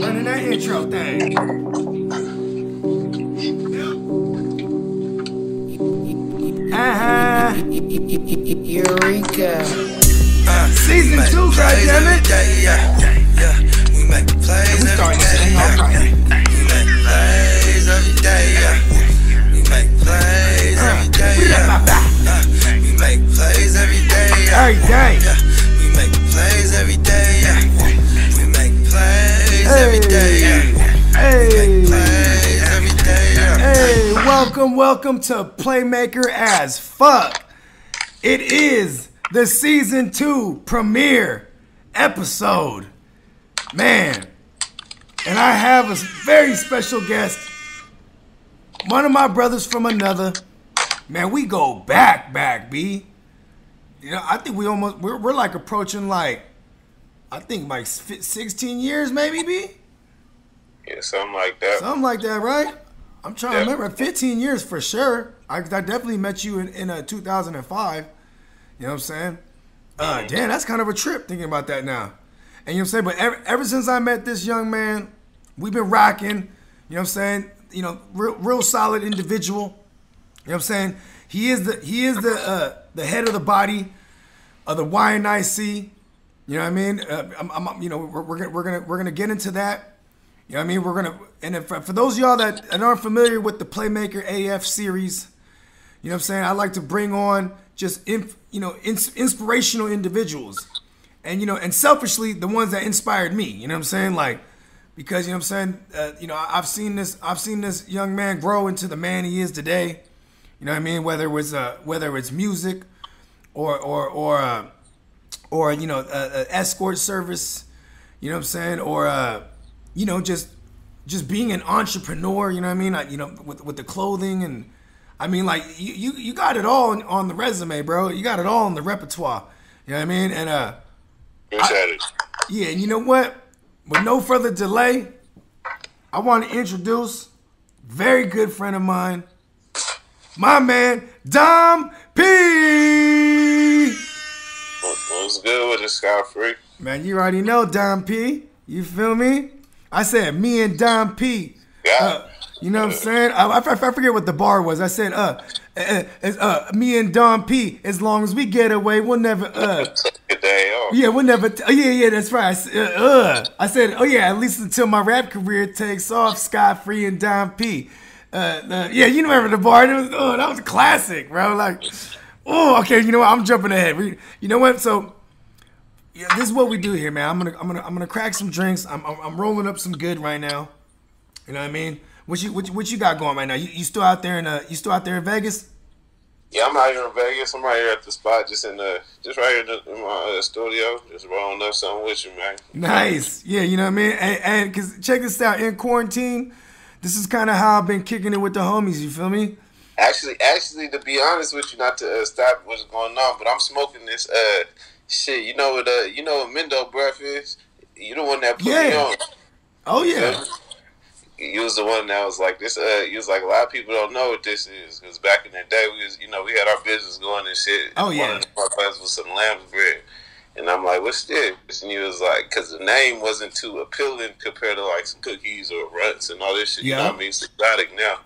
Running that intro thing. Eureka. Season 2, goddammit. Yeah. We make plays We starting this thing every off right. day. We make plays every day. We make plays every day. We make plays every day. Every day. We make plays every day. We make plays every day. Hey. Plays every day. Hey, welcome to Playmaker as fuck. It is the season 2 premiere episode. Man, and I have a very special guest. One of my brothers from another. Man, we go back, B. You know, I think we're like approaching like 16 years maybe, B? Yeah, something like that. Something like that, right? I'm trying to remember. 15 years for sure. I definitely met you in 2005. You know what I'm saying? Damn, that's kind of a trip thinking about that now. And you know what I'm saying? But ever since I met this young man, we've been rocking. You know what I'm saying? You know, real solid individual. You know what I'm saying? He is the head of the body of the YNIC. You know what I mean? We're gonna get into that. You know what I mean? For those of y'all that aren't familiar with the Playmaker AF series, you know what I'm saying? I like to bring on just inspirational individuals, and selfishly the ones that inspired me. You know what I'm saying? Like, because you know what I'm saying? I've seen this young man grow into the man he is today. You know what I mean? Whether it's music or escort service. You know what I'm saying? Or just being an entrepreneur, you know what I mean? With the clothing, and I mean, like, you got it all on the resume, bro. You got it all in the repertoire. You know what I mean? And Appreciate it. yeah, and you know what? With no further delay, I want to introduce a very good friend of mine, my man, Dom P. What's good with the Scott Free? Man, you already know Dom P. You feel me? I said me and Dom P. You know what I'm saying? I forget what the bar was. I said, me and Dom P. As long as we get away, we'll never. Good day off. Yeah, we'll never. Yeah, that's right. I said, oh yeah, at least until my rap career takes off, Scott Free and Dom P. Yeah, you remember the bar? That was a classic, bro. Like, okay. You know what? I'm jumping ahead. You know what? So. Yeah, this is what we do here, man. I'm gonna crack some drinks. I'm rolling up some good right now. You know what I mean? What you got going right now? You still out there in Vegas? Yeah, I'm out here in Vegas. I'm right here at the spot, just right here in my studio, just rolling up something with you, man. Nice. Yeah, you know what I mean? And cause check this out, in quarantine, this is kind of how I've been kicking it with the homies. You feel me? Actually, to be honest with you, not to stop what's going on, but I'm smoking this shit. You know what Mendo breath is? You the one that put me on. Oh yeah. You was the one that was like this. You was like, a lot of people don't know what this is, because back in the day we had our business going and shit. Oh yeah. One of the plans was some lamb's bread, and I'm like, what's this? And he was like, because the name wasn't too appealing compared to like some cookies or ruts and all this shit. Yeah. You know what I mean? It's exotic now.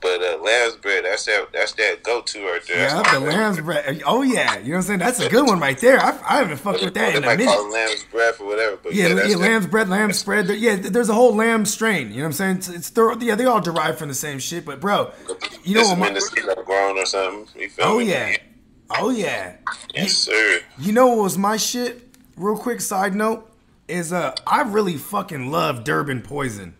But lamb's bread, that's that go-to right there. Yeah, the lamb's bread. Oh yeah, you know what I'm saying? That's a good one right there. I haven't fucked with that in a minute. They might call it lamb's breath or whatever. But yeah, lamb's bread, lamb spread. Yeah, there's a whole lamb strain. You know what I'm saying? They all derive from the same shit. But bro, you know what? This grown or something. You feel me? Oh yeah. Yes, sir. You know what was my shit? Real quick side note is I really fucking love Durban Poison.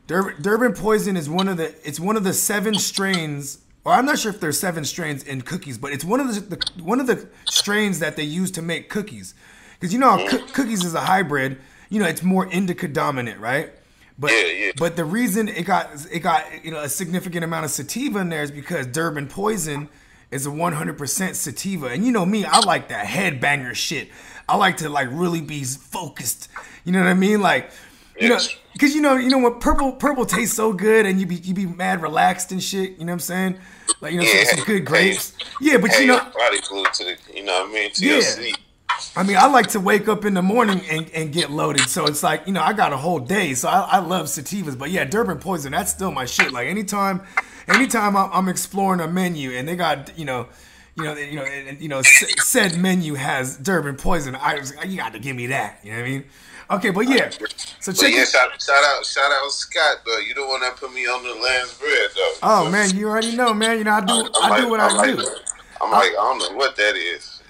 Durban Poison is one of the 7 strains, or I'm not sure if there's 7 strains in cookies, but it's one of the strains that they use to make cookies. Because you know how cookies is a hybrid, it's more indica dominant, right? But but the reason it got a significant amount of sativa in there is because Durban Poison is a 100% sativa, and you know me, I like that headbanger shit. I like to like really be focused. You know what I mean? Like. Because you know when purple tastes so good and you be mad relaxed and shit. You know what I'm saying? Like some good grapes. Yeah, but body glued to the, you know what I mean? To your seat. I mean, I like to wake up in the morning and get loaded. So it's like, I got a whole day. So I love sativas. But yeah, Durban Poison, that's still my shit. Like anytime I'm exploring a menu and they got, said menu has Durban Poison, you got to give me that. You know what I mean? Okay, but yeah. So check it. Shout out Scott though. You don't want to put me on the Lamb's bread though. Oh man, you already know, man. I do what I do. I'm like, I don't know what that is.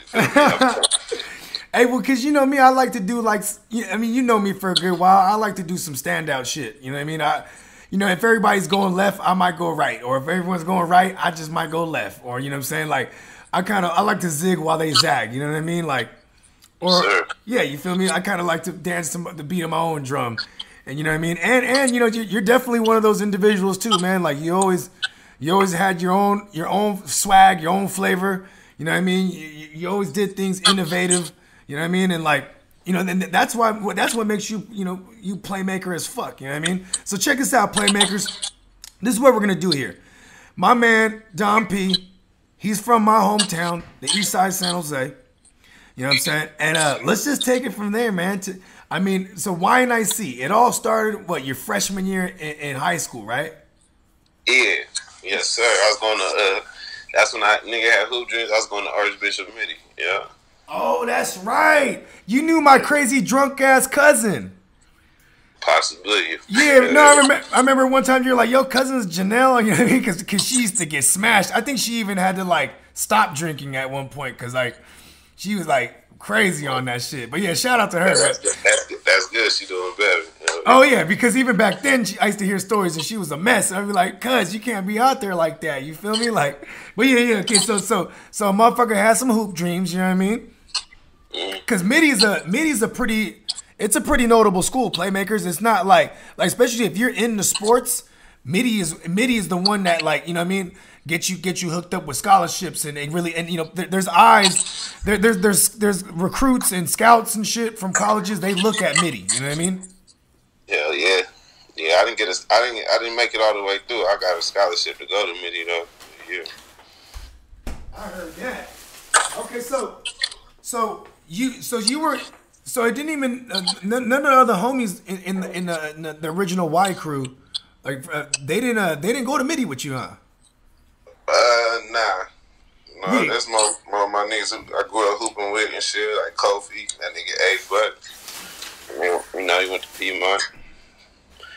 Hey, well, cause you know me, I like to do like, you know me for a good while. I like to do some standout shit. You know what I mean? If everybody's going left, I might go right, or if everyone's going right, I just might go left, or you know what I'm saying? Like, I like to zig while they zag. You know what I mean? Like, or yeah, you feel me? I kind of like to dance to the beat of my own drum, and you know what I mean? And you're definitely one of those individuals too, man. Like you always had your own swag, your own flavor. You know what I mean? You always did things innovative. You know what I mean? And like, that's what makes you, you playmaker as fuck. You know what I mean? So check this out, playmakers. This is what we're gonna do here. My man Don P, he's from my hometown, the East Side, San Jose. You know what I'm saying? And let's just take it from there, man. So YNIC, it all started your freshman year in high school, right? Yeah, yes, sir. I was going to. That's when nigga had hoop dreams. I was going to Archbishop Mitty. Yeah. Oh, that's right. You knew my crazy drunk ass cousin. Possibly. Yeah, no, I remember one time you were like, "Yo, cousin's Janelle," you know what I mean? Because she used to get smashed. I think she even had to like stop drinking at one point because like she was like crazy on that shit. But yeah, shout out to her. That's good. She doing better. Oh yeah, because even back then I used to hear stories and she was a mess. I'd be like, "Cuz, you can't be out there like that." You feel me? Like, but yeah. Okay, so a motherfucker has some hoop dreams. You know what I mean? Because Mitty's a pretty notable school, playmakers. It's not like especially if you're in the sports, Mitty is the one that like, you know what I mean, get you hooked up with scholarships and really, and there's eyes, there's recruits and scouts and shit from colleges. They look at Mitty. You know what I mean? Hell yeah. Yeah, I didn't make it all the way through. I got a scholarship to go to Mitty though. Yeah. I heard that. Okay, so it didn't even none of the other homies in the original Y crew, like they didn't go to Mitty with you, huh? Nah. No, yeah. That's more my niggas who I grew up hooping with and shit, like Kofi, that nigga A, but he went to Piedmont.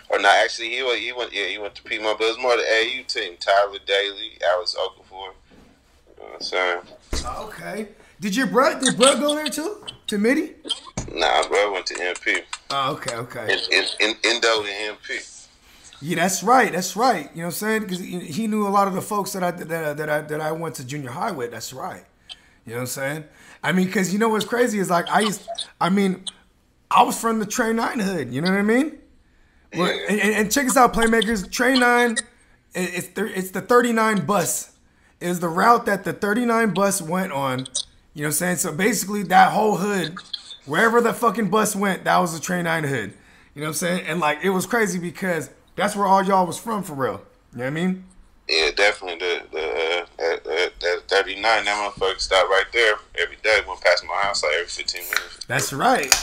Or not, actually he went to Piedmont, but it was more the AU team. Tyler Daly, Alex Okafor. You know what I'm saying? Okay. Did bro go there too? To Mitty? Nah, bro went to MP. Oh, okay. In Indo and MP. Yeah, that's right. You know what I'm saying? Because he knew a lot of the folks that I went to junior high with. That's right. You know what I'm saying? I mean, because you know what's crazy is like I was from the Train 9 hood. You know what I mean? Yeah. And check us out, playmakers. Train 9, it's the 39 bus. It was the route that the 39 bus went on. You know what I'm saying? So basically that whole hood, wherever the fucking bus went, that was the Train 9 hood. You know what I'm saying? And like it was crazy because that's where all y'all was from for real. You know what I mean? Yeah, definitely. The 39, that motherfucker stopped right there every day. Went past my house like every 15 minutes. That's right.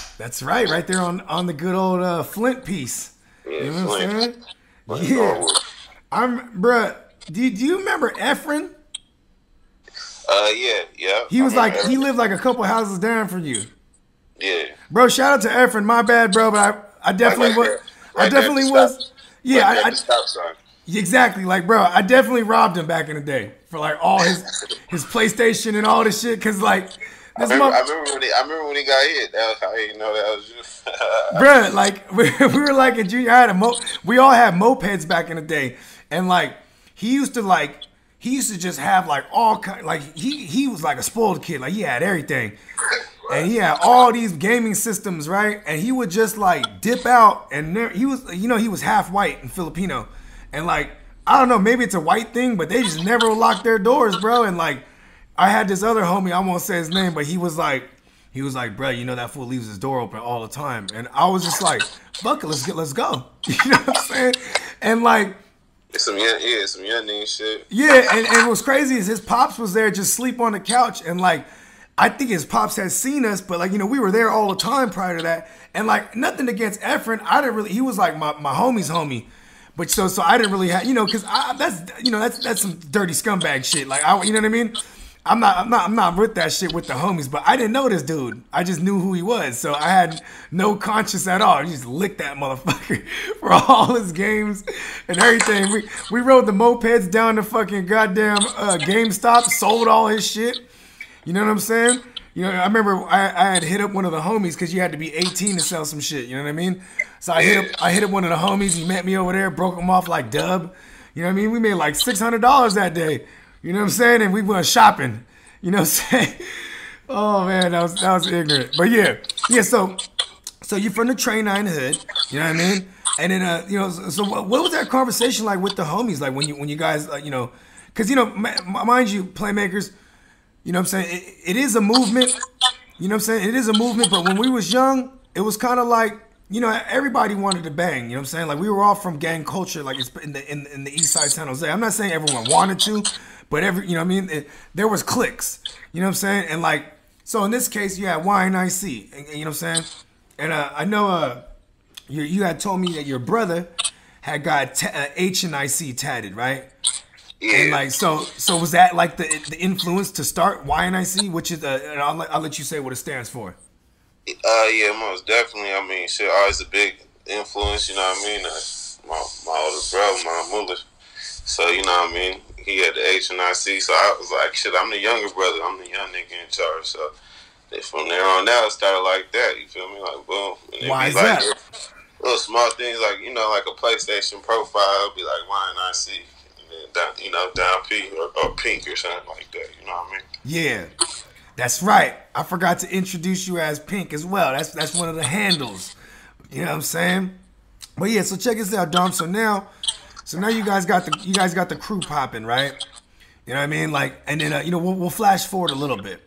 Right there on the good old Flint piece. Yeah, you know what I'm saying? Yeah. Bruh, do you remember Efren? Yeah. He was like, he lived like a couple houses down from you. Yeah. Bro, shout out to Efren. My bad, bro, but I definitely was. I definitely was. Yeah, exactly. Like, bro, I definitely robbed him back in the day for like all his PlayStation and all this shit. Cause like, I remember when he got hit. That was how you know that was you. Bro, like we were like in junior high. We all had mopeds back in the day, and like he used to just have like all kind, like he was like a spoiled kid. Like he had everything. And he had all these gaming systems, right? And he would just like dip out and he was half white and Filipino. And like, I don't know, maybe it's a white thing, but they just never locked their doors, bro. And like, I had this other homie, I won't say his name, but he was like, bro, you know that fool leaves his door open all the time. And I was just like, fuck it, let's go. You know what I'm saying? And like, some young nigga shit. Yeah, and what's crazy is his pops was there just sleep on the couch and like, I think his pops had seen us, but like, you know, we were there all the time prior to that. And like, nothing against Efren. I didn't really, he was like my homie's homie. But so I didn't really have, you know, cause that's some dirty scumbag shit. Like, you know what I mean? I'm not with that shit with the homies, but I didn't know this dude. I just knew who he was. So I had no conscience at all. You just licked that motherfucker for all his games and everything. We rode the mopeds down to fucking goddamn GameStop, sold all his shit. You know what I'm saying? You know, I remember I had hit up one of the homies because you had to be 18 to sell some shit. You know what I mean? So I hit up one of the homies. He met me over there, broke him off like dub. You know what I mean? We made like $600 that day. You know what I'm saying? And we went shopping. You know what I'm saying? Oh man, that was ignorant. But yeah. So you're from the Train 9 hood. You know what I mean? And then you know, so what was that conversation like with the homies? Like when you guys you know, because you know, mind you, Playmakers. You know what I'm saying? It is a movement. You know what I'm saying? It is a movement. But when we was young, it was kind of like, you know, everybody wanted to bang. You know what I'm saying? Like we were all from gang culture, like it's in the East Side San Jose. I'm not saying everyone wanted to, but you know what I mean? There was cliques. You know what I'm saying? And like, so in this case, you had YNIC. You know what I'm saying? And I know you had told me that your brother had got H and IC tatted, right? Yeah. And like, so was that like the influence to start YNIC, which is and I'll let you say what it stands for. Yeah, most definitely. I mean, shit, always a big influence. You know what I mean? My older brother, my mother. So you know what I mean? He had the H and IC. So I was like, shit, I'm the younger brother. I'm the young nigga in charge. So from there on out, it started like that. You feel me? Like boom. And why is like, that? Little small things like, you know, like a PlayStation profile, it'll be like YNIC. Down, you know, down P or Pink or something like that. You know what I mean? Yeah, that's right. I forgot to introduce you as Pink as well. That's one of the handles. You know what I'm saying? But yeah, so check this out, Dom. So now you guys got the crew popping, right? You know what I mean? Like, and then you know, we'll flash forward a little bit.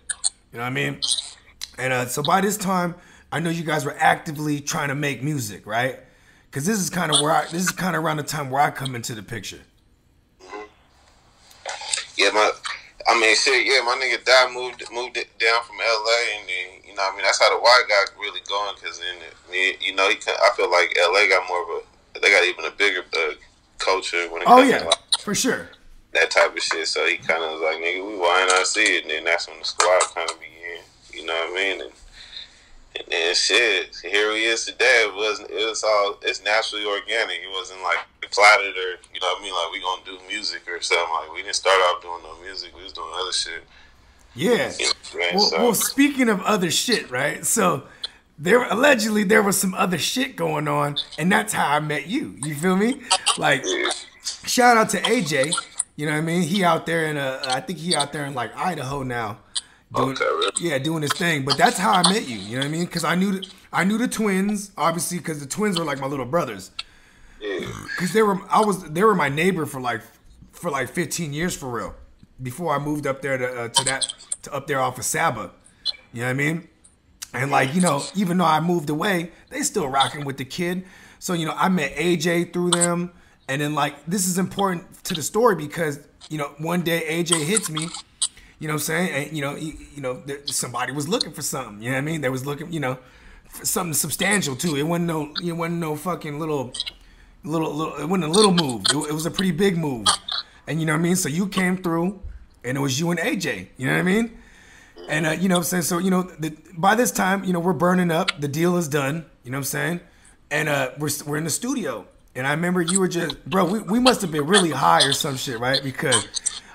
You know what I mean? And so by this time, I know you guys were actively trying to make music, right? Because this is kind of around the time where I come into the picture. Yeah, my nigga Dad moved it down from LA, and then, you know what I mean, that's how the Y got really going, because then, you know, I feel like LA got more of they got even a bigger culture when it comes to like, for sure, that type of shit. So he kind of was like, nigga, we YNIC, and then that's when the squad kind of began. You know what I mean? And then shit, here he is today. It's naturally organic. It wasn't like plotted or, you know what I mean, like we gonna do music or something. Like we didn't start off doing no music. We was doing other shit. Yeah. You know, well, speaking of other shit, right? So allegedly there was some other shit going on, and that's how I met you. You feel me? Like, shout out to AJ. You know what I mean? He out there I think he out there in like Idaho now. Doing his thing. But that's how I met you. You know what I mean? Because I knew the twins, obviously, because the twins were like my little brothers. Because they were my neighbor for like 15 years for real. Before I moved up there to up there off of Saba. You know what I mean? And like, you know, even though I moved away, they still rocking with the kid. So, you know, I met AJ through them. And then like, this is important to the story because, you know, one day AJ hits me. You know what I'm saying? And, you know, somebody was looking for something. You know what I mean? They was looking, you know, for something substantial too. It wasn't no fucking little. It wasn't a little move. It was a pretty big move. And you know what I mean? So you came through, and it was you and AJ. You know what I mean? And you know what I'm saying? So you know, by this time, you know, we're burning up. The deal is done. You know what I'm saying? And we're in the studio. And I remember you were just, bro. We must have been really high or some shit, right? Because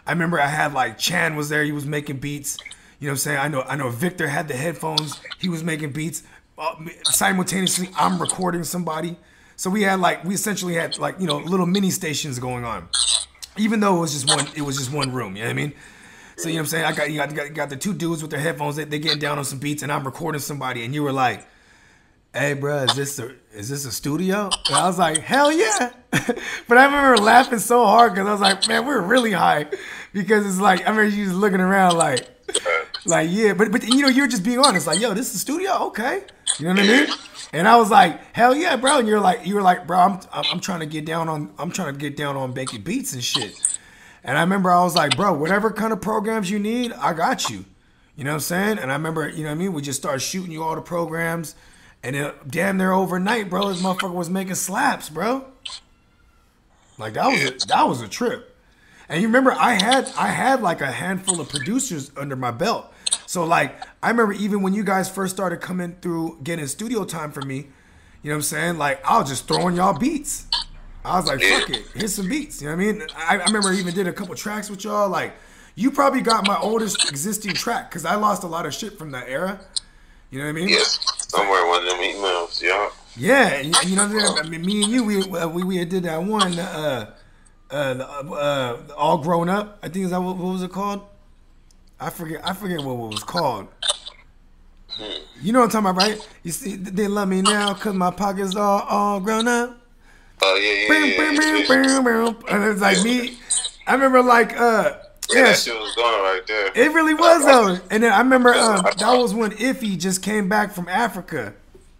I remember I had like Chan was there. He was making beats. You know what I'm saying? I know Victor had the headphones. He was making beats. Simultaneously, I'm recording somebody. So we essentially had like, you know, little mini stations going on. Even though it was just one room. You know what I mean? So you know what I'm saying? I got the two dudes with their headphones. They getting down on some beats, and I'm recording somebody. And you were like, "Hey, bro, is this a studio?" And I was like, "Hell yeah!" But I remember laughing so hard because I was like, "Man, we're really high," because it's like I remember you just looking around like yeah. But you know, you're just being honest. Like, "Yo, this is a studio, okay?" You know what I mean? And I was like, "Hell yeah, bro!" And you were like, "Bro, I'm trying to get down on making beats and shit." And I remember I was like, "Bro, whatever kind of programs you need, I got you." You know what I'm saying? And I remember, you know what I mean? We just started shooting you all the programs. And then damn near overnight, bro, this motherfucker was making slaps, bro. Like that was a trip. And you remember I had like a handful of producers under my belt. So like I remember even when you guys first started coming through getting studio time for me, you know what I'm saying? Like I was just throwing y'all beats. I was like, fuck it, here's some beats. You know what I mean? I remember I even did a couple tracks with y'all. Like you probably got my oldest existing track because I lost a lot of shit from that era. You know what I mean? Yes, somewhere one of them emails, yeah. Yeah, and you know, I mean, me and you, we did that one, All Grown Up. I think is that what was it called? I forget what it was called. You know what I'm talking about, right? You see, they love me now because my pockets all grown up. Oh yeah. And it's like me. I remember like Yeah, that shit was going right there. It really was though. And then I remember that was when Iffy just came back from Africa.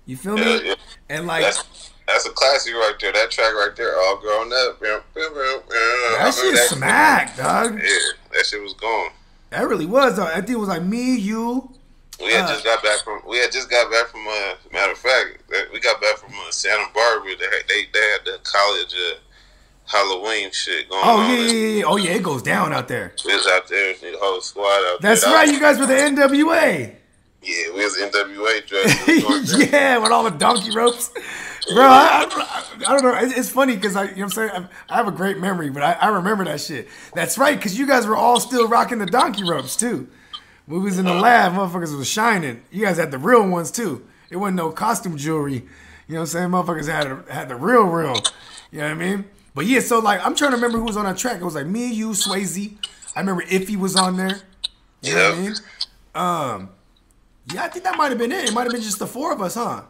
You feel me? Yeah. And like that's a classic right there. That track right there, All Grown Up. That shit smacked, dog. Yeah, that shit was going. That really was though. I think it was like me, you. We had just got back from. Matter of fact, we got back from Santa Barbara. They had the college Halloween shit going on. Yeah. Oh yeah, it goes down out there. We was out there, the whole squad out there. That's right. You guys were the NWA. Yeah, we was NWA dressed. Yeah, with all the donkey ropes. Bro, I don't know. It's funny because you know what I'm saying? I have a great memory, but I remember that shit. That's right, because you guys were all still rocking the donkey ropes too. We was in the lab, motherfuckers was shining. You guys had the real ones too. It wasn't no costume jewelry. You know what I'm saying? Motherfuckers had the real. You know what I mean? But yeah, so like I'm trying to remember who was on that track. It was like me, you, Swayze. I remember Iffy was on there. You know what I mean? Yeah, I think that might have been it. It might have been just the four of us, huh?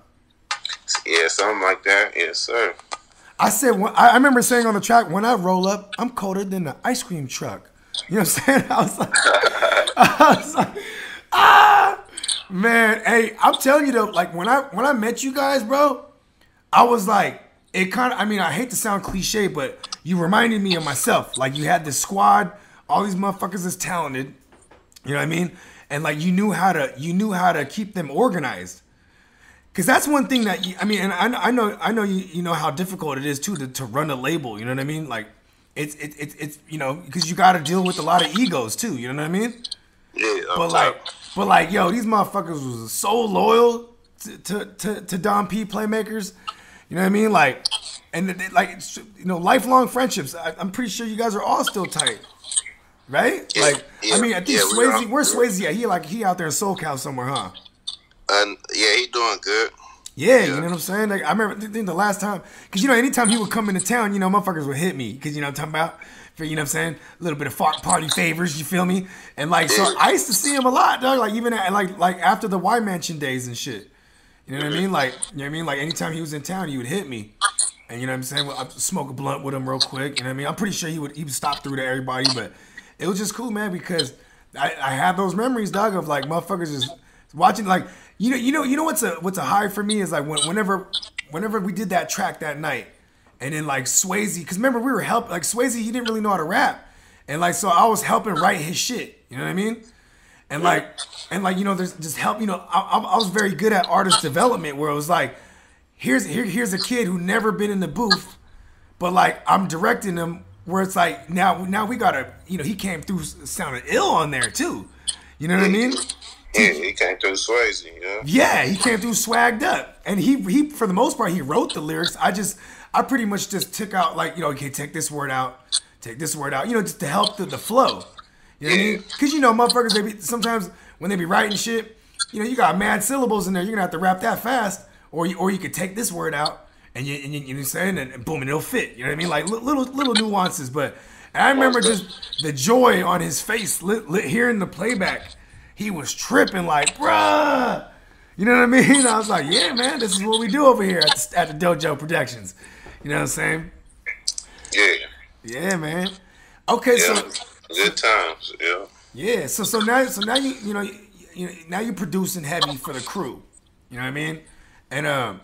Yeah, something like that. Yes, sir. I said, I remember saying on the track, when I roll up, I'm colder than the ice cream truck. You know what I'm saying? I was like, man, hey, I'm telling you though, like when I met you guys, bro, I was like, it kind of, I mean, I hate to sound cliche, but you reminded me of myself. Like you had this squad, all these motherfuckers is talented. You know what I mean? And like you knew how to keep them organized. Cause that's one thing that and I know you know how difficult it is too to run a label. You know what I mean? Like it's you know, because you got to deal with a lot of egos too. You know what I mean? Yeah. But like yo, these motherfuckers was so loyal to Don P Playmakers. You know what I mean? Like, and like you know, lifelong friendships. I'm pretty sure you guys are all still tight. Right? Yeah, like, yeah, I mean, I think Swayze, where's Swayze at? He out there in SoCal somewhere, huh? Yeah, he doing good. Yeah, you know what I'm saying? Like, I remember the last time, because, you know, anytime he would come into town, you know, motherfuckers would hit me, because, you know what I'm talking about? You know what I'm saying? A little bit of party favors, you feel me? And, like, so I used to see him a lot, dog, like, even at, like after the Y Mansion days and shit. You know what I mean? Like, you know what I mean? Like, anytime he was in town, he would hit me. And, you know what I'm saying? Well, I'd smoke a blunt with him real quick, you know what I mean? I'm pretty sure he would stop through to everybody, but it was just cool, man, because I have those memories, dog, of like motherfuckers just watching. Like you know what's a high for me is like whenever we did that track that night, and then like Swayze, because remember we were helping like Swayze, he didn't really know how to rap, and like so I was helping write his shit. You know what I mean? And like you know there's just help. You know I was very good at artist development where it was like here's a kid who never been in the booth, but like I'm directing him. Where it's like now we gotta, you know, he came through sounding ill on there too. You know what I mean? Yeah, he came through Swayze, yeah. Yeah, he came through swagged up, and he for the most part he wrote the lyrics. I pretty much just took out like, you know, okay, take this word out, you know, just to help the flow. You know what I mean? Because you know, motherfuckers sometimes when they be writing shit, you know, you got mad syllables in there. You're gonna have to rap that fast, or you could take this word out. And you know what I'm saying? And boom, and it'll fit. You know what I mean? Like little nuances. But I remember just the joy on his face hearing the playback. He was tripping like, bruh. You know what I mean? I was like, yeah, man, this is what we do over here at the Dojo Productions. You know what I'm saying? Yeah. Yeah, man. Okay, yeah, so good times. Yeah. Yeah. So now you know now you're producing heavy for the crew. You know what I mean? And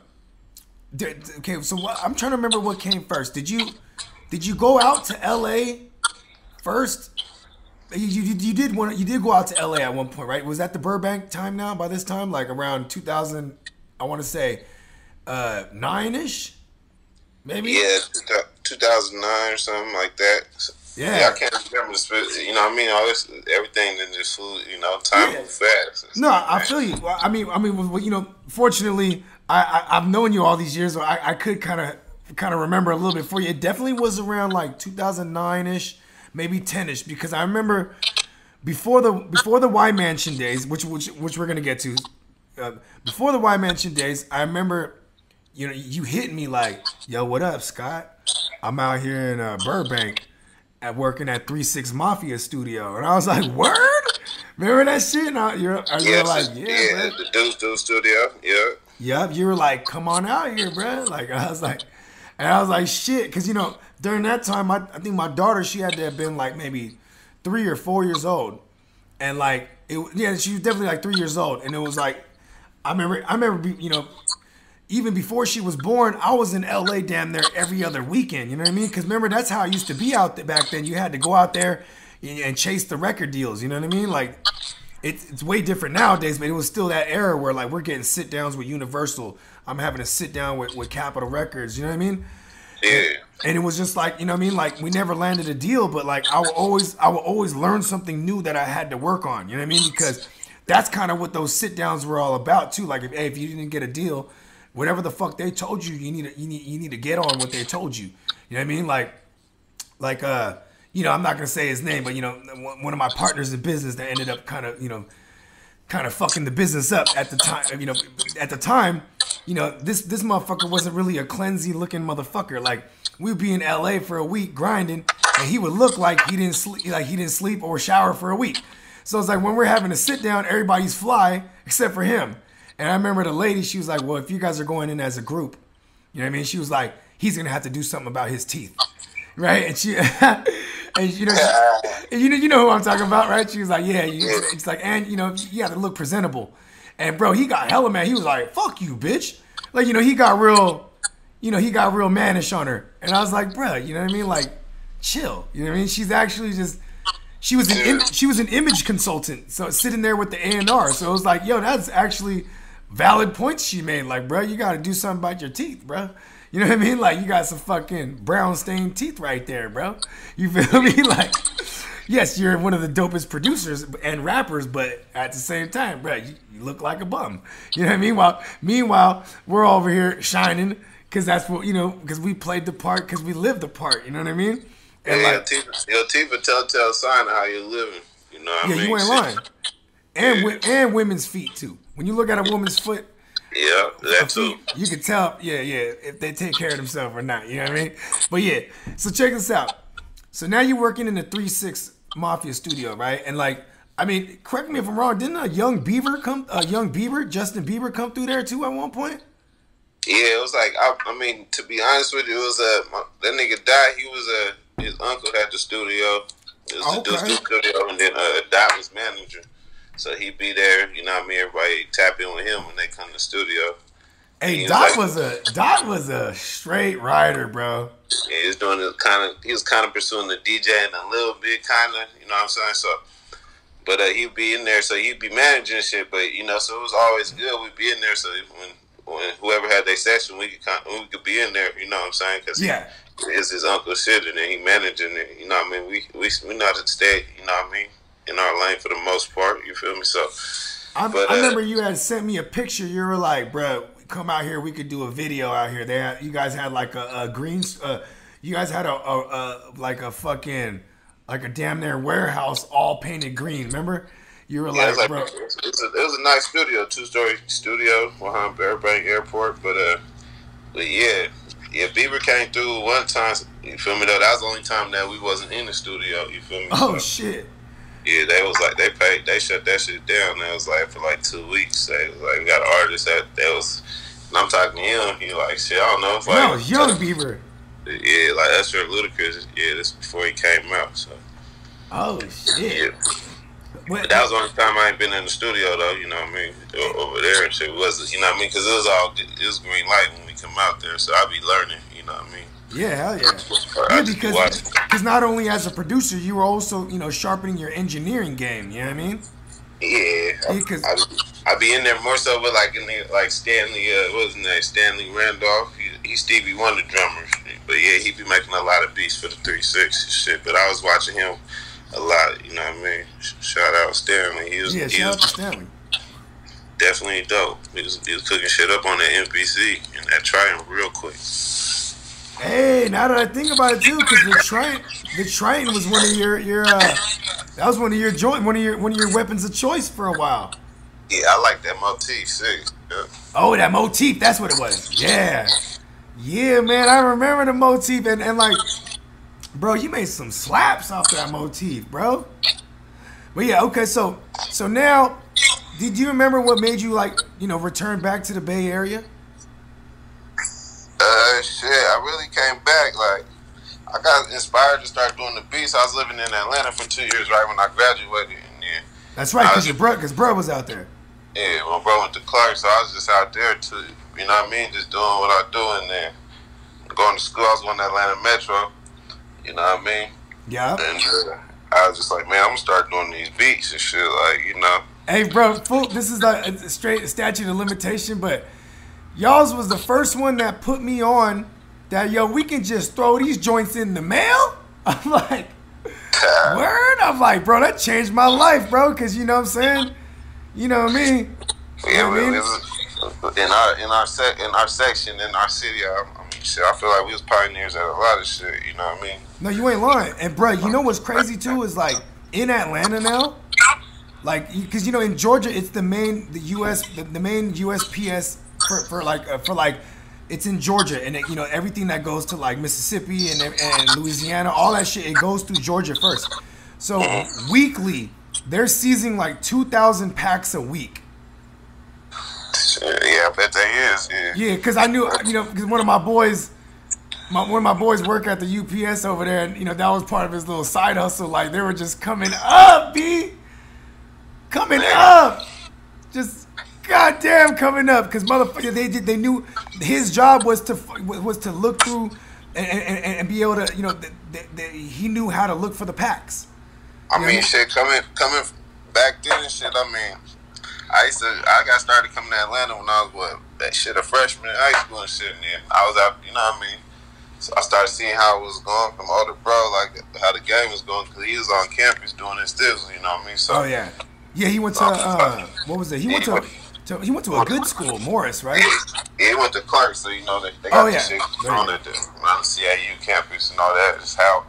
okay, so I'm trying to remember what came first. Did you go out to LA first You did go out to LA at one point, right? Was that the Burbank time now? By this time, like around 2000, I want to say 9ish, maybe. Yeah, 2009 or something like that. Yeah, I can't remember the you know what I mean. All this, everything in this food, you know, time moves fast. No, I feel you. I mean, you know, fortunately, I've known you all these years, so I could kind of remember a little bit for you. It definitely was around like 2009ish. Maybe 10ish, because I remember before the Y Mansion days, which we're gonna get to. Before the Y Mansion days, I remember, you know, you hit me like, "Yo, what up, Scott? I'm out here in Burbank, working at 3-6 Mafia Studio," and I was like, "Word? Remember that shit?" And you're like, "Yeah, the Deuce Studio, yeah." Yep, you were like, "Come on out here, bro." Like I was like, "Shit," because you know. During that time, I think my daughter, she had to have been like maybe 3 or 4 years old, and like she was definitely like 3 years old, and it was like I remember, you know, even before she was born, I was in LA damn near every other weekend. You know what I mean? Because remember, that's how I used to be out there back then. You had to go out there and chase the record deals. You know what I mean? Like it's way different nowadays, but it was still that era where like we're getting sit downs with Universal. I'm having a sit down with Capitol Records. You know what I mean? Yeah. And it was just like, you know what I mean? Like, we never landed a deal, but like, I would always learn something new that I had to work on. You know what I mean? Because that's kind of what those sit downs were all about too. Like, if you didn't get a deal, whatever the fuck they told you, you need to get on what they told you. You know what I mean? Like, you know, I'm not gonna say his name, but you know, one of my partners in business that ended up kind of fucking the business up at the time. You know, at the time, you know, this motherfucker wasn't really a cleansy looking motherfucker. Like, we'd be in LA for a week grinding, and he would look like he didn't sleep or shower for a week. So it's like when we're having a sit down, everybody's fly except for him. And I remember the lady, she was like, "Well, if you guys are going in as a group," you know what I mean? She was like, "He's gonna have to do something about his teeth." Right? And she, and you know who I'm talking about, right? She was like, "Yeah," it's like, and you know, you have to look presentable. And bro, he got hella mad. He was like, "Fuck you, bitch!" Like, you know, he got real mannish on her. And I was like, bro, you know what I mean? Like, chill. You know what I mean? She's actually just, she was an image consultant, so sitting there with the A&R. So it was like, yo, that's actually valid points she made. Like, bro, you got to do something about your teeth, bro. You know what I mean? Like, you got some fucking brown stained teeth right there, bro. You feel me? Like, yes, you're one of the dopest producers and rappers, but at the same time, bro, you look like a bum. You know what I mean? Meanwhile, we're over here shining because that's what, you know, because we played the part, because we lived the part. You know what I mean? And yeah, your teeth a telltale sign of how you're living. You know what I mean? Yeah, you ain't lying. And women's feet too. When you look at a woman's foot, yeah, that too. You can tell, if they take care of themselves or not. You know what I mean? But yeah, so check this out. So now you're working in the 3-6 Mafia Studio, right? And like, I mean, correct me if I'm wrong. Didn't Justin Bieber come through there too at one point? Yeah, it was like, I mean, to be honest with you, it was that nigga died. He was his uncle had the studio. It was the studio, and then Dot was manager. So he'd be there, you know what I mean? Everybody tap in with him when they come to the studio. Hey, Dot was a straight rider, bro. Yeah, he was doing he was kind of pursuing the DJing a little bit, kind of, you know what I'm saying? So, but he'd be in there, so he'd be managing shit, but, you know, so it was always good. We'd be in there, so when whoever had their session, we could be in there, you know what I'm saying? Because it's his uncle's shit, and then he managing it, you know what I mean? We know how to stay, you know what I mean, in our lane for the most part, you feel me? So, I remember you had sent me a picture. You were like, bro, come out here, we could do a video out here. You guys had like a green, you guys had a damn near warehouse all painted green, remember? You were like, bro. It was a nice studio, 2-story studio behind Burbank Airport, but yeah, Bieber came through one time, you feel me though? That was the only time that we wasn't in the studio, you feel me? Oh, shit. Yeah, they was like, they shut that shit down. It was like for like 2 weeks. They was like, we got artists that was, and I'm talking to him. He like, shit, I don't know if no, young Bieber. Yeah, like that's your Ludacris. Yeah, this before he came out. So. Oh shit. Yeah. But that was the only time I ain't been in the studio though. You know what I mean? Over there and shit. It was, you know what I mean? Because it was green light when we come out there. So I be learning. You know what I mean? Yeah, hell yeah. Yeah, because not only as a producer, you were also, sharpening your engineering game. You know what I mean? Yeah, because I be in there more so with like Stanley, what was his name? Stanley Randolph. He's Stevie Wonder drummer, but yeah, he be making a lot of beats for the 3-6 shit. But I was watching him a lot. You know what I mean? Shout out Stanley. Shout out to Stanley. Definitely dope. He was cooking shit up on that MPC and that Triumph real quick. Hey, now that I think about it too, because the Triton was one of your that was one of your weapons of choice for a while. Yeah, I like that motif too. Yeah. Oh, that motif, that's what it was. Yeah. Yeah, man, I remember the motif and like, bro, you made some slaps off that motif, bro. But yeah, okay, so now, did you remember what made you return back to the Bay Area? Shit, I really came back. Like, I got inspired to start doing the beats. I was living in Atlanta for 2 years right when I graduated. And then that's right, because bro was out there. Yeah, my bro went to Clark, so I was just out there too. You know what I mean? Just doing what I do, and then going to school. I was going to Atlanta Metro. You know what I mean? Yeah. And I was just like, man, I'm gonna start doing these beats and shit, Hey, bro, this is a straight statute of limitation, but y'all's was the first one that put me on that, we can just throw these joints in the mail? I'm like, word? I'm like, bro, that changed my life, bro, because you know what I'm saying? You know what I mean? Yeah, in our section, in our city, shit, I feel like we was pioneers at a lot of shit, you know what I mean? No, you ain't lying. And, bro, you know what's crazy, too, is, in Atlanta now, because, in Georgia, it's the main USPS for it's in Georgia, and everything that goes to Mississippi and Louisiana, all that shit, it goes through Georgia first. So weekly, they're seizing 2,000 packs a week. Yeah, I bet they is. Yeah, because I knew, because one of my boys work at the UPS over there, and that was part of his little side hustle. They were just coming up, coming up, just goddamn coming up, because motherfucker, they knew his job was to look through and be able to, he knew how to look for the packs. I mean, shit, coming back then and shit. I mean, I got started coming to Atlanta when I was a freshman in high school and shit. And then I was out, you know what I mean. So I started seeing how it was going from older bro, how the game was going, because he was on campus doing his stizzle, you know what I mean. So yeah, he went to what was it? He went to a good school, Morris, right? Yeah, he went to Clark, so they got this shit on around the CIU campus and all that. Just how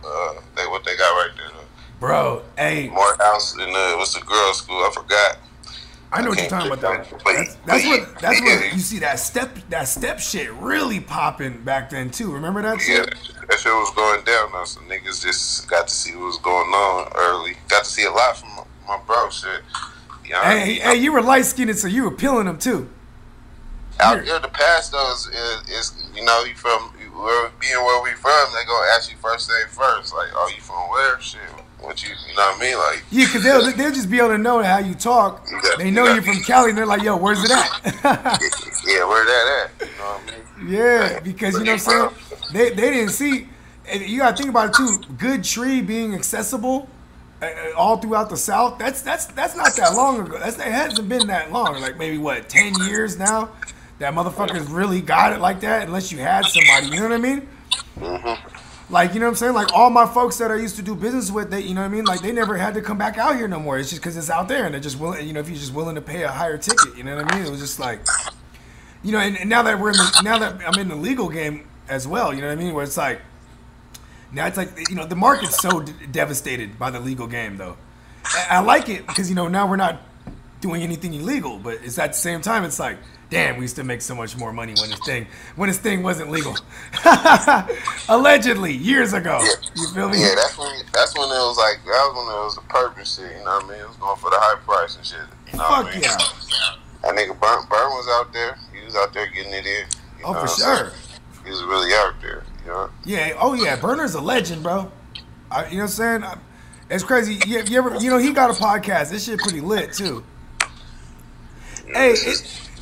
what they got right there. Bro, hey. Morehouse and what's the girls' school? I forgot. I know what you're talking about. That's what you see that step shit really popping back then too. Remember that shit? Yeah, that shit was going down though. So niggas just got to see what was going on early. Got to see a lot from my bro shit. You know, hey, you were light skinned, so you were peeling them too. Out here, the past though is you from where we from, they gonna ask you first thing first. Like, oh, you from where? Shit. What you know what I mean? Yeah, because they'll just be able to know how you talk. They know you're from Cali, and they're like, yo, where's it at? Yeah, where's that at? You know what I mean? Yeah, because you know what I'm saying? They didn't see, and you got to think about it too, Good Tree being accessible all throughout the South, that's not that long ago. It hasn't been that long, maybe 10 years now that motherfuckers really got it like that, unless you had somebody, you know what I mean? Mm-hmm. You know what I'm saying? all my folks that I used to do business with, they, you know what I mean? They never had to come back out here no more. It's just because it's out there, and they're just willing, if you're just willing to pay a higher ticket, you know what I mean? It was just and now that now that I'm in the legal game as well, you know what I mean? Where it's now it's the market's so devastated by the legal game, though. I like it because, now we're not doing anything illegal, but it's at the same time, it's damn, we used to make so much more money when this thing wasn't legal. Allegedly, years ago. Yeah. You feel me? Yeah, that's when it was that was when it was the purpose shit, you know what I mean? It was going for the high price and shit. You know Fuck what I mean? yeah. That nigga Burn was out there. He was out there getting it in. Oh, for sure. He was really out there, you know? Yeah, oh yeah, Burner's a legend, bro. You know what I'm saying? It's crazy. You ever, he got a podcast. This shit pretty lit, too. Hey,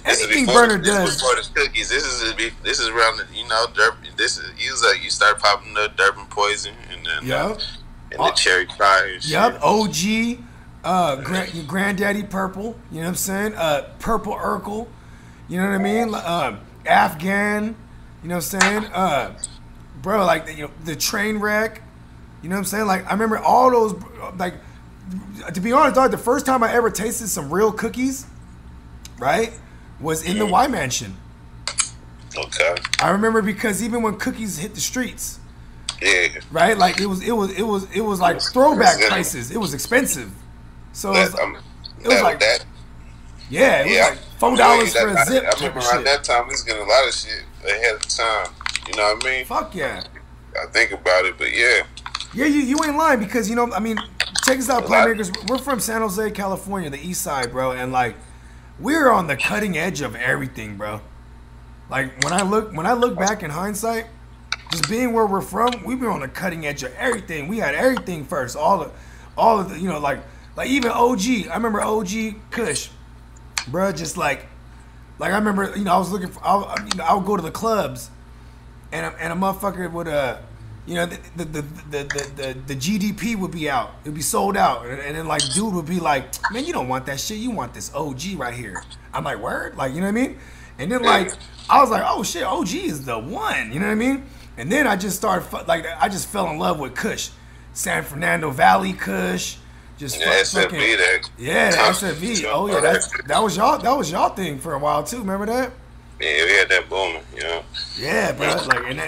anything burner this does. is before the cookies. This is around the, you know, Durban. This is you start popping the Durban Poison and then and the Cherry Pie and shit. Yep, OG, Granddaddy Purple. You know what I'm saying? Purple Urkel. You know what I mean? Afghan. You know what I'm saying? Bro, like the train wreck. You know what I'm saying? Like I remember all those. Like to be honest, dog, the first time I ever tasted some real cookies, right, was in the Y Mansion. Okay. I remember because even when cookies hit the streets, yeah, right, like it was like throwback prices. It was expensive, so it was like that. Yeah, it was like $4 for a zip. I remember around that time we was getting a lot of shit ahead of time. You know what I mean? Fuck yeah. I think about it, but yeah. Yeah, you ain't lying because, you know, I mean, check us out, Playmakers. We're from San Jose, California, the east side, bro. And, like, we're on the cutting edge of everything, bro. Like, when I look back in hindsight, just being where we're from, we were on the cutting edge of everything. We had everything first. All of the, you know, like even OG. I remember OG Kush, bro, just like I remember, you know, I was looking for, I would go to the clubs and a motherfucker would, you know, the GDP would be out. It would be sold out. And then, like, dude would be like, man, you don't want that shit. You want this OG right here. I'm like, word? Like, you know what I mean? And then, like, I was like, oh, shit, OG is the one. You know what I mean? And then I just started, I just fell in love with Kush. San Fernando Valley Kush. Just SFV, that. Yeah, the SFV. Oh, yeah, that was y'all thing for a while, too. Remember that? Yeah, we had that booming, you know? Yeah, bro. Like, and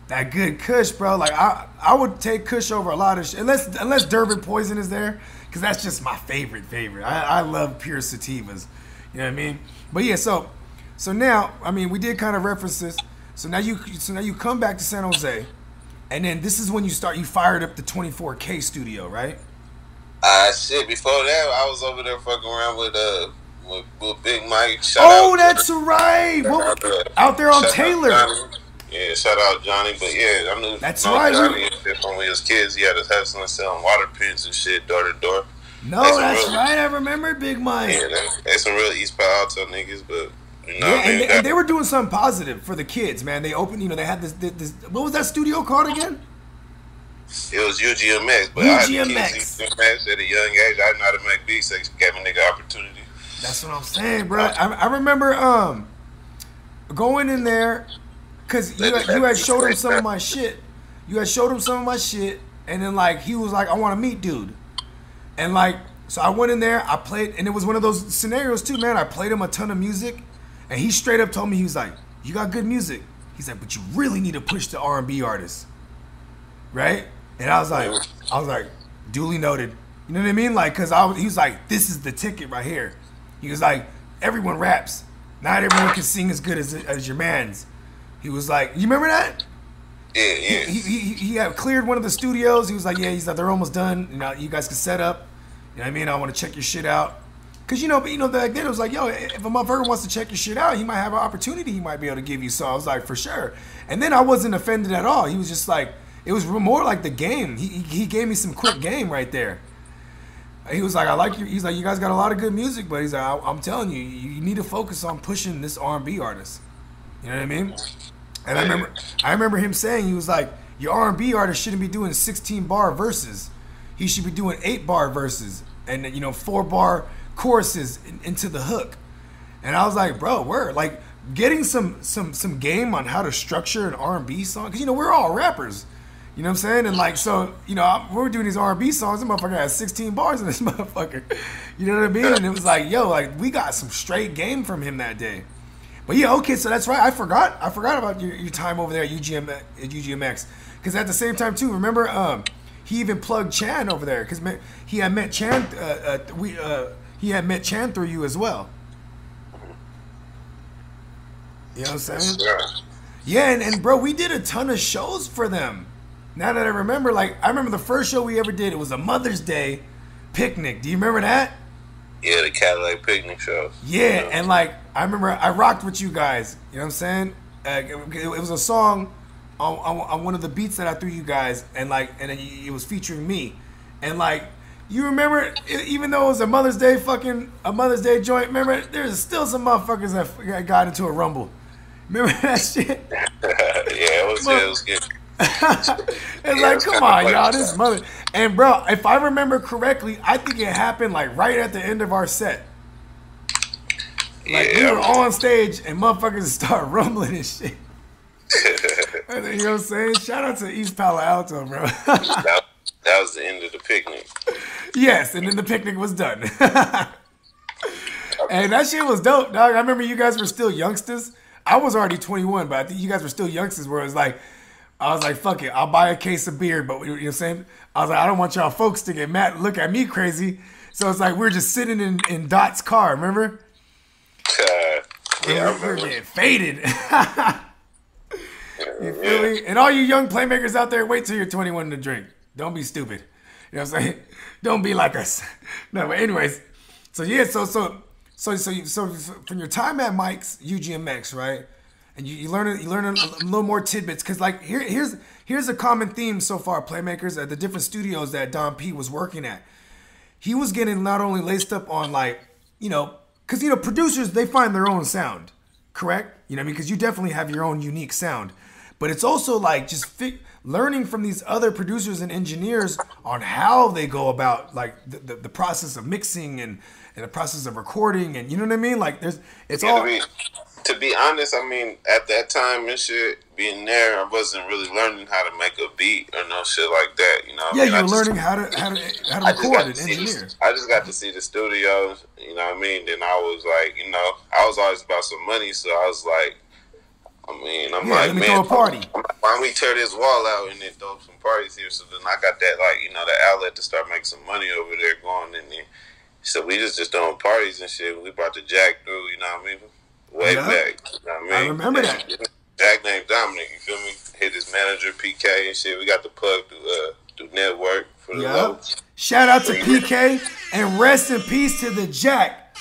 that good Kush, bro. Like I would take Kush over a lot of shit, unless Durban Poison is there, because that's just my favorite. I love pure sativas. You know what I mean? But yeah, so now, I mean, we did kind of reference this. So now you come back to San Jose, and then this is when you fired up the 24K studio, right? Shit. Before that, I was over there fucking around with Big Mike. That's right. Out there on Taylor. Yeah, shout out Johnny, but yeah, I knew Johnny and shit from when we was kids. He had us hustling and selling water pins and shit door to door. No, that's right. I remember Big Mike. Yeah, they some real East Palo Alto niggas, but you know, yeah, and they were doing something positive for the kids, man. They opened, you know, they had this. What was that studio called again? It was UGMX, but I had UGMX at a young age. I didn't know how to make beats, so it gave me nigga opportunity. That's what I'm saying, bro. I remember going in there. Cause you had showed him some of my shit. You had showed him some of my shit, and then like he was like, I want to meet dude. And like, so I went in there, I played, and it was one of those scenarios too, man. I played him a ton of music, and he straight up told me, he was like, you got good music. He's like, but you really need to push the R&B artists. Right? And I was like, duly noted. You know what I mean? Like, cause he was like, this is the ticket right here. He was like, everyone raps. Not everyone can sing as good as your mans. He was like, you remember that? Yeah. He had cleared one of the studios. He was like, yeah, he's like, they're almost done. You know, you guys can set up. You know what I mean? I want to check your shit out. Cause you know, back then it was like, yo, if a motherfucker wants to check your shit out, he might have an opportunity he might be able to give you. So I was like, for sure. And then I wasn't offended at all. He was just like, it was more like the game. He gave me some quick game right there. He was like, I like you. He's like, you guys got a lot of good music, but he's like, I'm telling you, you need to focus on pushing this R&B artist. You know what I mean? And I remember him saying, he was like, your R&B artist shouldn't be doing 16-bar verses. He should be doing 8-bar verses and, you know, 4-bar choruses into the hook. And I was like, bro, we're like getting some game on how to structure an R&B song, because, you know, we're all rappers. You know what I'm saying? And like, so, you know, we were doing these R&B songs. This motherfucker had 16 bars in this motherfucker. You know what I mean? And it was like, yo, like, we got some straight game from him that day. But yeah, okay, so that's right. I forgot about your time over there at UGMX. Because at the same time, too, remember, he even plugged Chan over there. Because he had met Chan, he had met Chan through you as well. You know what I'm saying? Yeah, and bro, we did a ton of shows for them. Now that I remember, like, I remember the first show we ever did, it was a Mother's Day picnic. Do you remember that? Yeah, the Cadillac picnic show. Yeah, and like, I remember I rocked with you guys. You know what I'm saying? It was a song on one of the beats that I threw you guys, and like, and then it was featuring me. And like, You remember, even though it was a Mother's Day joint, remember, there's still some motherfuckers that got into a rumble. Remember that shit? It was good. It's like, come on, y'all, this mother. And bro, if I remember correctly, I think it happened like right at the end of our set. Like we were on stage and motherfuckers start rumbling and shit. You know what I'm saying? Shout out to East Palo Alto, bro. That was the end of the picnic. Yes, and then the picnic was done. And that shit was dope, dog. I remember you guys were still youngsters. I was already 21, but I think you guys were still youngsters where it was like, I was like, fuck it, I'll buy a case of beer, but you know what I'm saying? I was like, I don't want y'all folks to get mad, look at me crazy. So it's like, we're just sitting in Dot's car, remember? We're getting faded. You feel me? And all you young playmakers out there, wait till you're 21 to drink. Don't be stupid. You know what I'm saying? Don't be like us. No, but anyways. So yeah, so from your time at Mike's UGMX, right? And you learn a little more tidbits because like here's a common theme so far, playmakers at the different studios that Don P was working at. He was getting not only laced up on like, you know, because you know producers, they find their own sound, correct? You know what I mean? Because you definitely have your own unique sound. But it's also like just learning from these other producers and engineers on how they go about like the process of mixing and the process of recording, and you know what I mean? Like to be honest, I mean, at that time and shit, being there, I wasn't really learning how to make a beat or no shit like that. You know? Yeah, you were learning how to record and engineer. I just got to see the studios. You know what I mean? Then I was like, you know, I was always about some money, so I was like, I'm like, man, throw a party. Why don't we tear this wall out and then throw some parties here? So then I got that, like, you know, the outlet to start making some money over there going in there. So we just throwing parties and shit. We brought the Jack through, you know what I mean? Way back. You know what I mean? I remember that. Jack named Dominic, you feel me? Hit his manager, PK, and shit. We got the plug through network for the low. Shout out to PK and rest in peace to the Jack.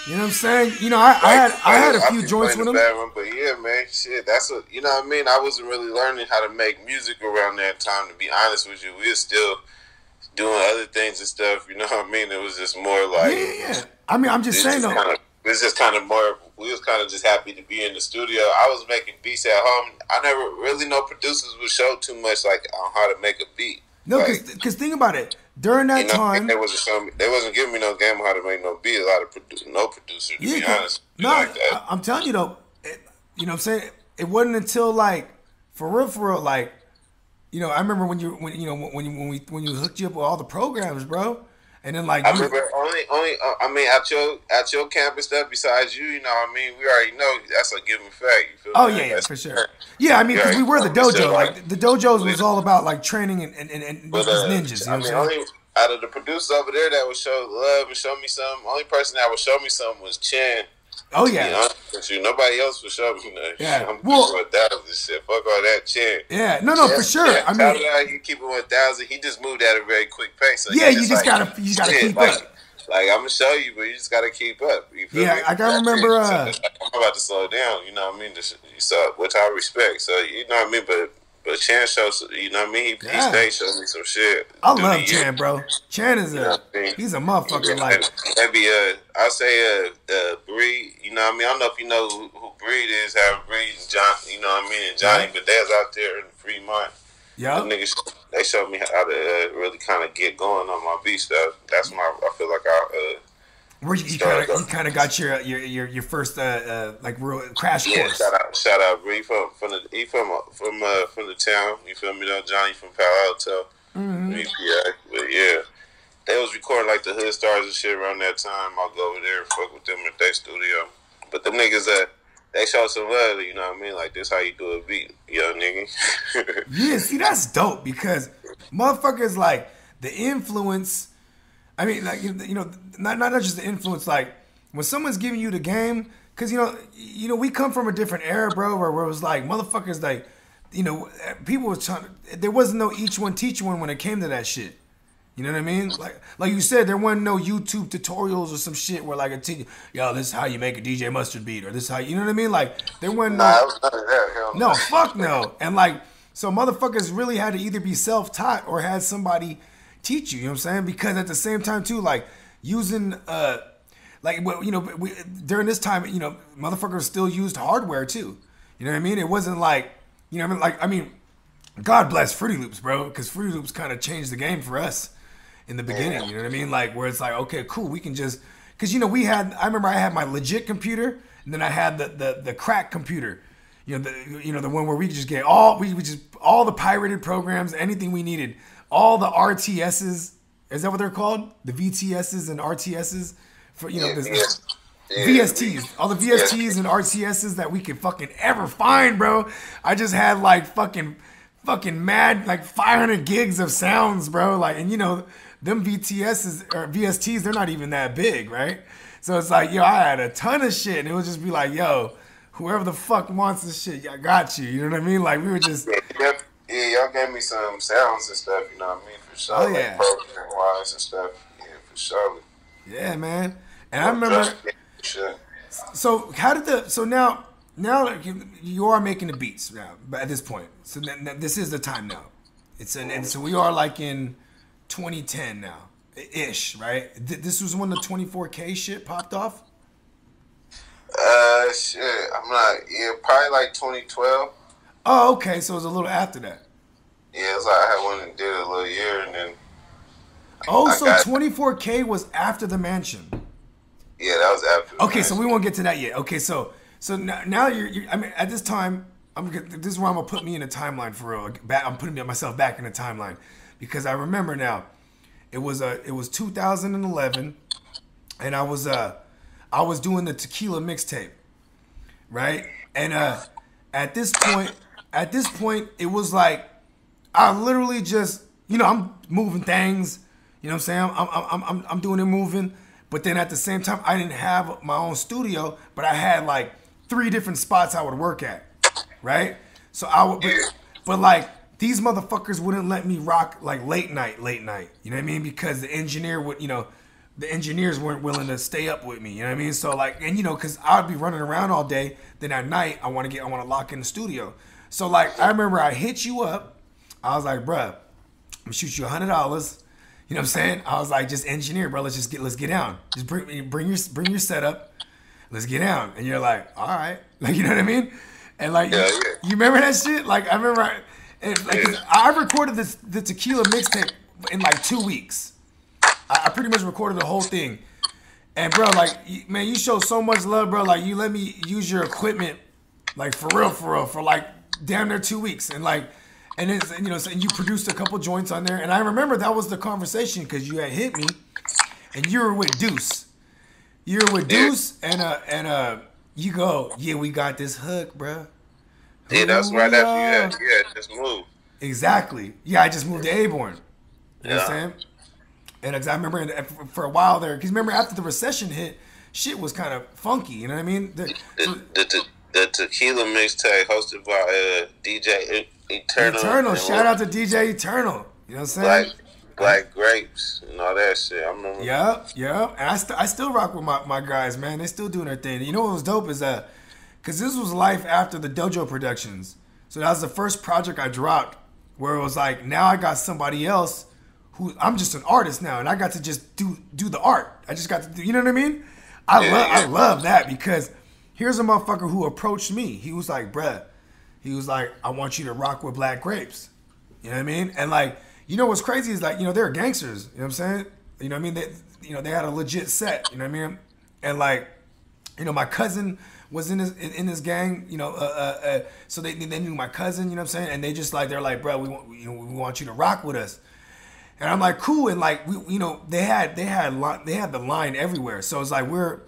You know what I'm saying? You know, I had a few joints with him. But yeah, man, shit, that's what, you know what I mean? I wasn't really learning how to make music around that time, to be honest with you. We were still doing other things and stuff, you know what I mean? It was just more like... Yeah. I mean, I'm just saying, though. It's just kind of more, we was kind of just happy to be in the studio. I was making beats at home. I never really know producers would show too much, like, on how to make a beat. No, because think about it. During that time... They wasn't giving me no game on how to make no beat. A lot of producer, to be honest. No, like that. I'm telling you, though, you know what I'm saying? It wasn't until, like, for real, like, you know, I remember when you hooked you up with all the programs, bro. And then like I remember I mean at your campus stuff besides you know what I mean, we already know that's a given fact. You feel me? Yeah, for sure. Yeah, I mean because we were the dojo. Like the dojos was all about like training and these ninjas. You know what I'm saying? Out of the producers over there that would show love and show me something, only person that would show me something was Chan. Oh yeah. Nobody else would show me nothing. Yeah. I'm well, 1,000 shit. Fuck all that Chan. Yeah. No, for sure. I mean, he keep it 1,000. He just moved at a very quick pace. So yeah, you just gotta keep up. Like I'm gonna show you, but you just gotta keep up. You feel me? I gotta remember. I'm about to slow down. You know what I mean? So, which I respect. So you know what I mean, but Chan shows, you know what I mean? He stayed showing me some shit. I love Chan, bro. Chan is he's a motherfucker. Like maybe I'll say Bree. You know what I mean? I don't know if you know who Breed is. Have Breed and John. You know what I mean? And Johnny, but they was out there in Fremont. Yeah. Niggas, they showed me how to really kind of get going on my beat stuff. That's I feel like where you kind of got your first like real crash course. Shout out Bree from the town. You feel me though? Johnny from Palo Alto. Mm-hmm. Yeah, but yeah, they was recording like the Hood Stars and shit around that time. I'll go over there and fuck with them at their studio. But them niggas they show some love. You know what I mean? Like this how you do a beat, young nigga. Yeah, see that's dope because motherfuckers like the influence. I mean, like you know, not just the influence. Like when someone's giving you the game, because you know, we come from a different era, bro, where it was like motherfuckers, like you know, people was trying. There wasn't no each one teach one when it came to that shit. You know what I mean? Like you said, there wasn't no YouTube tutorials or some shit where like a teach, yo, this is how you make a DJ Mustard beat, or this is how you know what I mean? Like there wasn't no fuck no, and like so motherfuckers really had to either be self-taught or had somebody. teach you. You know what I'm saying? Because at the same time too, like using like you know, during this time, you know, motherfuckers still used hardware too. You know what I mean? It wasn't like, you know what I mean? Like, I mean, God bless Fruity Loops, bro, because Fruity Loops kind of changed the game for us in the beginning. You know what I mean? Like, where it's like, okay, cool, we can just, because, you know, I remember I had my legit computer, and then I had the crack computer. You know, the one where we could just get all the pirated programs, anything we needed, all the RTSs. Is that what they're called? The VTSs and RTSs for, you know, VSTs, all the VSTs and RTSs that we could fucking ever find, bro. I just had like fucking mad, like 500 gigs of sounds, bro. Like, and you know, them VTSs or VSTs, they're not even that big, right? So it's like, yo, I had a ton of shit, and it would just be like, yo, whoever the fuck wants this shit, I got you. You know what I mean? Like, we were just. Yeah, y'all gave me some sounds and stuff, you know what I mean? For sure. Oh, yeah. Like program wise and stuff. Yeah, for sure. Yeah, man. And I remember. So how did so now you are making the beats now, but at this point, so this is the time now. And so we are like in 2010 now, ish, right? This was when the 24K shit popped off. Shit, I'm not. Yeah, probably like 2012. Oh, okay. So it was a little after that. Yeah, it's like I had one and did a little year, and then. Oh, so 24K was after the mansion. Yeah, that was after. Okay, so we won't get to that yet. Okay, so now you're I mean, at this time, this is where I'm gonna put me in a timeline for real. I'm putting myself back in a timeline because I remember now. It was 2011, and I was doing the Tequila mixtape, right? And at this point, it was like I literally just, you know, I'm moving things. You know what I'm saying? I'm doing it moving. But then at the same time, I didn't have my own studio, but I had like 3 different spots I would work at, right? So I would, but like these motherfuckers wouldn't let me rock like late night. You know what I mean? Because the engineers weren't willing to stay up with me. You know what I mean? So like, and you know, because I'd be running around all day. Then at night, I want to lock in the studio. So like, I remember I hit you up. I was like, bruh, I'm gonna shoot you $100. You know what I'm saying? I was like, just engineer, bro. Let's get down. Just bring your setup. Let's get down. And you're like, all right. Like, you know what I mean? And like, you remember that shit? Like, I remember I recorded the Tequila mixtape in like 2 weeks. I pretty much recorded the whole thing. And bro, like, man, you show so much love, bro. Like, you let me use your equipment, like for real, for like damn near 2 weeks. And like, and it's, you know, so you produced a couple joints on there. And I remember that was the conversation because you had hit me and you were with Deuce. You were with Deuce and you go, yeah, we got this hook, bro. Yeah, that's right after you had just moved. Exactly. Yeah, I just moved to Aborn. You know what I'm saying? And I remember for a while there, because remember after the recession hit, shit was kind of funky. You know what I mean? The Tequila mixtape hosted by DJ Eternal. Eternal. Shout out to DJ Eternal. You know what I'm saying? Black Grapes and all that shit. I remember. Yeah. And I still rock with my guys, man. They still doing their thing. You know what was dope is that, because this was life after the Dojo Productions. So that was the first project I dropped where it was like, now I got somebody else who, I'm just an artist now, and I got to just do the art. I just got to do, you know what I mean? I love that because here's a motherfucker who approached me. He was like, bruh, he was like, I want you to rock with Black Grapes. You know what I mean? And like, you know what's crazy is like, you know, they're gangsters. You know what I'm saying? You know what I mean? They had a legit set. You know what I mean? And like, you know, my cousin was in this gang. You know, so they knew my cousin. You know what I'm saying? And they just like, they're like, bro, we want you to rock with us. And I'm like, cool. And like, they had the line everywhere. So it's like we're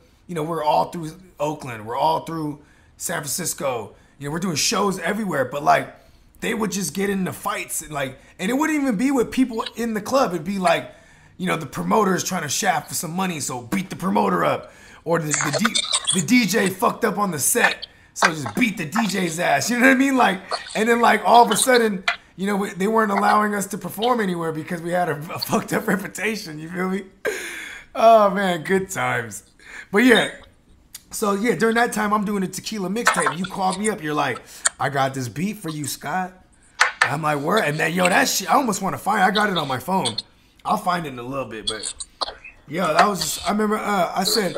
all through Oakland, we're all through San Francisco. You know, we're doing shows everywhere. But like, they would just get into fights and it wouldn't even be with people in the club. It'd be like, you know, the promoter's trying to shaft for some money, so beat the promoter up, or the DJ fucked up on the set, so just beat the DJ's ass. You know what I mean? Like, and then like all of a sudden, you know, they weren't allowing us to perform anywhere because we had a fucked up reputation. You feel me? Oh man, good times. But yeah. So yeah, during that time, I'm doing a Tequila mixtape. You called me up. You're like, I got this beat for you, Scott. I'm like, where? And then, yo, that shit, I almost want to find it. I got it on my phone. I'll find it in a little bit, but. Yo, that was just, I remember, I said,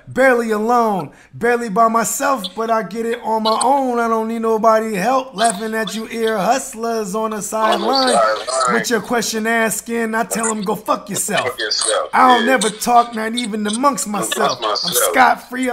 barely alone, barely by myself, but I get it on my own. I don't need nobody help. Laughing at you ear hustlers on the sideline with your question asking. I tell them, go fuck yourself. I don't never talk, not even amongst myself. I'm scot-free.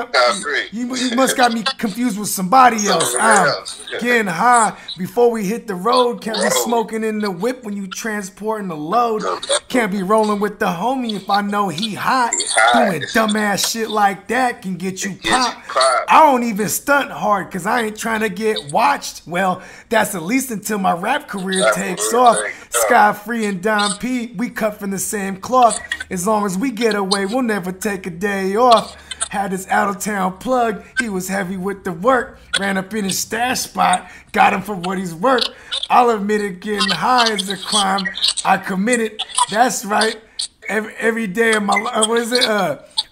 You must got me confused with somebody else. I'm getting high before we hit the road. Can't be smoking in the whip when you transporting the load. Can't be rolling with the homie if I know he hot. Doing dumbass shit like that can get you popped. I don't even stunt hard because I ain't trying to get watched. Well, that's at least until my rap career takes off. Sky Free and Don P, we cut from the same cloth. As long as we get away, we'll never take a day off. Had this out of town plug, he was heavy with the work. Ran up in his stash spot, got him for what he's worth. I'll admit it, getting high is a crime I committed. That's right. Every day of my life,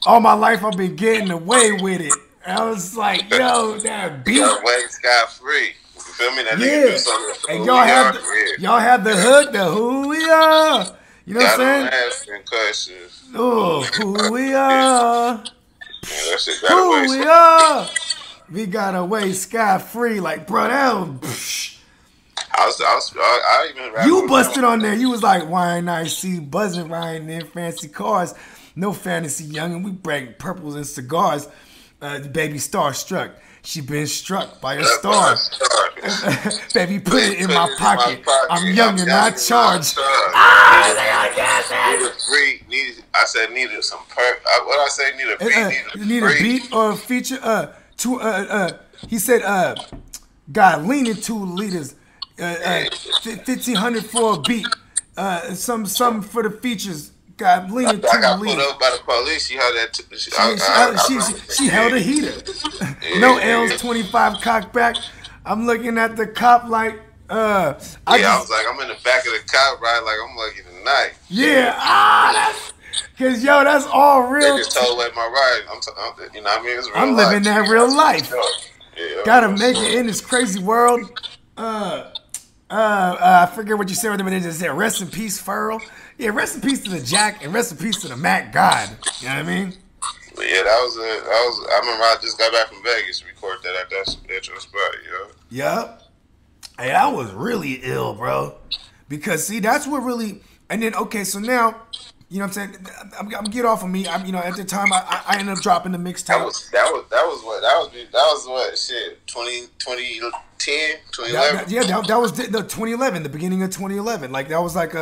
all my life I've been getting away with it. I was like, yo, that beat. Scott Free. You feel me? That nigga do something. And y'all have the hook, the who we are. You know what I'm saying? Oh, who we are. Who we are. We got away scot free. Like, bro, that was. I even you busted on there. You was like, YNIC buzzing, riding in fancy cars. No fantasy, young, and we break purples and cigars. Baby starstruck. She been struck by a star. Baby, put it in my pocket. I'm young and not charged. I said needed some what I say? Need a beat. Need a beat or a feature. He said, God leaning 2 liters. 1,500 for a beat. Some for the features. God leaning 2 liters. I got pulled up by the police. She held that. She held a heater. No L's, 25 cock back. I'm looking at the cop like. I was like, I'm in the back of the cop ride like I'm lucky tonight. Yeah, that's. Cause yo, that's all real. They just told away my ride. You know what I mean? It's real I'm living that real life. Yeah, gotta make it in this crazy world. I forget what you said, but they just said rest in peace, Furl. Yeah, rest in peace to the Jack and rest in peace to the Mac God. You know what I mean? But yeah, that was I remember I just got back from Vegas, recorded that at your spot, yo. Yep. Hey, that was really ill, bro. Because see, that's what really. And then okay, so now. You know what I'm saying? I'm get off of me. At the time I ended up dropping the mixtape. That was what shit 2010, 2011. That was the 2011, the beginning of 2011. Like that was like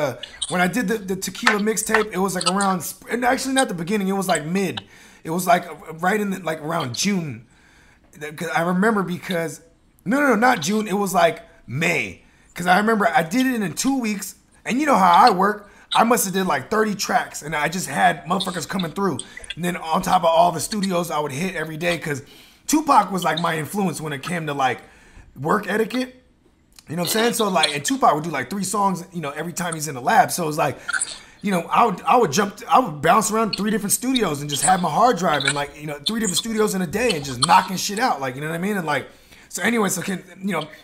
when I did the tequila mixtape, it was like around, and actually not the beginning, it was like mid. It was like right in like around June. Cause I remember because no, not June. It was like May. Cause I remember I did it in 2 weeks, and you know how I work. I must have did like 30 tracks, and I just had motherfuckers coming through. And then on top of all the studios I would hit every day, because Tupac was like my influence when it came to like work etiquette. You know what I'm saying? So like, and Tupac would do like 3 songs, every time he's in the lab. So it was like, I would bounce around 3 different studios and just have my hard drive and like, 3 different studios in a day and just knocking shit out. Like, you know what I mean? And like, so anyway, so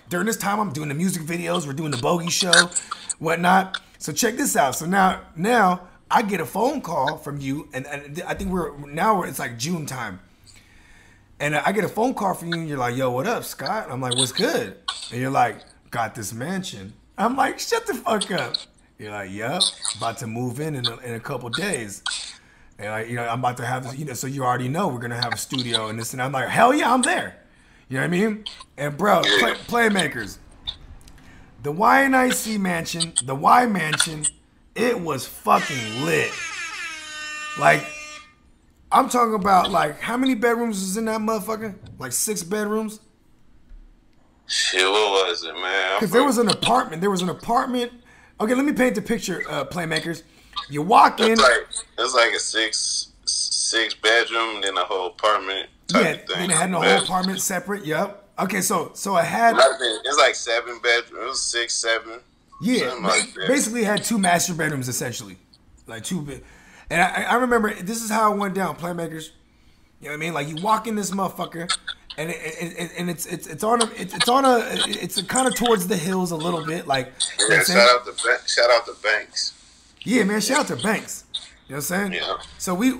during this time I'm doing the music videos, we're doing the Bogey show, whatnot. So check this out. So now I get a phone call from you, and I think it's like June time, and I get a phone call from you, and you're like, "Yo, what up, Scott?" I'm like, "What's good?" And you're like, "Got this mansion." I'm like, "Shut the fuck up." You're like, "Yup, about to move in a couple days." And I'm about to have this, so you already know we're gonna have a studio and this, and I'm like, "Hell yeah, I'm there." You know what I mean? And bro, Playmakers. The YNIC mansion, the Y mansion, it was fucking lit. Like, I'm talking about, like, how many bedrooms was in that motherfucker? Like 6 bedrooms? Shit, what was it, man? Because there was an apartment. Okay, let me paint the picture, Playmakers. You walk in. It's like a six bedroom, then a whole apartment type thing. Then it had no whole apartment separate, yep. Okay, so I had. It's like 7 bedrooms. It was 6, 7. Yeah, like basically had 2 master bedrooms essentially, like 2. And I remember this is how it went down, Playmakers. You know what I mean? Like you walk in this motherfucker, and it's kind of towards the hills a little bit, like. Yeah, shout out the banks. Yeah, man. Shout out to Banks. You know what I'm saying? Yeah. So we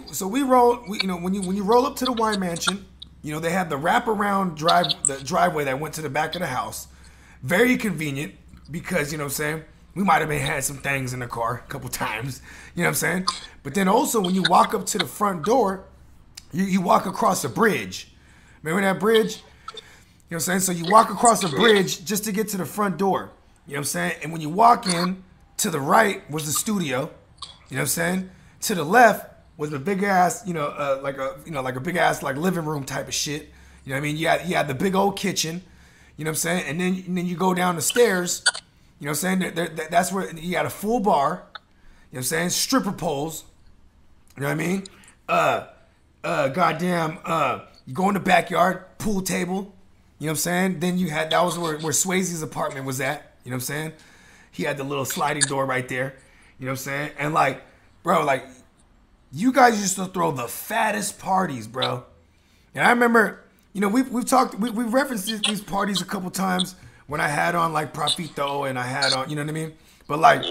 roll. You know, when you roll up to the Y Mansion, you know they have the wraparound driveway that went to the back of the house. Very convenient because you know what I'm saying. We might have had some things in the car a couple times. You know what I'm saying? But then also when you walk up to the front door, you walk across a bridge. Remember that bridge? You know what I'm saying? So you walk across the bridge just to get to the front door. You know what I'm saying? And when you walk in, to the right was the studio. You know what I'm saying? To the left was the big ass, like a big ass like living room type of shit. You know what I mean? You had the big old kitchen. You know what I'm saying? And then you go down the stairs. You know what I'm saying? That's where you got a full bar. You know what I'm saying? Stripper poles. You know what I mean? You go in the backyard, pool table. You know what I'm saying? Then that was where Swayze's apartment was at. You know what I'm saying? He had the little sliding door right there. You know what I'm saying? And like, bro, like, you guys used to throw the fattest parties, bro. And I remember, you know, we've referenced these parties a couple times when I had on like Profito and I had on, you know what I mean? But like,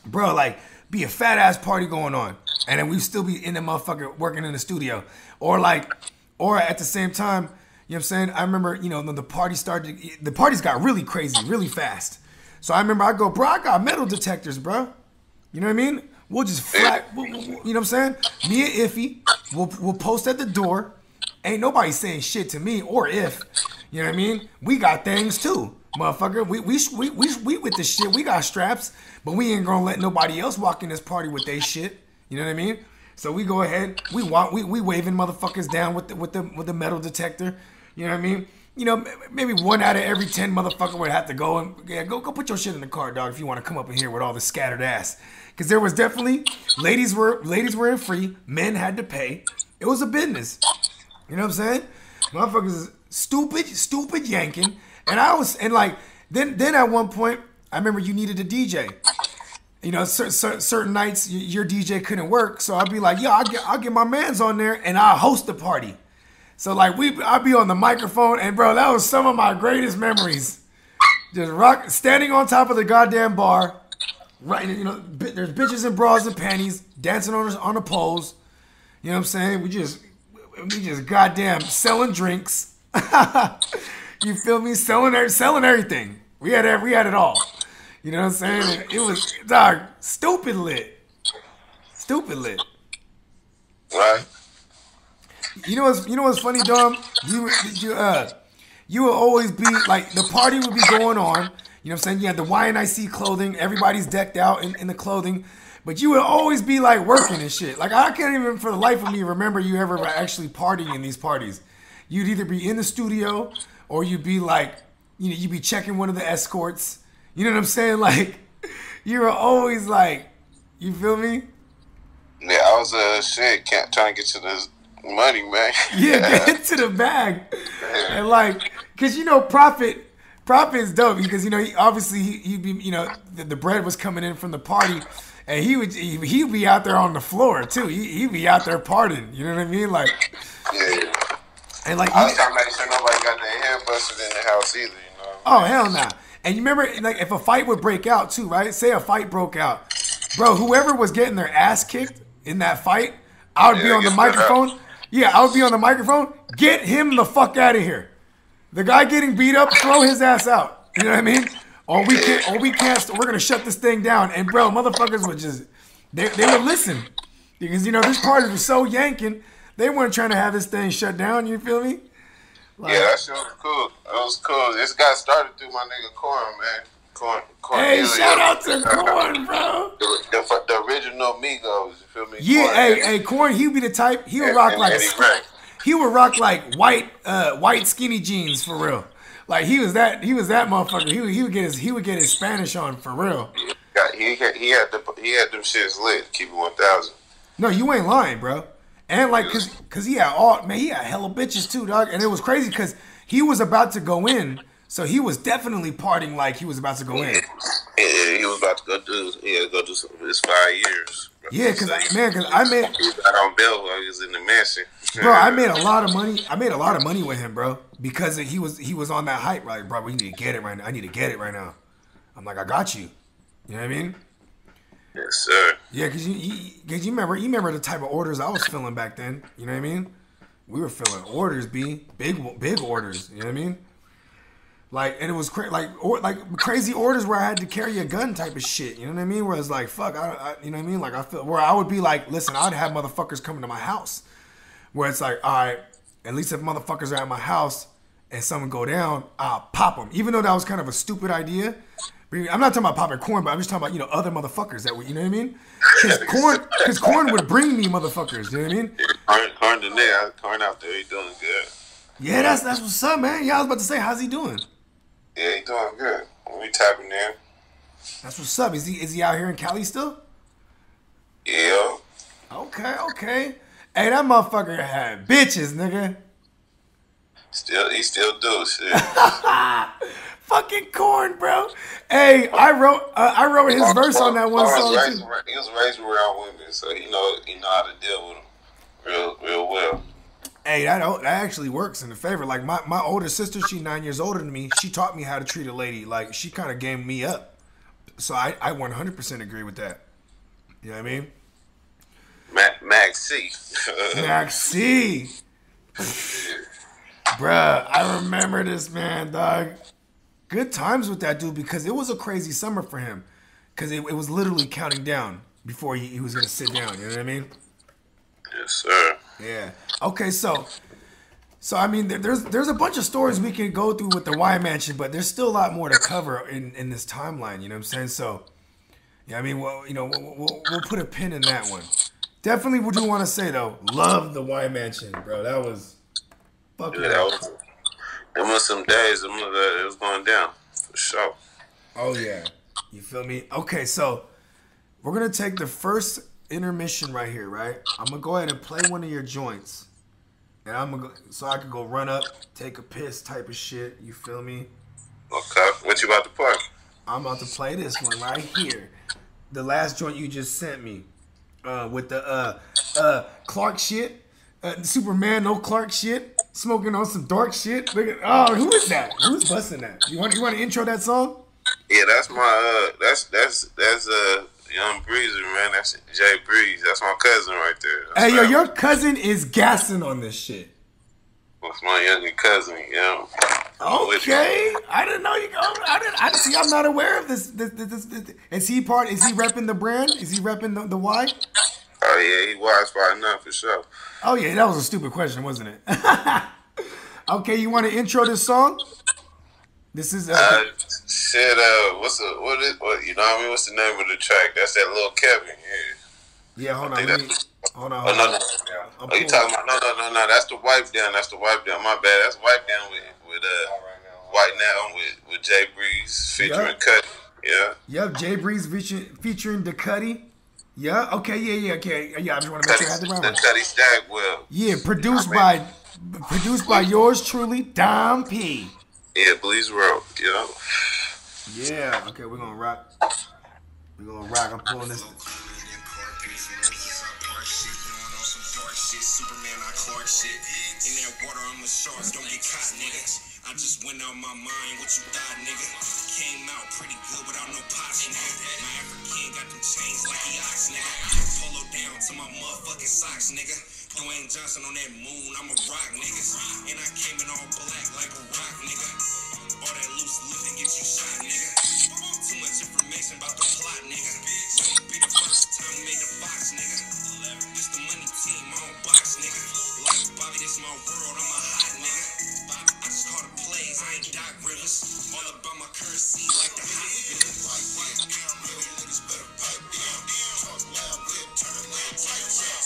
bro, like, be a fat ass party going on. And then we still be in the motherfucker working in the studio. Or at the same time, you know what I'm saying? I remember, you know, when the parties got really crazy, really fast. So I remember I go, bro, I got metal detectors, bro. You know what I mean? We'll just you know what I'm saying? Me and Iffy, we'll post at the door. Ain't nobody saying shit to me or if. You know what I mean? We got things too, motherfucker. We with the shit. We got straps, but we ain't gonna let nobody else walk in this party with their shit. You know what I mean? So we go ahead. We waving motherfuckers down with the metal detector. You know what I mean? You know, maybe 1 out of every 10 motherfucker would have to go and go put your shit in the car, dog, if you want to come up in here with all the scattered ass. Because there was definitely ladies were in free, men had to pay. It was a business. You know what I'm saying? Motherfuckers is stupid yanking. And then at one point, I remember you needed a DJ. You know, certain nights your DJ couldn't work, so I'd be like, yo, I'll get my mans on there and I'll host the party. So like I'd be on the microphone, and bro, that was some of my greatest memories. Just standing on top of the goddamn bar, right? You know, there's bitches in bras and panties dancing on the poles. You know what I'm saying? We just goddamn selling drinks. You feel me? Selling everything. We had it all. You know what I'm saying? It was, dog, stupid lit. Right. You know what's funny, Dom? You will always be like, the party would be going on. You know what I'm saying? You had the YNIC clothing. Everybody's decked out in the clothing. But you would always be like working and shit. Like, I can't even for the life of me remember you ever actually partying in these parties. You'd either be in the studio or you'd be like, you know, you'd be checking one of the escorts. You know what I'm saying? Like, you were always like, you feel me? Yeah, I was trying to get to this money, man. Yeah, get to the bag. And like, cause you know, Prophet is dope because, you know, he'd be, you know, the bread was coming in from the party, and he'd be out there on the floor too. He'd be out there partying. You know what I mean? Like, yeah. And like, I was trying to make sure nobody got their hair busted in the house either. You know? Oh hell nah. And you remember, like, if a fight would break out too, right? Say a fight broke out, bro. Whoever was getting their ass kicked in that fight, I would be on the microphone. Yeah, I would be on the microphone. Get him the fuck out of here. The guy getting beat up, throw his ass out. You know what I mean? Or we can't. We're gonna shut this thing down. And bro, motherfuckers would just they would listen because, you know, this party was so yanking. They weren't trying to have this thing shut down. You feel me? Like, yeah, that shit was cool. That was cool. This got started through my nigga Corn, man. Corn. Hey, shout out to Corn, bro. The original Migos. You feel me? Yeah, hey, Corn. He'd be the type. He would rock like. He would rock like white skinny jeans for real. Like he was that motherfucker. He would get his Spanish on for real. He had them shits lit. Keep it 1,000. No, you ain't lying, bro. And like, cause he had hella bitches too, dog. And it was crazy because he was about to go in, so he was definitely partying like he was about to go in. Yeah, he was about to go do some for his 5 years. Yeah, cause I made. He got on bail while he was in the mansion. Bro, I made a lot of money. I made a lot of money with him, bro, because he was on that hype. Like, bro, we need to get it right now. I need to get it right now. I'm like, I got you. You know what I mean? Yes, sir. Yeah, cause you remember the type of orders I was filling back then. You know what I mean? We were filling orders, big orders. You know what I mean? Like, and it was like crazy orders where I had to carry a gun type of shit. You know what I mean? Where it's like, fuck, you know what I mean? Like I feel where I would be like, listen, I'd have motherfuckers coming to my house. Where it's like, all right, at least if motherfuckers are at my house and someone go down, I'll pop them. Even though that was kind of a stupid idea. I'm not talking about popping corn, but I'm just talking about, you know, other motherfuckers that would, you know what I mean? Because corn would bring me motherfuckers, you know what I mean? Corn today, corn out there, he doing good. Yeah, that's what's up, man. Yeah, I was about to say, how's he doing? Yeah, he doing good. We tapping in. That's what's up. Is he out here in Cali still? Yeah. Okay. Hey, that motherfucker had bitches, nigga. He still do shit. Fucking corn, bro. Hey, I wrote his verse on that one song too. He was raised around women, so he know how to deal with them real well. Hey, that actually works in the favor. Like my older sister, she's 9 years older than me. She taught me how to treat a lady. Like she kind of gamed me up. So I 100% agree with that. You know what I mean? Max C. Max C. Bruh, I remember this man, dog. Good times with that dude because it was a crazy summer for him. Because it was literally counting down before he was going to sit down. You know what I mean? Yes, sir. Yeah. Okay, so I mean, there's a bunch of stories we can go through with the Y Mansion, but there's still a lot more to cover in this timeline. You know what I'm saying? So, yeah, I mean, well, you know, we'll put a pin in that one. Definitely, would you want to say though? Love the Y Mansion, bro. That was fucking. Yeah, them was some days. It was going down for sure. Oh yeah, you feel me? Okay, so we're gonna take the first intermission right here, right? I'm gonna go ahead and play one of your joints, and so I can go run up, take a piss type of shit. You feel me? Okay, what you about to play? I'm about to play this one right here, the last joint you just sent me, with the Clark shit, Superman no Clark shit, smoking on some dark shit. Look at, oh, who is that? Who's busting that? You want to intro that song? Yeah, that's my that's Young Breezer, man. That's Jay Breeze. That's my cousin right there. Hey, yo, your cousin is gassing on this shit. That's my younger cousin, you know. Okay, I didn't know you go. I see. I'm not aware of this. Is he repping the brand? Is he repping the Y? Oh yeah, he was by enough for sure. Oh yeah, that was a stupid question, wasn't it? Okay, you want to intro this song? This is shit. You know what I mean? What's the name of the track? That's that Lil Kevin. Yeah, hold on. Hold on. No. Oh, you talking about? No. That's the Wipe Down. My bad. That's Wipe Down with White Now with Jay Breeze featuring Cuddy. Yeah. Yep, Jay Breeze featuring the Cuddy. Yeah. Okay. Yeah. Okay. Yeah. I just want to make sure I had the right one. Cuddy Stagwell. Yeah. Produced by yours truly, Dom P. Yeah, Bleeze Road. Yeah. Yeah. Okay. We're gonna rock. I'm pulling this. Superman, I Clark shit. In that water, I'm a shark. Don't get caught, nigga. I just went out my mind. What you thought, nigga? Came out pretty good without no pots, nigga. My African got them chains like he ox, nigga. Polo down to my motherfucking socks, nigga. Dwayne Johnson on that moon, I'm a rock, nigga. And I came in all black like a rock, nigga. All that loose living get you shot, nigga. Too much information about the plot, nigga. Won't be the first time we made the box, nigga. This the money team, I don't box, nigga. Like Bobby, this my world, I'm a hot nigga. I just call the plays, I ain't Doc Rivers. All about my currency, like the hot nigga. Real niggas better pipe down. Talk loud, whip, turn a lamp, tight down.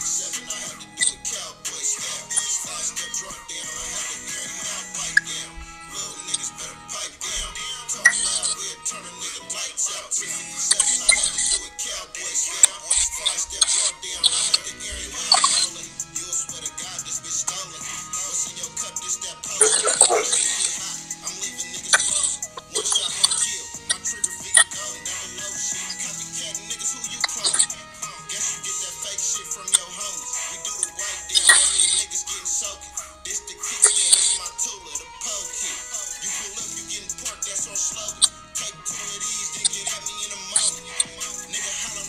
7, I had to do a cowboy style. 5-step drop down, I had to carry my pipe down. Real niggas better pipe down. Talk loud, whip, turn a nigga lights out. 7, I had to do a cowboy style. 5-step drop down, I had to carry my rolling. You'll swear to God, this bitch stolen. What's in your cup, this that post. I'm leaving niggas frozen. One shot, one kill. My trigger finger gone, never low shit. Copycat niggas, who you cloning? Guess you get that fake shit from your homies. We do the wipe down, that mean niggas getting soaking. This the kickstand, this my Tula, the pole kick. You pull up, you getting parked, that's our slogan. Take 2 of these, then get at me in a moment. Nigga holler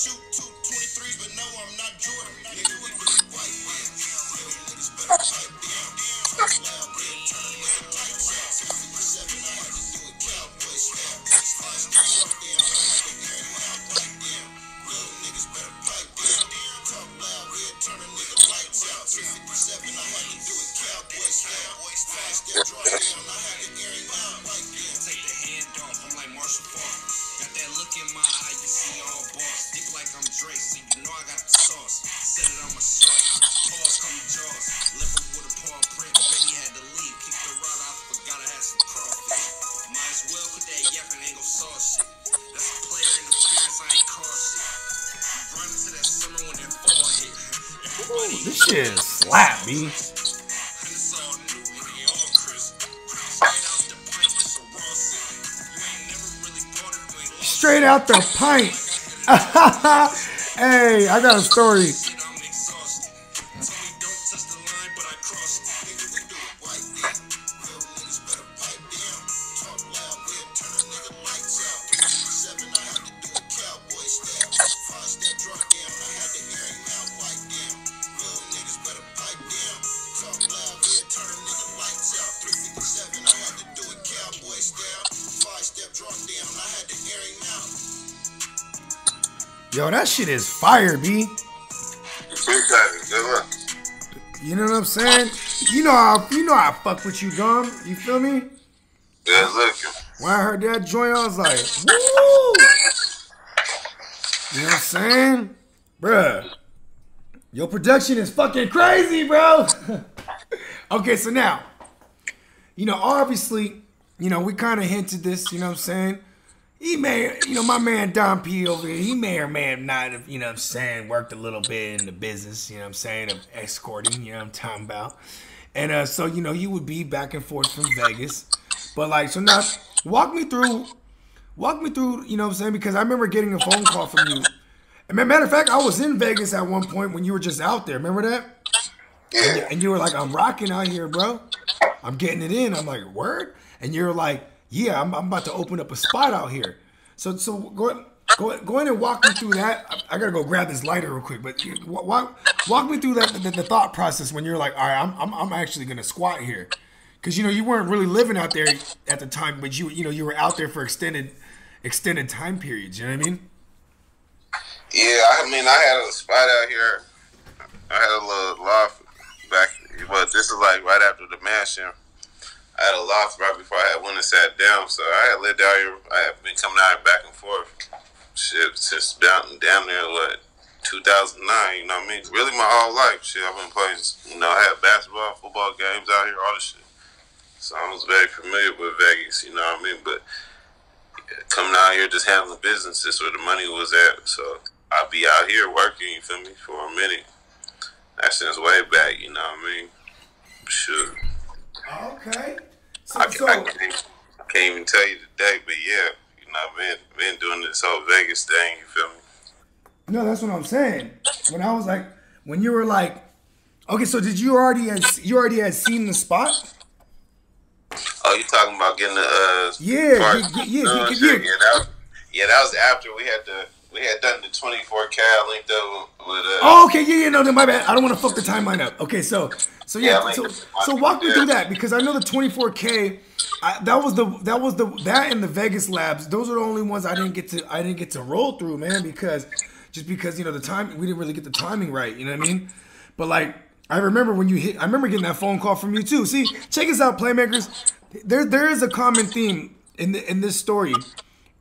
shoot 223s, but no, I'm not Jordan. Nigga, we do it white, man. Real niggas better pipe down. Talk loud, man. Turn a nigga lights out. 7, I had to do it cowboy style. Slice the truck down. I had to air him out like damn. Real niggas better pipe down. Talk loud, man. Turn a nigga lights out. 257, I had to do it cowboy style. Slice that truck down. I had to air him out like damn. Take the hand off. I'm like Marshall Falk. Got that look in my eye, you see all boss. Deep like I'm Drake, so you know I got the sauce. Set it on my shirt. Paws call me Jaws. Liver with a paw print. Baby had to leave. Kick the rod out. Forgot I had some crawfish. Might as well put that yapping ain't gon' sauce shit. That's a player interference. I ain't call shit. Run into that summer when that fall hit. Ooh, this shit is slap, B. Straight out the pint. Hey, I got a story. Yo, that shit is fire, B. You know what I'm saying? You know how I fuck with you, Gum. You feel me? Yeah, looking. When I heard that joint, I was like, woo! You know what I'm saying? Bruh. Your production is fucking crazy, bro. Okay, so now, obviously, we kind of hinted this, you know what I'm saying? He may, my man Don P over here, he may or may have not have, worked a little bit in the business, of escorting, I'm talking about. And so, you would be back and forth from Vegas. But so now, walk me through, because I remember getting a phone call from you. And matter of fact, I was in Vegas at one point when you were just out there. Remember that? Yeah. And you were like, I'm rocking out here, bro. I'm getting it in. I'm like, word? And you're like, yeah, I'm about to open up a spot out here. So go in and walk me through that. I gotta go grab this lighter real quick, but walk me through that the thought process when you're like, all right, I'm actually gonna squat here, because you weren't really living out there at the time, but you were out there for extended time periods. You know what I mean? Yeah, I had a spot out here. I had a little loft back, but this is like right after the mansion. I had a loft right before I had went and sat down, so I had lived out here. I had been coming out here back and forth, shit, since down there, 2009. You know what I mean? Really, my whole life, shit. I've been playing. I had basketball, football games out here, all this shit. So I was very familiar with Vegas. You know what I mean? But coming out here, just handling business, is where the money was at. So I'll be out here working. You feel me? For a minute. That since way back. You know what I mean? Sure. Okay. I can't even tell you the day, but yeah, I've been doing this whole Vegas thing. You feel me? No, that's what I'm saying. When you were like, okay, so did you already had seen the spot? Oh, you talking about getting the Yeah. That was after we had done the 24K. I linked up with. Oh, okay, no, my bad. I don't want to fuck the timeline up. Okay, so walk me through that, because I know the 24K. That and the Vegas labs. Those are the only ones I didn't get to roll through, man. Because the time, we didn't really get the timing right. You know what I mean? But I remember when I remember getting that phone call from you too. See, check us out, Playmakers. There is a common theme in this story,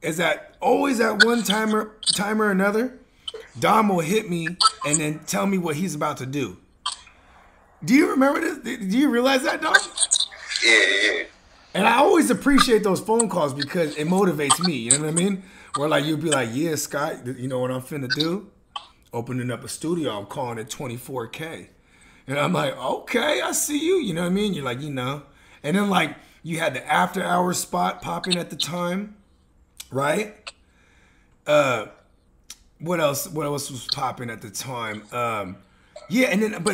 is that always at one time or another, Dom will hit me and then tell me what he's about to do. Do you remember this? Do you realize that, Dom? Yeah. And I always appreciate those phone calls because it motivates me. You know what I mean? Where you'd be like, yeah, Scott, you know what I'm finna do? Opening up a studio, I'm calling it 24K. And I'm like, okay, I see you. You know what I mean? You're like, And then you had the after hours spot popping at the time, right? What else was popping at the time? Yeah, and then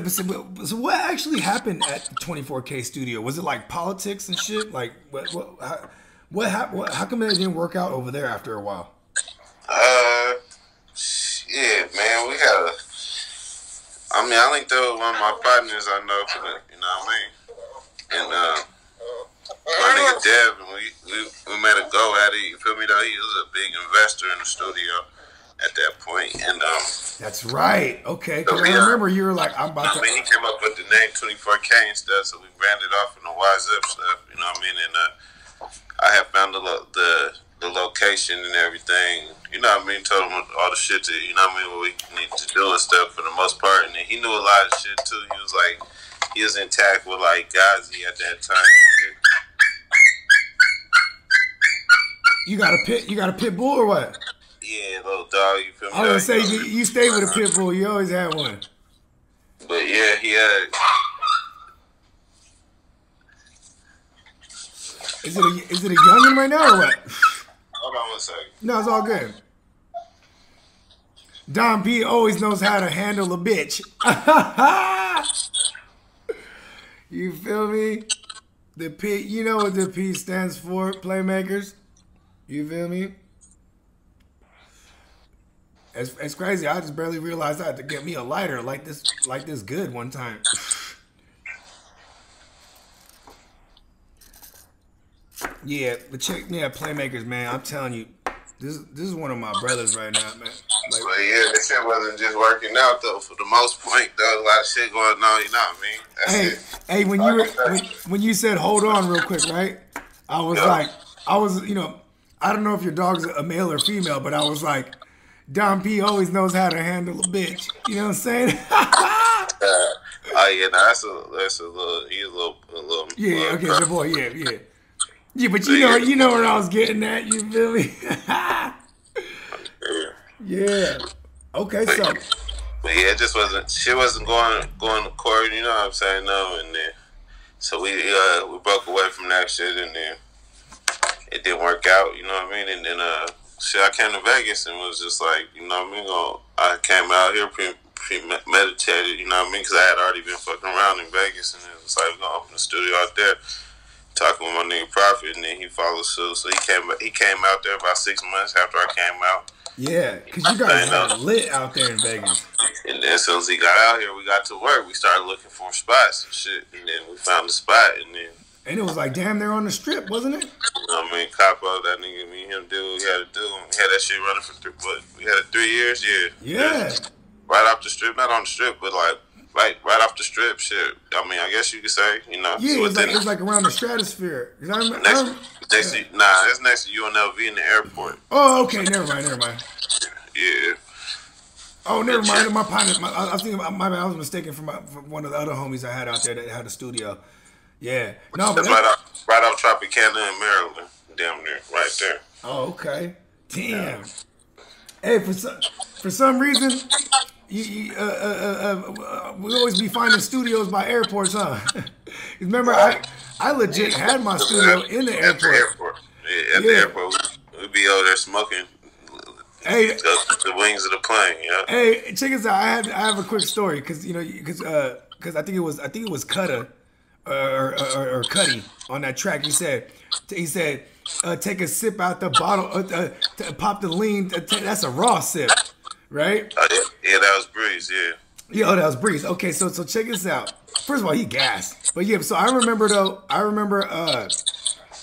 so what actually happened at the 24K studio? Was it politics and shit? What happened? How come it didn't work out over there after a while? Yeah, mean, I linked up with one of my partners I know for the, you know what I mean? And my nigga Dev, and we made a go at it. You feel me though? He was a big investor in the studio at that point, and that's right. Okay, because so I remember you were like, I'm about to. I mean, he came up with the name 24K and stuff, so we branded off in the Wise Up stuff. You know what I mean? And I have found the location and everything. You know what I mean? Told him all the shit that, you know what I mean, what we need to do and stuff for the most part. And then he knew a lot of shit too. He was like, he was intact with like Ghazi at that time. You got a pit bull or what? Yeah, little dog. You feel me? I was gonna say you stayed with a pit bull. You always had one. But yeah, he had. Is it a youngin right now or what? Hold on one second. No, it's all good. Don P always knows how to handle a bitch. You feel me? The P, you know what the P stands for, Playmakers. You feel me? It's crazy. I just barely realized I had to get me a lighter like this good one time. Yeah, but check me out, Playmakers, man. I'm telling you, this is one of my brothers right now, man. Like, but yeah, this shit wasn't just working out though. For the most part, there was a lot of shit going on. You know what I mean? That's hey, when you said hold on real quick, right? I was like, you know, I don't know if your dog's a male or female, but I was like, Don P always knows how to handle a bitch. You know what I'm saying? Oh yeah, no, that's a little. He's a little. Yeah, okay, good boy. Yeah. Yeah, but you know where I was getting at. You feel me? Yeah. Okay, so. But yeah, it just wasn't. Shit wasn't going to court. You know what I'm saying? No, and then so we broke away from that shit, and then it didn't work out. You know what I mean? And then shit, I came to Vegas and was just like, you know what I mean? I came out here premeditated. You know what I mean? Because I had already been fucking around in Vegas, and it was like we're gonna open a studio out there. Talking with my nigga Prophet, and then he followed suit. So he came out there about 6 months after I came out. Yeah, because you guys got lit out there in Vegas. And then as soon as he got out here, we got to work. We started looking for spots and shit, and then we found the spot, and then. And it was like damn near on the strip, wasn't it? You know what I mean? Capo, that nigga, me and him do what we had to do. We had that shit running for 3 years, yeah. Yeah. Right off the strip, not on the strip, but like. Right off the strip, shit. I mean, I guess you could say, you know. Yeah, it was like around the stratosphere. That's next to UNLV in the airport. Oh, okay, never mind. Yeah. Oh, never mind. My partner, I was thinking, I was mistaken from one of the other homies I had out there that had a studio. Yeah. No, but right off Tropicana in Maryland, damn near, right there. Oh, okay. Damn. Hey, for some reason. We always be finding studios by airports, huh? Remember, I legit had my studio in the airport. At the airport, we'd be over there smoking. Hey, the wings of the plane, yeah. Hey, check this out. I have a quick story because I think it was Cutta or Cuddy on that track. He said, take a sip out the bottle, pop the lean. That's a raw sip. Right? Yeah, that was Breeze, yeah. Yeah, that was Breeze. Okay, so check this out. First of all, he gassed. But yeah, so I remember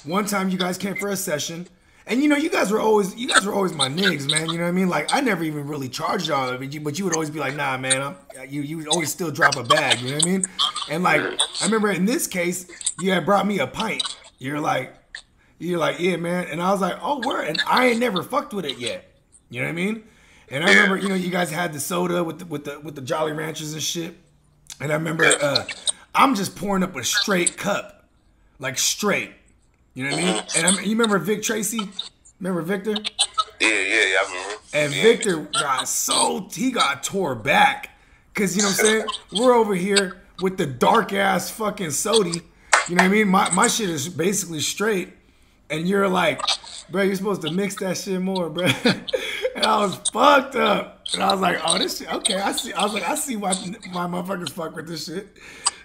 one time you guys came for a session, and you guys were always my niggas, man. You know what I mean? Like I never even really charged y'all, but you would always be like, nah, man, you would always still drop a bag, you know what I mean? And like I remember in this case, you had brought me a pint. You're like, yeah, man. And I was like, oh, word. And I ain't never fucked with it yet. You know what I mean? And I remember, you guys had the soda with the Jolly Ranchers and shit. And I remember, I'm just pouring up a straight cup, like straight. You know what I mean? And you remember Vic Tracy? Remember Victor? Yeah, I remember. And Victor got tore back, cause you know what I'm saying? We're over here with the dark ass fucking sody. You know what I mean? My shit is basically straight, and you're like, bro, you're supposed to mix that shit more, bro. And I was fucked up. And I was like, oh, this shit, okay, I see. I was like, I see why motherfuckers fuck with this shit.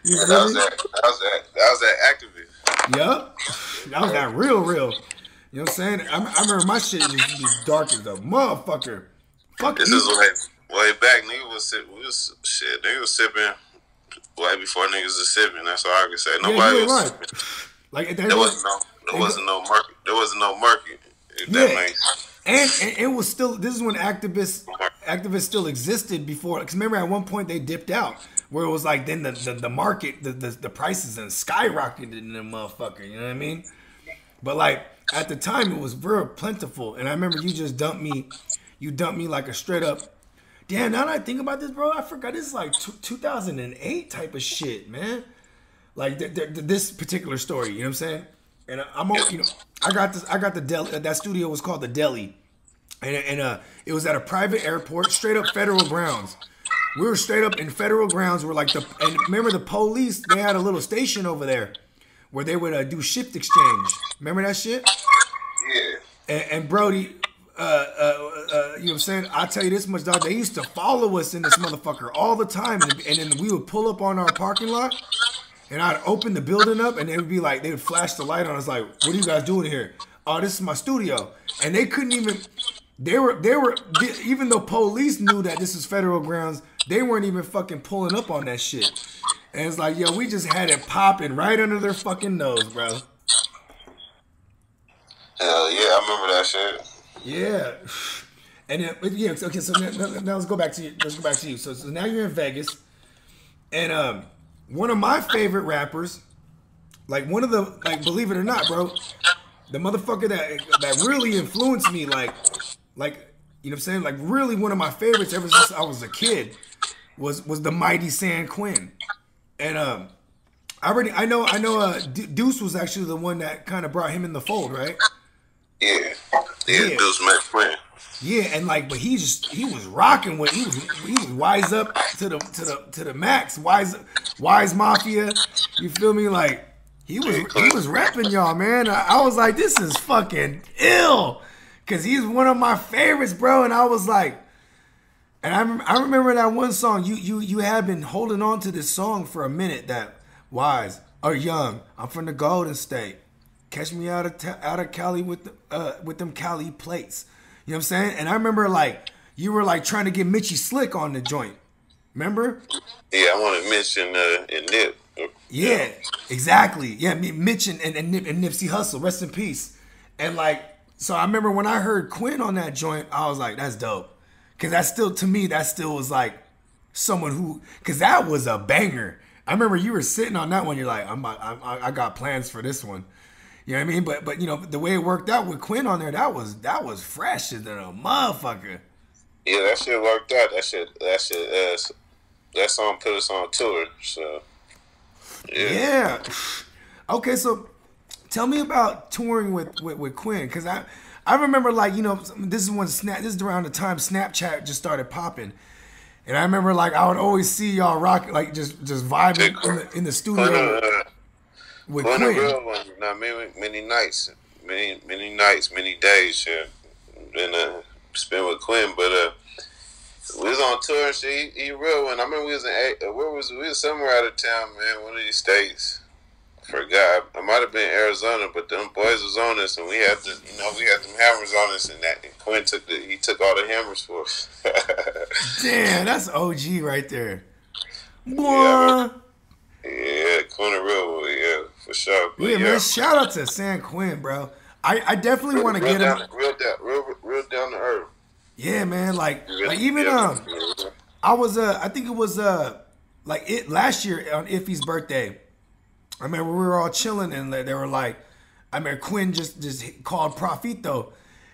You that was that activist. Yup. That was that real. You know what I'm saying? I remember my shit used to be dark as a motherfucker. Fuck this you. is what way back, nigga was sipping. Nigga was sipping way before niggas was sipping. That's all I can say. Nobody was right. sipping. Like there wasn't no market. There wasn't no market. If that makes and it was still. This is when activists still existed before. Because remember, at one point they dipped out, where it was like then the market, the prices and skyrocketed in the motherfucker. You know what I mean? But like at the time, it was very plentiful. And I remember you just dumped me. You dumped me like a straight up. Damn, now that I think about this, bro, I forgot this is like 2008 type of shit, man. Like this particular story, you know what I'm saying? And I got the deli. That studio was called the Deli, and it was at a private airport, straight up federal grounds. We were straight up in federal grounds. We're like and remember the police? They had a little station over there where they would do shift exchange. Remember that shit? Yeah. And Brody, you know what I'm saying? I'll tell you this much, dog. They used to follow us in this motherfucker all the time, and then we would pull up on our parking lot. And I'd open the building up, and they would be like, they would flash the light on us, like, "What are you guys doing here?" "Oh, this is my studio." And they couldn't even. They were even though police knew that this is federal grounds, they weren't even fucking pulling up on that shit. And it's like, yo, we just had it popping right under their fucking nose, bro. Hell yeah, I remember that shit. Yeah. And then, okay. So now let's go back to you. So now you're in Vegas, and one of my favorite rappers, like one of the, like, believe it or not, bro, the motherfucker that really influenced me, like, you know what I'm saying, like really one of my favorites ever since I was a kid, was the mighty San Quinn, and I know Deuce was actually the one that kind of brought him in the fold, right? Yeah, Deuce McQuinn. Yeah, and like, but he was rocking with, he was wise up to the max, wise mafia. You feel me? Like he was repping y'all, man. I was like, this is fucking ill, cause he's one of my favorites, bro. And I was like, and I remember that one song. You had been holding on to this song for a minute. That Wise or Young. I'm from the Golden State. Catch me out of Cali with them Cali plates. You know what I'm saying? And I remember, like, you were, like, trying to get Mitchie Slick on the joint. Remember? Yeah, I want to mention Nip. Yeah, exactly. Yeah, Mitch and Nipsey Hussle. Rest in peace. And, like, so I remember when I heard Quinn on that joint, I was like, that's dope. Because that still, to me, that still was, like, someone who, because that was a banger. I remember you were sitting on that one. You're like, I got plans for this one. You know what I mean? But you know, the way it worked out with Quinn on there, that was fresh as a motherfucker. Yeah, that shit worked out. That song put us on tour. So yeah. Okay, so tell me about touring with Quinn, because I remember, like, you know, this is around the time Snapchat just started popping. And I remember, like, I would always see y'all rock, like, just vibing in the studio. With Quinn. Real one, many nights, many days. Been spent with Quinn, but we was on tour and shit. He real one. I remember we was we was somewhere out of town, man. One of these states. I forgot. I might have been Arizona, but them boys was on us, and we had them hammers on us, and Quinn took all the hammers for us. Damn, that's OG right there. Boy. Yeah, Quinn a real one, yeah, for sure. But yeah, man, shout out to San Quinn, bro. I definitely want to get him. Real down to earth. Yeah, man, like even I was I think it was last year on Iffy's birthday. I remember we were all chilling and they were like, I remember Quinn just called Profito,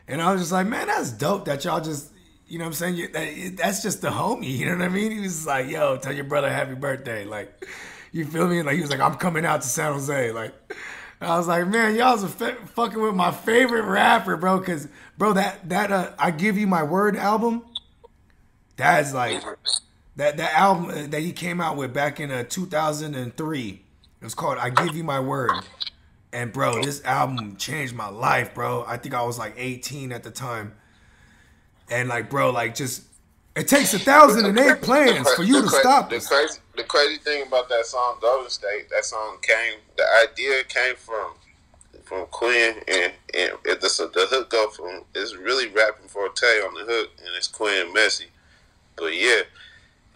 and I was just like, man, that's dope that y'all just, you know what I'm saying? That's just the homie, you know what I mean? He was like, yo, tell your brother happy birthday, like. You feel me? Like, he was like, I'm coming out to San Jose. Like, I was like, man, y'all was fucking with my favorite rapper, bro. Cause, bro, that I Give You My Word album, that's like that album that he came out with back in 2003. It was called I Give You My Word. And bro, this album changed my life, bro. I think I was like 18 at the time. And like, bro, like, just it takes 1,008 plans for you to stop this. The crazy thing about that song, Golden State, the idea came from Quinn, and the hook go from, it's really rapping for Tay on the hook, and it's Quinn Messy. But yeah,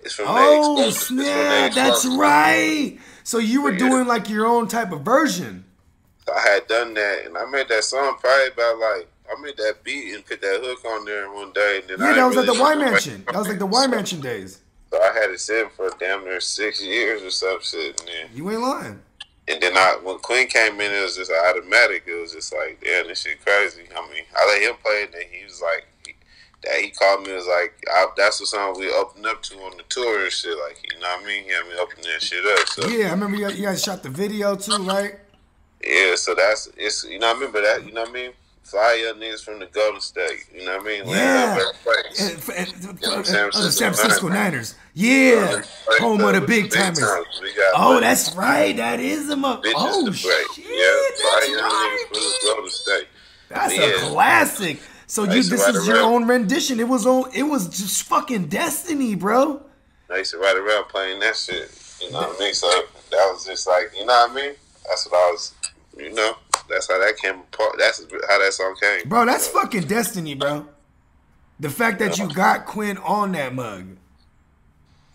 it's from Oh snap! That's right. So you were doing like your own type of version. I had done that, and I made that song probably about like I made that beat and put that hook on there one day. And then that was at the Y Mansion. That was like the Y Mansion days. So I had it set for damn near 6 years or some shit. And then, you ain't lying. And then when Quinn came in, it was just automatic. It was just like, damn, this shit crazy. I mean, I let him play it, and he was like, he called me, was like, that's the song we opened up to on the tour and shit. Like, you know what I mean? He had me open that shit up. So. Yeah, I remember you guys shot the video too, right? Yeah, so it's you know what I mean? But that, you know what I mean? Fly young niggas from the Golden State, you know what I mean? Yeah. The San Francisco Niners. Yeah. Home of the big timers. Oh, that's right. That is a oh, shit. Yeah, fly young niggas from the Golden State. That's a classic. So this is your own rendition. It was just fucking destiny, bro. I used to ride around playing that shit. You know what I mean? So that was just like, you know what I mean? That's what I was, you know. That's how that came apart. That's how that song came. Bro, that's fucking destiny, bro. The fact that you got Quinn on that mug.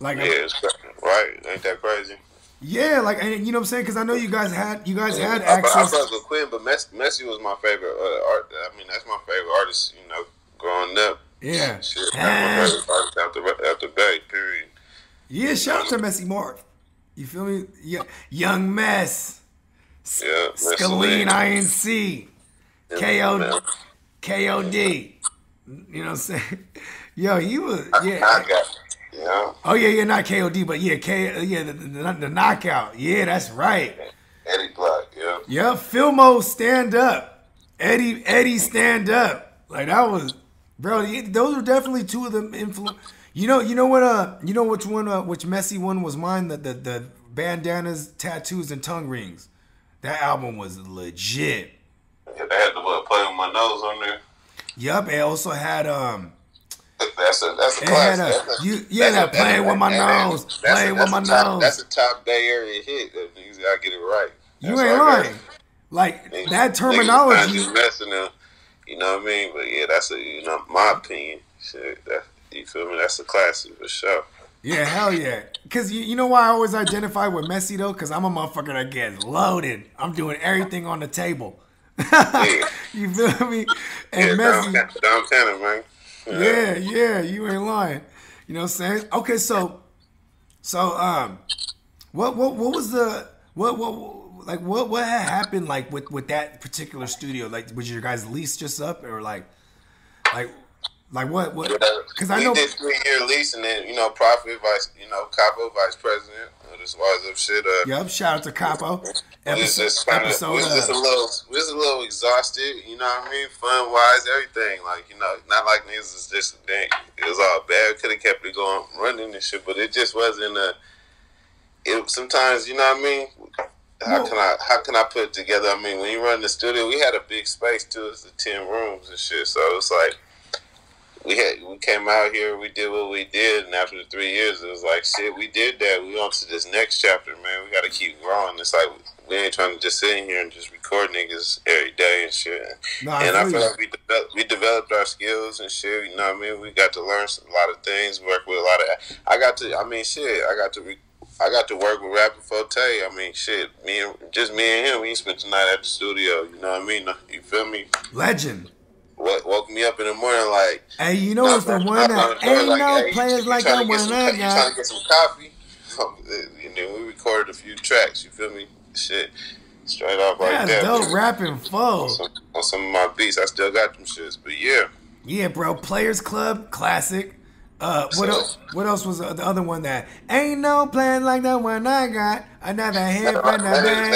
Like, yeah, it's right. Ain't that crazy? Yeah, like, and you know what I'm saying? Because I know you guys had access. I fuck with Quinn, but Messi was my favorite art. I mean, that's my favorite artist. You know, growing up. Yeah. Shit, my favorite artist after Bay. Period. Yeah, shout out to Messi Marv. You feel me? Yeah, Young Mess. Yeah, Scalene INC. KOD. You know what I'm saying? Yo, he was yeah. Oh yeah, not KOD, but yeah, the knockout. Yeah, that's right. Eddie Block, yeah. Yep, Filmo stand up. Eddie stand up. Like that was, bro. Those were definitely two of them influence. You know which one? Which Messi one was mine? The bandanas, tattoos, and tongue rings. That album was legit. Yeah, they had to Play With My Nose on there. Yup, it also had That's a classic. That Playing With My Nose. Playing With My Nose. That's a top Bay Area hit. You gotta get it right. You ain't lying. Like that terminology. You messing up. You know what I mean? But yeah, that's my opinion. Shit, you feel me? That's a classic for sure. Yeah, hell yeah. Because you know why I always identify with Messi, though? Because I'm a motherfucker that gets loaded. I'm doing everything on the table. Yeah. You feel me? And Messi. Downtown, man. Yeah, you ain't lying. You know what I'm saying? Okay, so what was the what had happened like with that particular studio? Like, was your guys' lease just up, or like what? Because I know we did 3-year lease, and then Prophet Capo vice president. This was up shit. Yep, shout out to Capo. We was just a little exhausted. You know what I mean? Fun wise, everything. Like not like niggas was just a thing. It was all bad. Could have kept it going, running and shit, but it just wasn't sometimes, you know what I mean? How can I put it together? I mean, when you run the studio, we had a big space too. It's 10 rooms and shit. So it's like we came out here, we did what we did, and after the 3 years, it was like shit. We did that. We on to this next chapter, man. We got to keep growing. It's like we ain't trying to just sit in here and just record niggas every day and shit. And I feel like we developed our skills and shit. You know what I mean? We got to learn a lot of things. Work with a lot of. I got to work with Rapper Forte. I mean, shit. Me and him. We spent the night at the studio. You know what I mean? You feel me? Legend. Woke me up in the morning like. Hey, you know what's the one that ain't no players like that one I got. You trying to get some coffee? And then we recorded a few tracks. You feel me? Shit, straight off like that. That's dope rapping flow. On some of my beats, I still got them shits. But yeah. Yeah, bro. Players Club, classic. What else was the other one that ain't no plan like that one I got? Another hit from the bag.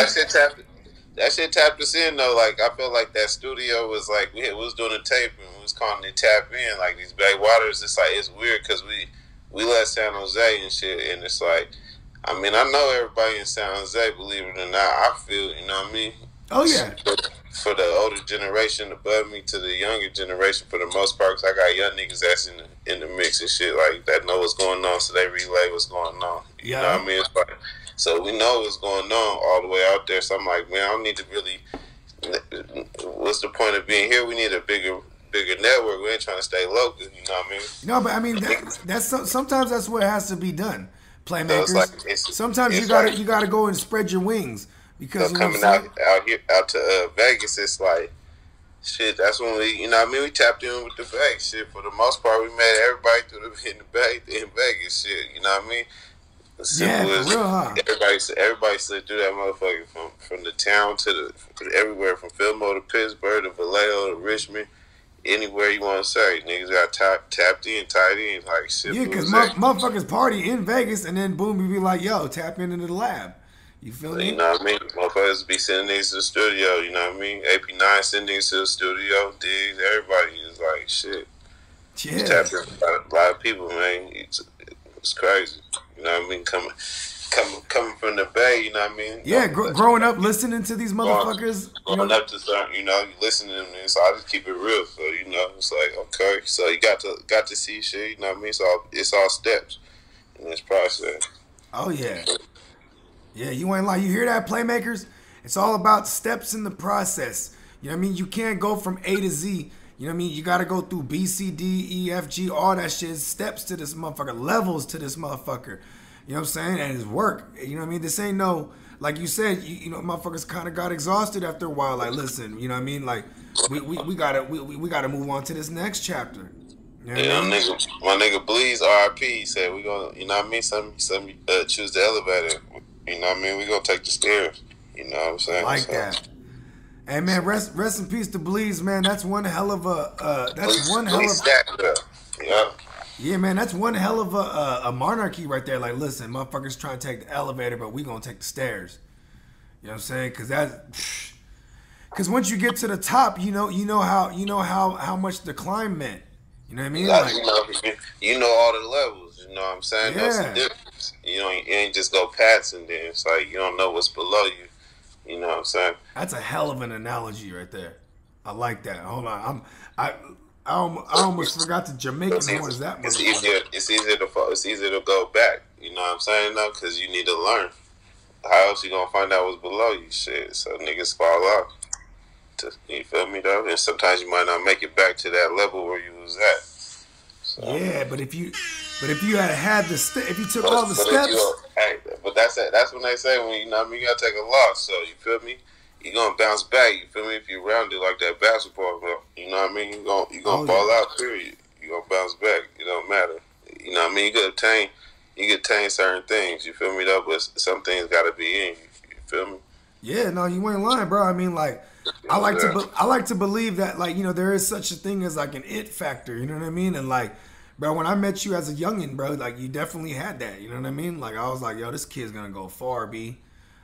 That shit tapped us in though. Like I felt like that studio was like we was doing a tape and we was calling it tap in. Like these Bay Waters, it's like it's weird because we left San Jose and shit, and it's like I mean I know everybody in San Jose, believe it or not. I feel you know what I mean. Oh yeah. For the older generation above me to the younger generation, for the most part, 'cause I got young niggas that's in the mix and shit like that know what's going on, so they relay what's going on. You know what I mean? It's like, so we know what's going on all the way out there. So I'm like, man, I don't need to really. What's the point of being here? We need a bigger bigger network. We ain't trying to stay local. You know what I mean? No, but I mean sometimes that's what has to be done. Playmakers. So it's sometimes it's you gotta go and spread your wings because so coming out here out to Vegas, it's like shit. That's when we, you know what I mean, we tapped in with the Vegas shit. For the most part, we met everybody in Vegas shit. You know what I mean? Yeah, for real, huh? Everybody slid through that motherfucker from the town to everywhere, from Fillmore to Pittsburgh to Vallejo to Richmond, anywhere you want to say. Niggas got tapped in, tied in, like shit. Yeah, because motherfuckers party in Vegas and then boom, you be like, yo, tap into the lab. You feel me? You know what I mean? Motherfuckers be sending niggas to the studio, you know what I mean? AP9 sending niggas to the studio, Diggs, everybody is like, shit. Yeah. Tapped in a lot of people, man. It's crazy. You know what I mean? Coming from the Bay, you know what I mean? Yeah, growing up listening to these motherfuckers. Growing up to certain, you know, you listen to them, so I just keep it real. So, you know, it's like, okay. So you got to see shit, you know what I mean? So it's all steps in this process. Oh, yeah. Yeah, you ain't lying. You hear that, Playmakers? It's all about steps in the process. You know what I mean? You can't go from A to Z. You know what I mean? You got to go through B, C, D, E, F, G, all that shit. Steps to this motherfucker. Levels to this motherfucker. You know what I'm saying? And it's work. You know what I mean? This ain't no, like you said, you know, motherfuckers kind of got exhausted after a while. Like, listen, you know what I mean? Like, we gotta move on to this next chapter. You know yeah, my nigga Bleeds RIP said we gonna, you know what I mean? Some choose the elevator. You know what I mean? We gonna take the stairs. You know what I'm saying? Like that. Hey man, rest in peace to Bleeds, man. That's one hell of a yeah, man, that's one hell of a monarchy right there. Like, listen, motherfuckers trying to take the elevator, but we gonna take the stairs. You know what I'm saying? Cause once you get to the top, you know how much the climb meant. You know what I mean? Like, you know all the levels. You know what I'm saying? Yeah. That's the difference. You know, you ain't just go past and then it's like you don't know what's below you. You know what I'm saying? That's a hell of an analogy right there. I like that. Hold on, I almost forgot the Jamaican horns. That it's easier to go back. You know what I'm saying? Though, because you need to learn. How else you gonna find out what's below you? Shit. So niggas fall off. You feel me though? And sometimes you might not make it back to that level where you was at. So. Yeah, but if you had if you took all the steps. But that's when they say when you know what I mean, you gotta take a loss. So you feel me? You gonna bounce back. You feel me? If you rounded like that basketball, you know what I mean. You gonna fall out. Period. You gonna bounce back. It don't matter. You know what I mean. You could attain certain things. You feel me though? But some things gotta be in you. You feel me? Yeah, no, you ain't lying, bro. I mean, like, I like to believe that, like, you know, there is such a thing as like an it factor. You know what I mean? And like, bro, when I met you as a youngin', bro, like, you definitely had that. You know what I mean? Like, I was like, yo, this kid's gonna go far, B.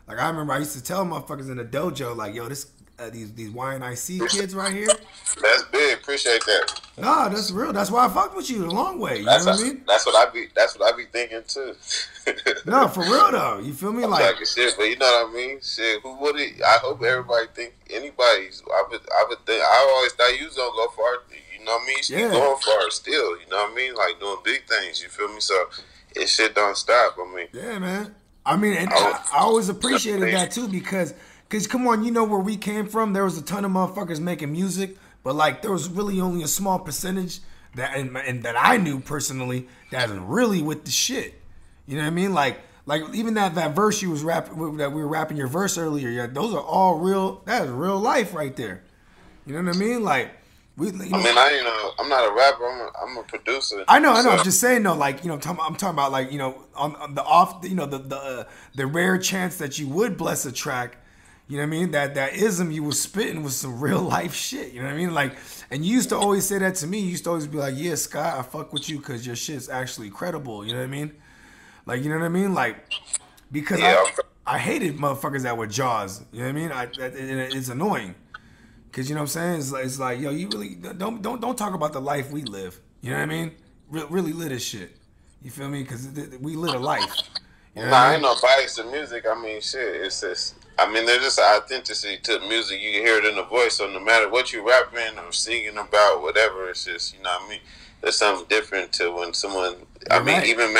Like, I remember I used to tell motherfuckers in the dojo, like, yo, these YNIC kids right here. That's big. Appreciate that. Nah, that's real. That's why I fucked with you the long way. You know what I mean? That's what I be thinking too. No, for real though. You feel me? Like shit, but you know what I mean? Shit, who would it? I hope everybody think anybody's. I would think. I always thought you was gonna go far. You know what I mean? You going far still. You know what I mean? Like doing big things. You feel me? So it shit don't stop. I mean, yeah, man. I mean, and I always appreciated that too because come on, you know where we came from. There was a ton of motherfuckers making music, but like there was really only a small percentage that and that I knew personally that was really with the shit. You know what I mean? Like even that verse you was rapping that we were rapping your verse earlier. Yeah, those are all real. That is real life right there. You know what I mean? Like I'm not a rapper. I'm a producer. I know. So. I'm just saying though. Like I'm talking about like on the off. The rare chance that you would bless a track. You know what I mean? That ism you was spitting was some real life shit. You know what I mean? Like, and you used to always say that to me. You used to always be like, yeah, Scott, I fuck with you because your shit's actually credible. You know what I mean? Like, you know what I mean? Like, because I hated motherfuckers that were jaws. You know what I mean? It's annoying. Because, you know what I'm saying? It's like, yo, you really, don't talk about the life we live. You know what I mean? Really live this shit. You feel me? Because we live a life. You know I ain't no bias to music. I mean, shit, it's just... I mean, there's just authenticity to the music. You can hear it in the voice. So no matter what you rapping or singing about, whatever, it's just, you know what I mean? There's something different to when someone, even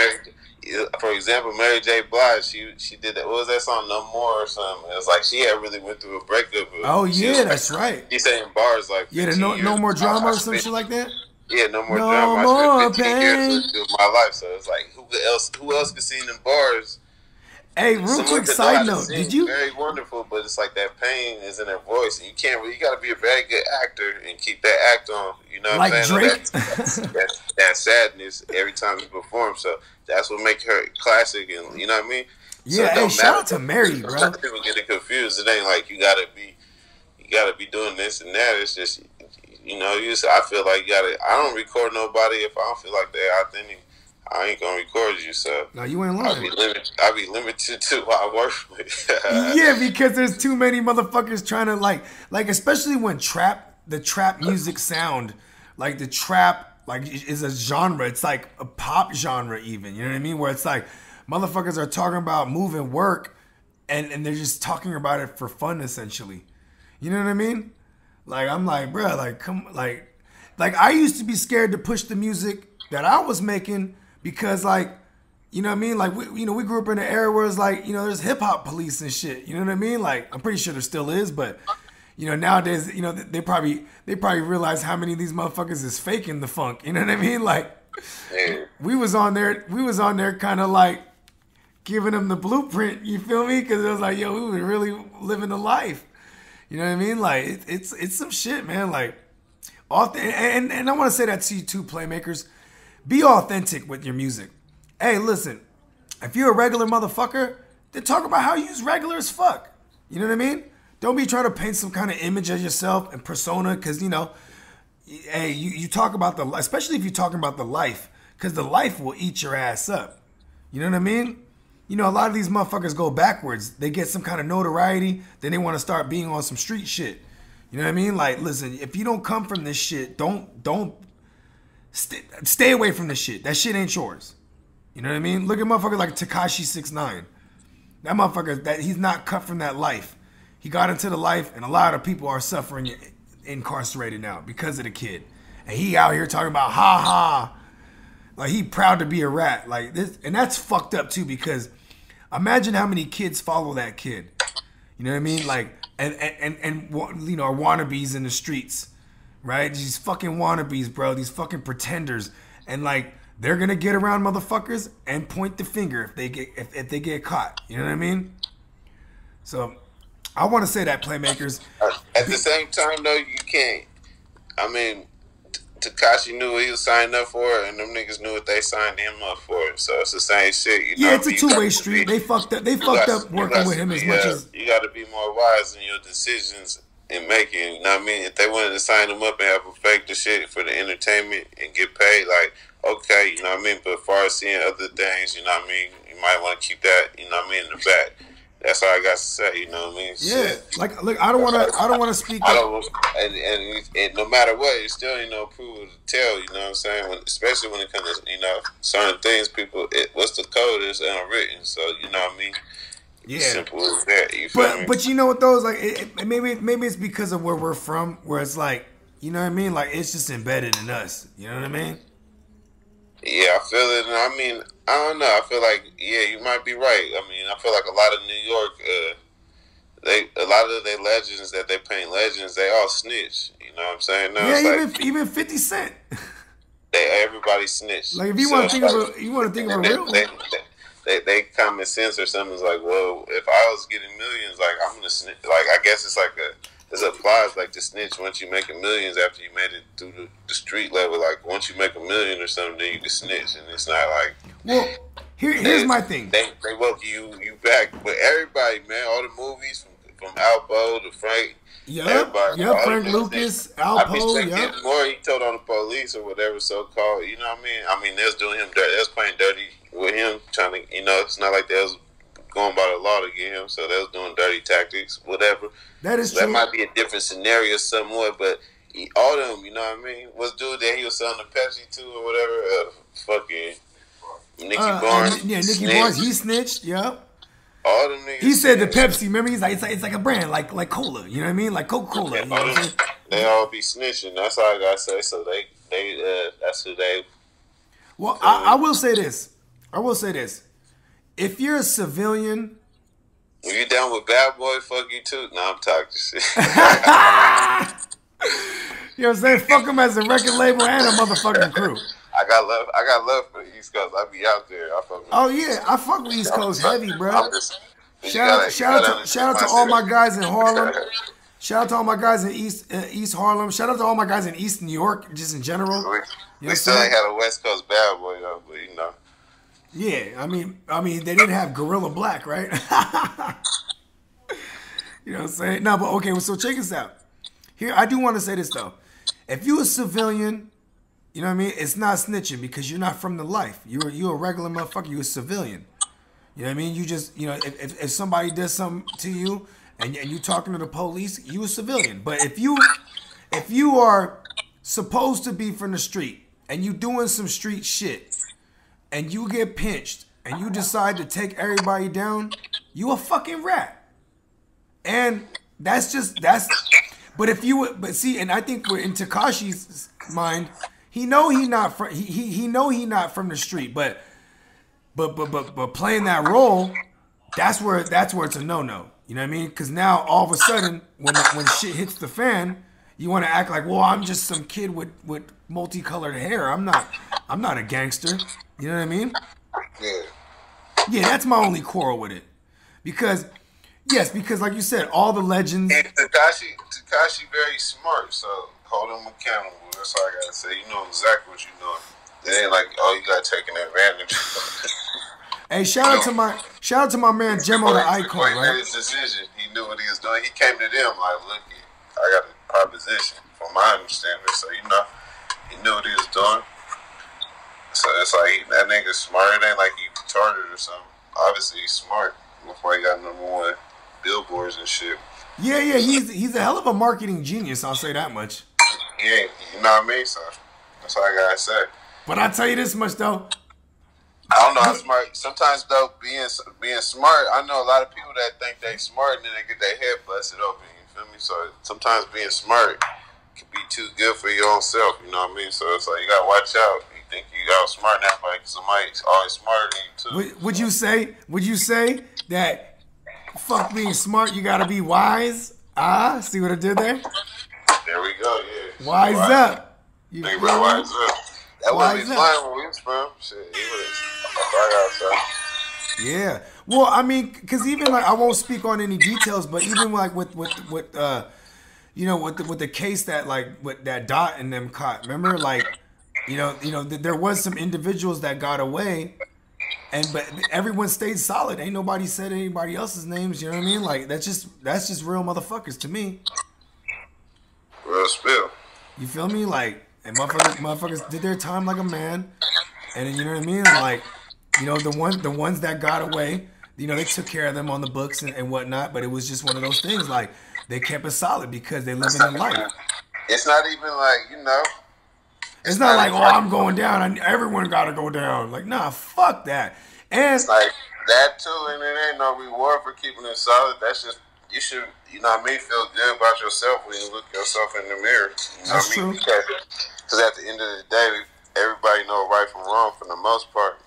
for example, Mary J. Blige, she did that. What was that song? No More or something. It was like she had really went through a breakup. Oh yeah, that's right. She saying bars like no more drama or some shit like that. Yeah, no more no drama. More I spent 15 pain. years of my life, so it's like who else could sing them bars? Hey, real quick side note, did you? Very wonderful, but it's like that pain is in their voice, and you got to be a very good actor and keep that act on. You know what I'm saying? Like Drake. That sadness every time you perform. So that's what makes her classic, and you know what I mean? Yeah, so hey, shout out to Mary, bro. Some people get it confused. It ain't like you gotta be doing this and that. It's just I feel like I don't record nobody if I don't feel like they're authentic. I ain't gonna record you, so no, you ain't lying. I'll be limited to what I work with. Yeah, because there's too many motherfuckers trying to like especially when the trap music sound, like the trap is a genre. It's like a pop genre even. You know what I mean? Where it's like motherfuckers are talking about moving work, and they're just talking about it for fun essentially. You know what I mean? Like I'm like, bro, like come like I used to be scared to push the music that I was making. Because you know what I mean? Like we grew up in an era where it's like, there's hip hop police and shit. You know what I mean? Like I'm pretty sure there still is, but nowadays, they probably realize how many of these motherfuckers is faking the funk. You know what I mean? Like we was on there kind of like giving them the blueprint. You feel me? Because it was like, yo, we were really living the life. You know what I mean? Like it's some shit, man. Like and I want to say that to you too, Playmakers. Be authentic with your music. Hey, listen, if you're a regular motherfucker, then talk about how you's regular as fuck. You know what I mean? Don't be trying to paint some kind of image of yourself and persona, because, hey, you talk about especially if you're talking about the life, because the life will eat your ass up. You know what I mean? A lot of these motherfuckers go backwards. They get some kind of notoriety, then they want to start being on some street shit. You know what I mean? Like, listen, if you don't come from this shit, don't stay away from this shit. That shit ain't yours. You know what I mean? Look at motherfuckers like Tekashi 6ix9ine. That motherfucker, he's not cut from that life. He got into the life, and a lot of people are suffering incarcerated now because of the kid. And he out here talking about ha ha, like he proud to be a rat, like this, and that's fucked up too. Because imagine how many kids follow that kid. You know what I mean? Like and are wannabes in the streets. Right? These fucking wannabes, bro. These fucking pretenders. And like they're gonna get around motherfuckers and point the finger if they get caught. You know what I mean? So I wanna say that, Playmakers. At the same time though, you can't Tekashi knew what he was signing up for, and them niggas knew what they signed him up for. So it's the same shit. Yeah, it's a two-way street. They fucked up working with him as much as you gotta be more wise in your decisions and making, you know what I mean? If they wanted to sign them up and have a fake the shit for the entertainment and get paid, like, okay, you know what I mean? But as far as seeing other things, you know what I mean? You might want to keep that, you know what I mean, in the back. That's all I got to say, you know what I mean? Yeah, shit. Like, look, I don't want to speak. And no matter what, it still ain't no approval to tell, you know what I'm saying? Especially when it comes to, certain things, people, what's the code is unwritten, so, you know what I mean? Yeah, simple as that. You feel me? But you know what though? Like maybe it's because of where we're from, where it's like, you know what I mean? Like it's just embedded in us. You know what I mean? Yeah, I feel it. And I mean, I don't know. I feel like you might be right. I mean, I feel like a lot of New York, a lot of their legends that they paint legends, they all snitch. You know what I'm saying? No, yeah, even 50 Cent. Everybody snitch. Like if you want to think of a real one. They common sense or something is like, well, if I was getting millions, like I'm gonna snitch. Like I guess it's like it applies like to snitch once you make millions after you made it through the street level. Like once you make $1 million or something, then you can snitch, and it's not like. Well, here's my thing. They welcome you back, but everybody, man, all the movies from Alpo to Frank. Frank Lucas, Alpo, more he told on the police or whatever so called. You know what I mean? I mean, they was doing him dirty. They was playing dirty with him, trying to, it's not like they was going by the law to get him, so they was doing dirty tactics, whatever. That is so true. That might be a different scenario somewhat, but all of them, you know what I mean? What's dude that he was selling the Pepsi to or whatever? Fucking Nicky Barnes. Yeah, Nicky Barnes, he snitched, yeah. All them niggas. He said the Pepsi, remember? He's like, it's like a brand, like cola, you know what I mean? Like Coca-Cola. You know what I mean? They all be snitching, that's all I gotta say, so they that's who they. Well, I will say this. I will say this. If you're a civilian... When you down with Bad Boy, fuck you too. Nah, I'm talking shit. You know what I'm saying? Fuck him as a record label and a motherfucking crew. I got love for the East Coast. I be out there. I fuck with I fuck with East Coast heavy, bro. Shout out to all my guys in Harlem. Shout out to all my guys in East Harlem. Shout out to all my guys in East New York, just in general. We still ain't had a West Coast Bad Boy though, but you know. Yeah, I mean, they didn't have Gorilla Black, right? You know what I'm saying? No, but okay. So check this out. Here, I do want to say this though. If you a civilian, you know what I mean? It's not snitching because you're not from the life. You a regular motherfucker. You a civilian. You know what I mean? You just, you know, if somebody does something to you and you talking to the police, you a civilian. But if you are supposed to be from the street and you doing some street shit and you get pinched and you decide to take everybody down, you a fucking rat. And that's. But see, and I think we're in Tekashi's mind. He know he not from from the street, but playing that role, that's where it's a no. You know what I mean? Because now all of a sudden, when shit hits the fan, you want to act like, well, I'm just some kid with multicolored hair. I'm not a gangster. You know what I mean? Yeah, that's my only quarrel with it. Because like you said, all the legends. And Tekashi very smart, so hold him accountable. That's all I gotta say. You know exactly what you're doing. It ain't like, oh, you got taking advantage. Hey, shout out to my man Jemo the Icon, Before he right? made his decision, he knew what he was doing. He came to them like, look, I got a proposition, from my understanding. So you know, he knew what he was doing. So it's like that nigga's smart. It ain't like he retarded or something. Obviously, he's smart. Before he got #1 billboards and shit. Yeah, he's a hell of a marketing genius. I'll say that much. Yeah, you know what I mean. So that's all I gotta say. But I tell you this much though. I don't know how smart. Sometimes though, being smart, I know a lot of people that think they smart and then they get their head busted open. You feel me? So sometimes being smart can be too good for your own self. You know what I mean? So it's like you gotta watch out. You think you outsmart now, like somebody's always smarter than you too. Would you say that fuck being smart, you gotta be wise? See what I did there? There we go. Yeah. Wise up. You think about wise up. That would be flying when we was from. Shit, he was. Yeah. Well, I mean, because even like I won't speak on any details, but even like with you know, with the case that like with that Dot and them caught. Remember, like, you know, there was some individuals that got away, but everyone stayed solid. Ain't nobody said anybody else's names. You know what I mean? Like that's just real motherfuckers to me. Real spill. You feel me? Like, and motherfuckers did their time like a man, and then, you know what I mean? Like, you know, the ones that got away, you know, they took care of them on the books and whatnot. But it was just one of those things. Like, they kept it solid because they live in the life. It's not even like, you know. It's not like, oh, I'm going down. Everyone got to go down. Like, nah, fuck that. And it's like that too, and it ain't no reward for keeping it solid. That's just, you should, you know what I mean, feel good about yourself when you look yourself in the mirror. You know That's what I mean? true. Because at the end of the day, everybody know right from wrong for the most part.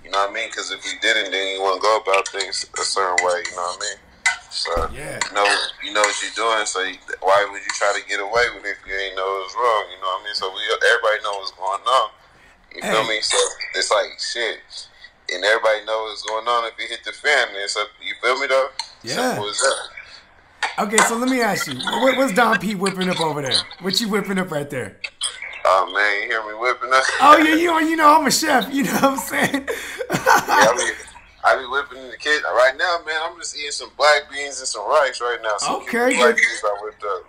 You know what I mean? Because if you didn't, then you wouldn't go about things a certain way. You know what I mean? So yeah, you know what you're doing. So why would you try to get away with it if you ain't know it was wrong? You know what I mean? So everybody know what's going on. You feel me? So it's like shit, and everybody know what's going on if you hit the fan. It's up. You feel me though? Yeah. Simple as that. Okay, so let me ask you, what's Don P whipping up over there? What you whipping up right there? Oh man, you hear me whipping up? Oh yeah, you know I'm a chef. You know what I'm saying? I be whipping in the kitchen right now, man. I'm just eating some black beans and some rice right now. Some okay, black beans I whipped up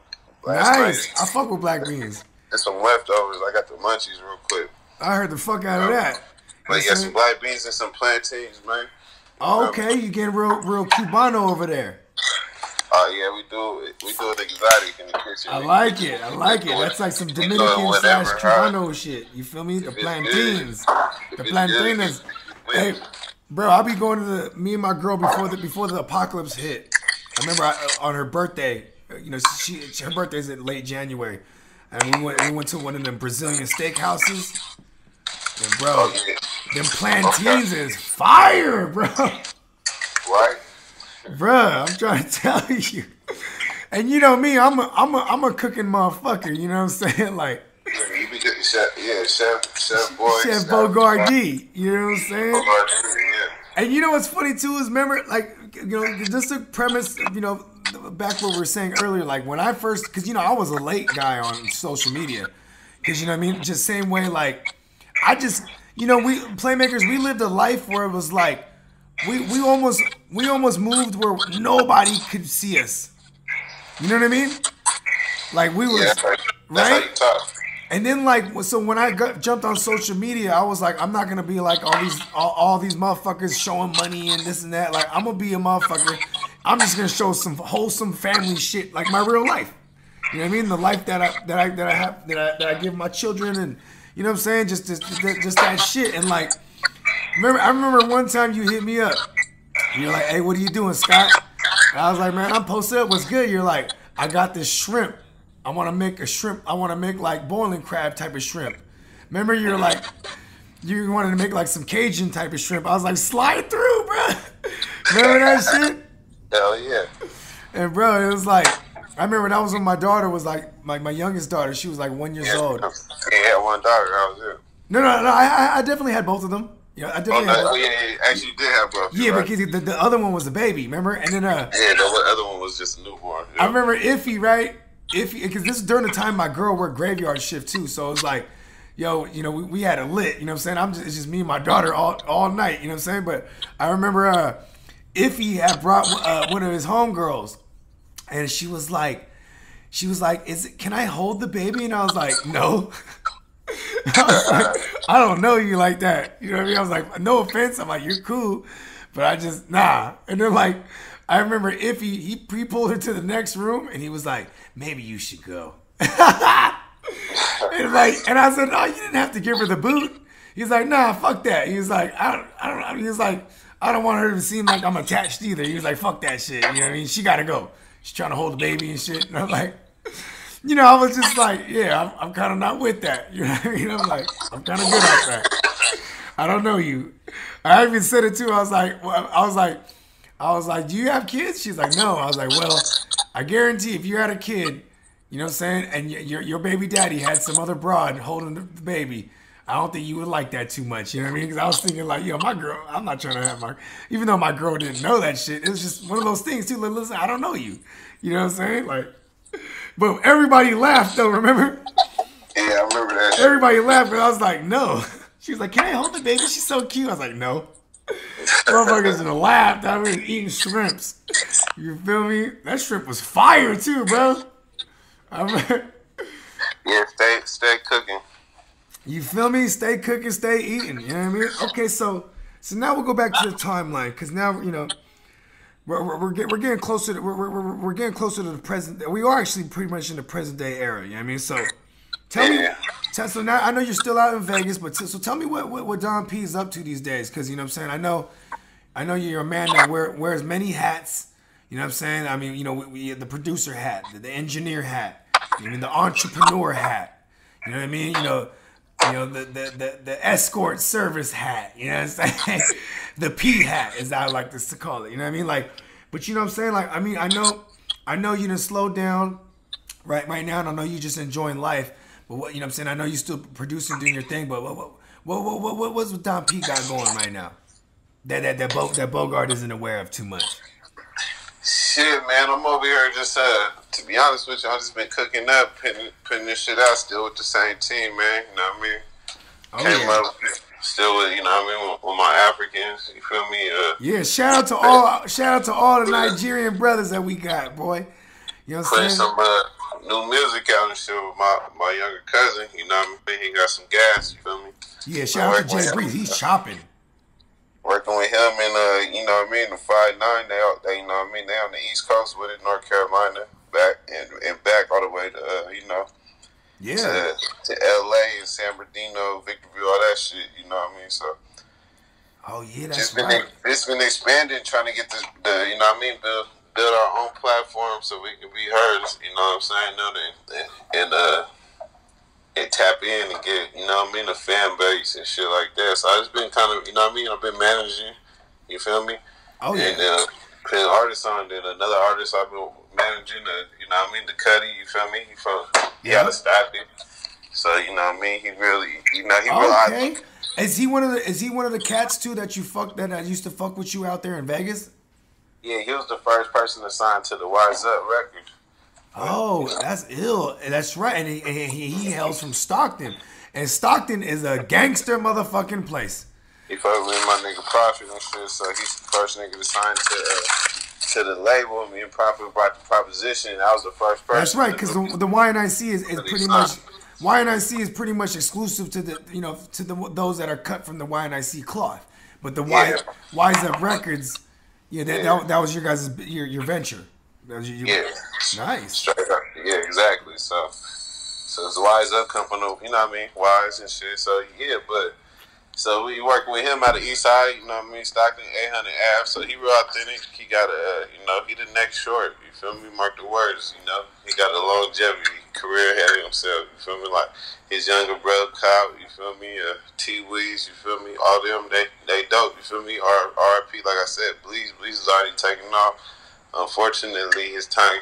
last nice. night. I fuck with black beans. And some leftovers. I got the munchies real quick. I heard the fuck out of that. But yeah, some black beans and some plantains, man. Oh, okay, you getting real Cubano over there. Oh yeah, we do it exotic in the kitchen. I like it. That's like some Dominican / Cubano shit. You feel me? The plantains. The plantains. Hey, bro, I'll be going to me and my girl before the apocalypse hit. I remember on her birthday, you know, her birthday's in late January, and we went to one of them Brazilian steakhouses. And bro, them plantains is fire, bro. Right. Bruh, I'm trying to tell you. And you know me, I'm a cooking motherfucker. You know what I'm saying? Like, you be good, chef boy, Chef Bogard D. You know what I'm saying? Bogard D, yeah. And you know what's funny too is remember, like, you know, just the premise, you know, back what we were saying earlier, like when I first, because you know I was a late guy on social media, because you know what I mean, just same way, like I just, you know, we Playmakers, we lived a life where it was like we almost moved where nobody could see us. You know what I mean? Like we was That's right. how you talk. And then like so when I jumped on social media, I was like, I'm not gonna be like all these motherfuckers showing money and this and that. Like I'm gonna be a motherfucker. I'm just gonna show some wholesome family shit, like my real life. You know what I mean? The life that I give my children, and you know what I'm saying? Just that shit. And like, I remember one time you hit me up. You're like, hey, what are you doing, Scott? And I was like, man, I'm posted up. What's good? You're like, I got this shrimp. I want to make a shrimp. I want to make like boiling crab type of shrimp. Remember, you're like, you wanted to make like some Cajun type of shrimp. I was like, slide through, bro. Remember that shit? Hell yeah. And bro, it was like, I remember that was when my daughter was like, my youngest daughter. She was like 1 year old. You had one daughter. That was it. No. I definitely had both of them. Yeah, I definitely had both. Yeah. Actually, you did have both. Yeah, right? because the other one was the baby, remember? And then yeah, the other one was just a newborn. Yeah. I remember Iffy, right? Iffy, because this is during the time my girl worked graveyard shift too. So it was like, yo, you know, we had a lit, you know what I'm saying? It's just me and my daughter all night, you know what I'm saying? But I remember Iffy had brought one of his homegirls, and she was like, can I hold the baby? And I was like, no. I was like, I don't know you like that. You know what I mean? I was like, no offense. I'm like, you're cool, but I just, nah. And then like, I remember Iffy, he pulled her to the next room, and he was like, maybe you should go. And I said, no, you didn't have to give her the boot. He's like, nah, fuck that. He was like, I don't. He was like, I don't want her to seem like I'm attached either. He was like, fuck that shit. You know what I mean? She gotta go. She's trying to hold the baby and shit. And I'm like, you know, I was just like, yeah, I'm kind of not with that. You know what I mean? I'm like, I'm kind of good at that. I don't know you. I even said it too. I was like, do you have kids? She's like, no. I was like, well, I guarantee if you had a kid, you know what I'm saying, and your baby daddy had some other broad holding the baby, I don't think you would like that too much. You know what I mean? Because I was thinking like, yo, my girl, I'm not trying to have even though my girl didn't know that shit, it was just one of those things too. Like, listen, I don't know you. You know what I'm saying? Like, but everybody laughed though, remember? Yeah, I remember that. Everybody laughed, but I was like, no. She was like, can I hold the baby? She's so cute. I was like, no. Motherfuckers in the lab, I was eating shrimps. You feel me? That shrimp was fire too, bro. Yeah, stay cooking. You feel me? Stay cooking, stay eating. You know what I mean? Okay, so now we'll go back to the timeline, because now, you know, we're getting closer to we're getting closer to the present. We are actually pretty much in the present day era. You know what I mean? So tell me. So now I know you're still out in Vegas, but so tell me what Don P is up to these days, because you know what I'm saying. I know you're a man that wears many hats. You know what I'm saying. I mean, you know, we the producer hat, the engineer hat, I mean the entrepreneur hat. You know what I mean. You know the escort service hat. You know what I'm saying. The P hat, as I like to call it. You know what I mean. Like, but you know what I'm saying. Like, I mean, I know you done slowed down right now, and I know you just enjoying life. But what, you know what I'm saying? I know you still producing, doing your thing, but what's with Don P got going right now? That Bogard isn't aware of too much. Shit, man, I'm over here just to be honest with you, I've just been cooking up, putting this shit out still with the same team, man. You know what I mean? Came up still with, you know what I mean, with my Africans. You feel me? Yeah, shout out to all the Nigerian brothers that we got, boy. You know what I'm saying? Some new music out and shit with my younger cousin. You know what I mean? He got some gas. You feel me? Yeah, shout out to Jay Breeze. He's chopping. Working with him and you know what I mean, the 5'9", they you know what I mean, they on the East Coast with it, North Carolina, back and back all the way to you know, to LA and San Bernardino, Victorville, all that shit. You know what I mean? So. Oh yeah, that's right. It's been expanding, trying to get the you know what I mean, build our own platform so we can be heard. You know what I'm saying? And and tap in and get, you know what I mean, the fan base and shit like that. So I just been kind of, you know what I mean, I've been managing, you feel me? Oh, yeah. And putting artists on, then another artist I've been managing, you know what I mean, the Cuddy, you feel me? He out of Stockton. So, you know what I mean, he really, you know, he really. Okay. Is he one of the cats too that you fucked that used to fuck with you out there in Vegas? Yeah, he was the first person to sign to the Wise Up record. Oh, that's ill. That's right. And he hails from Stockton. And Stockton is a gangster motherfucking place. He fucked with my nigga Prophet and shit, so he's the first nigga to sign to the label. Me and Prophet brought the proposition, and I was the first person. That's right, because the YNIC is pretty much YNIC is pretty much exclusive to the those that are cut from the YNIC cloth. But the Wise Up Records, that was your guys' your venture. That was nice. Straight up. Yeah, exactly. So it's Wise Up company, you know what I mean? Wise and shit. So so we working with him out of East Side, you know what I mean? Stockton 800 Ave. So he real authentic. He got he the next short. You feel me? Mark the words. You know, he got a longevity career ahead of himself. You feel me? Like his younger brother Kyle. You feel me? T Weez. You feel me? All them they dope. You feel me? R.I.P. Like I said, Bleeze is already taking off. Unfortunately, his time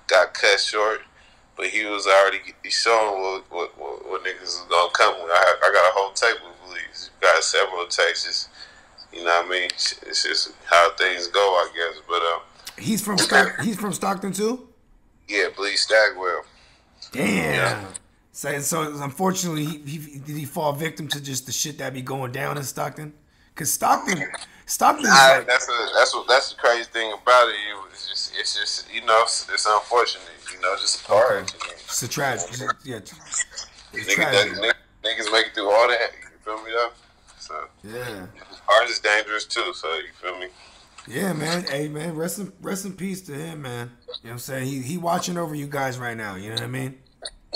got cut short, but he was already showing what niggas is gonna come with. I got a whole tape with Bleeze. Got several takes. You know what I mean? It's just how things go, I guess. But he's from Stockton too. Yeah, Bleeze Stagwell. Damn. Yeah. So unfortunately, did he fall victim to just the shit that be going down in Stockton? Cause Stockton. That's the crazy thing about it. It's just it's unfortunate. Just a part. It's a tragedy. Yeah. Niggas make it through all that. You feel me though? So yeah. Art is dangerous too. So you feel me? Yeah, man. Hey, man. Rest in peace to him, man. You know what I'm saying? He watching over you guys right now. You know what I mean?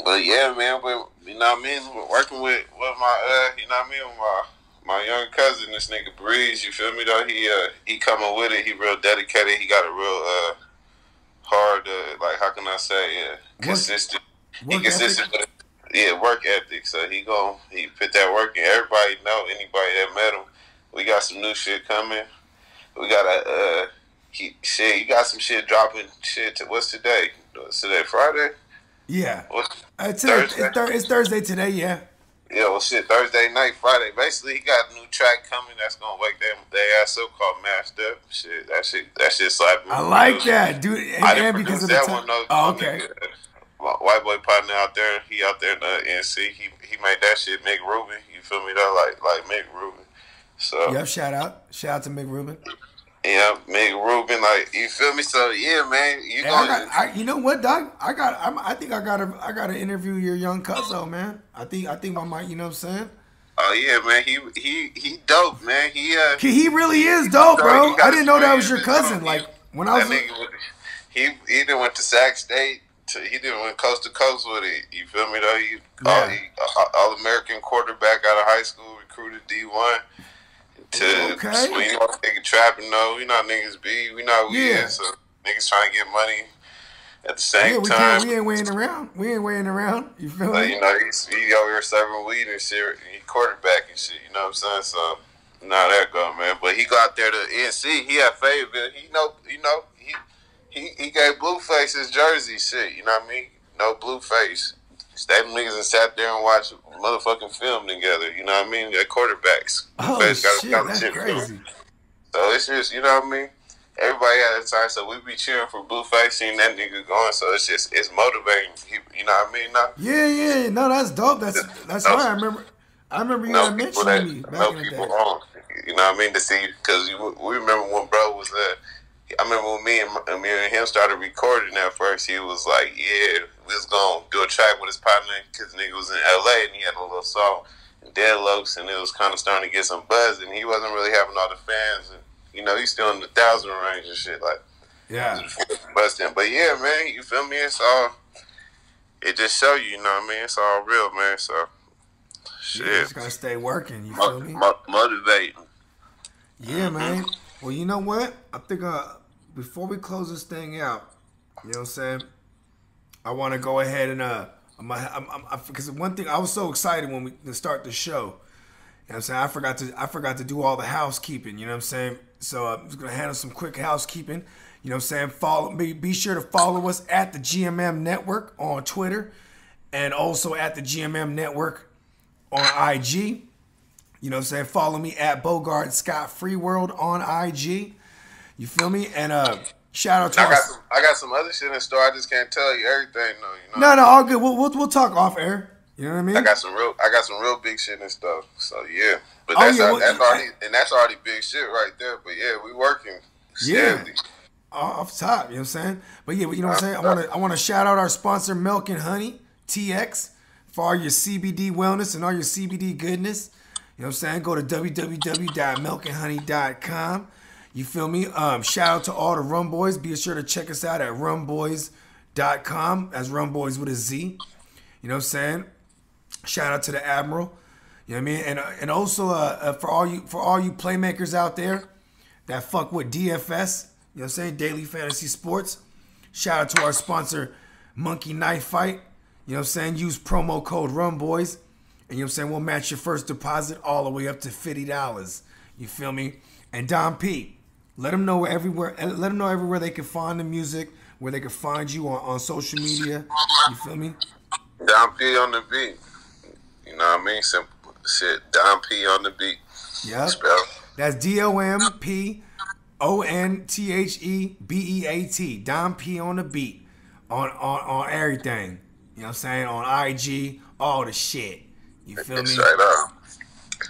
But yeah, man. But you know what I mean? Working with my you know what I mean? With my young cousin, this nigga Breeze, you feel me though? He coming with it. He real dedicated. He got a real hard, like how can I say, consistent. He consistent with work ethic. So he put that work in. Everybody know, anybody that met him. We got some new shit coming. We got you got some shit dropping. Shit. What's today? What's today? Friday? Yeah. Thursday? It's Thursday today. Yeah. Yeah, well, shit, Thursday night, Friday. Basically, he got a new track coming that's gonna wake their ass up called Mashed Up. Shit, that shit slapping. I like that, dude. I didn't produce that one, though. Oh, okay. My white boy partner out there, he out there in the NC. He made that shit, Mick Rubin. You feel me though? Like Mick Rubin. So. Yep. Shout out to Mick Rubin. Yeah, Mick Rubin, like, you feel me? So yeah, man, you know what, Doc? I think I gotta interview your young cousin, man. I think I might. You know what I'm saying? Oh yeah, man. He dope, man. He really is dope, bro. I didn't know that was your cousin. Like when I was, he done went to Sac State. He done went coast to coast with it. You feel me though? He all American quarterback out of high school, recruited D1. Swing off nigga trapping though. You know how niggas be. We know how we is. So niggas trying to get money at the same time. We ain't waiting around. You feel me? You know, he over here serving weed and shit. And he quarterback and shit. You know what I'm saying? So now that go, man. But he go out there to NC. He had Fayetteville. He gave Blueface his jersey shit. You know what I mean? No Blueface. Them niggas and sat there and watched motherfucking film together. You know what I mean? They're quarterbacks. Oh, shit, that's crazy. So it's just, you know what I mean? Everybody had a time, so we be cheering for Blueface, seeing that nigga going. So it's motivating. You know what I mean? No? Yeah. No, that's dope. That's why I remember you had mentioned me back in the day. You know what I mean? To see, because we remember when bro was I remember when me and him started recording at first, he was like, yeah, we was going to do a track with his partner because nigga was in L.A. and he had a little song, Dead Lokes, and it was kind of starting to get some buzz, and he wasn't really having all the fans, and, you know, he's still in the 1,000 range and shit, like, yeah. Busting. But yeah, man, you feel me? It's all, it just show you, you know what I mean? It's all real, man, so, shit. You just got to stay working, you feel me? Motivating. Yeah, man. Well, you know what? I think before we close this thing out, you know what I'm saying? I want to go ahead and Because one thing I was so excited when we to start the show. You know what I'm saying? I forgot to do all the housekeeping. You know what I'm saying? So I'm just gonna handle some quick housekeeping. You know what I'm saying? Be sure to follow us at the GMM Network on Twitter, and also at the GMM Network on IG. You know what I'm saying? Follow me at Bogard Scott Free World on IG. You feel me? And shout out to I got some other shit in store. I just can't tell you everything though. You know? No, all good. We'll talk off air. You know what I mean? I got some real big shit and stuff. So yeah, but that's already big shit right there. But yeah, we working steadily. Off top, you know what I'm saying? But yeah, you know what I'm saying? I want to shout out our sponsor, Milk and Honey TX, for all your CBD wellness and all your CBD goodness. You know what I'm saying? Go to www.milkandhoney.com. You feel me? Shout out to all the Rum Boys. Be sure to check us out at rumboys.com. That's Rum Boys with a Z. You know what I'm saying? Shout out to the Admiral. You know what I mean? And also for all you playmakers out there that fuck with DFS, you know what I'm saying? Daily Fantasy Sports. Shout out to our sponsor, Monkey Knife Fight. You know what I'm saying? Use promo code RUMBOYS. And you know what I'm saying? We'll match your first deposit all the way up to $50. You feel me? And Don P, let them know everywhere they can find the music, where they can find you on social media. You feel me? Don P on the beat. You know what I mean? Simple shit. Don P on the beat. Yeah. That's DOMPONTHEBEAT. Don P on the beat. On everything. You know what I'm saying? On IG, all the shit. You feel me? Straight up.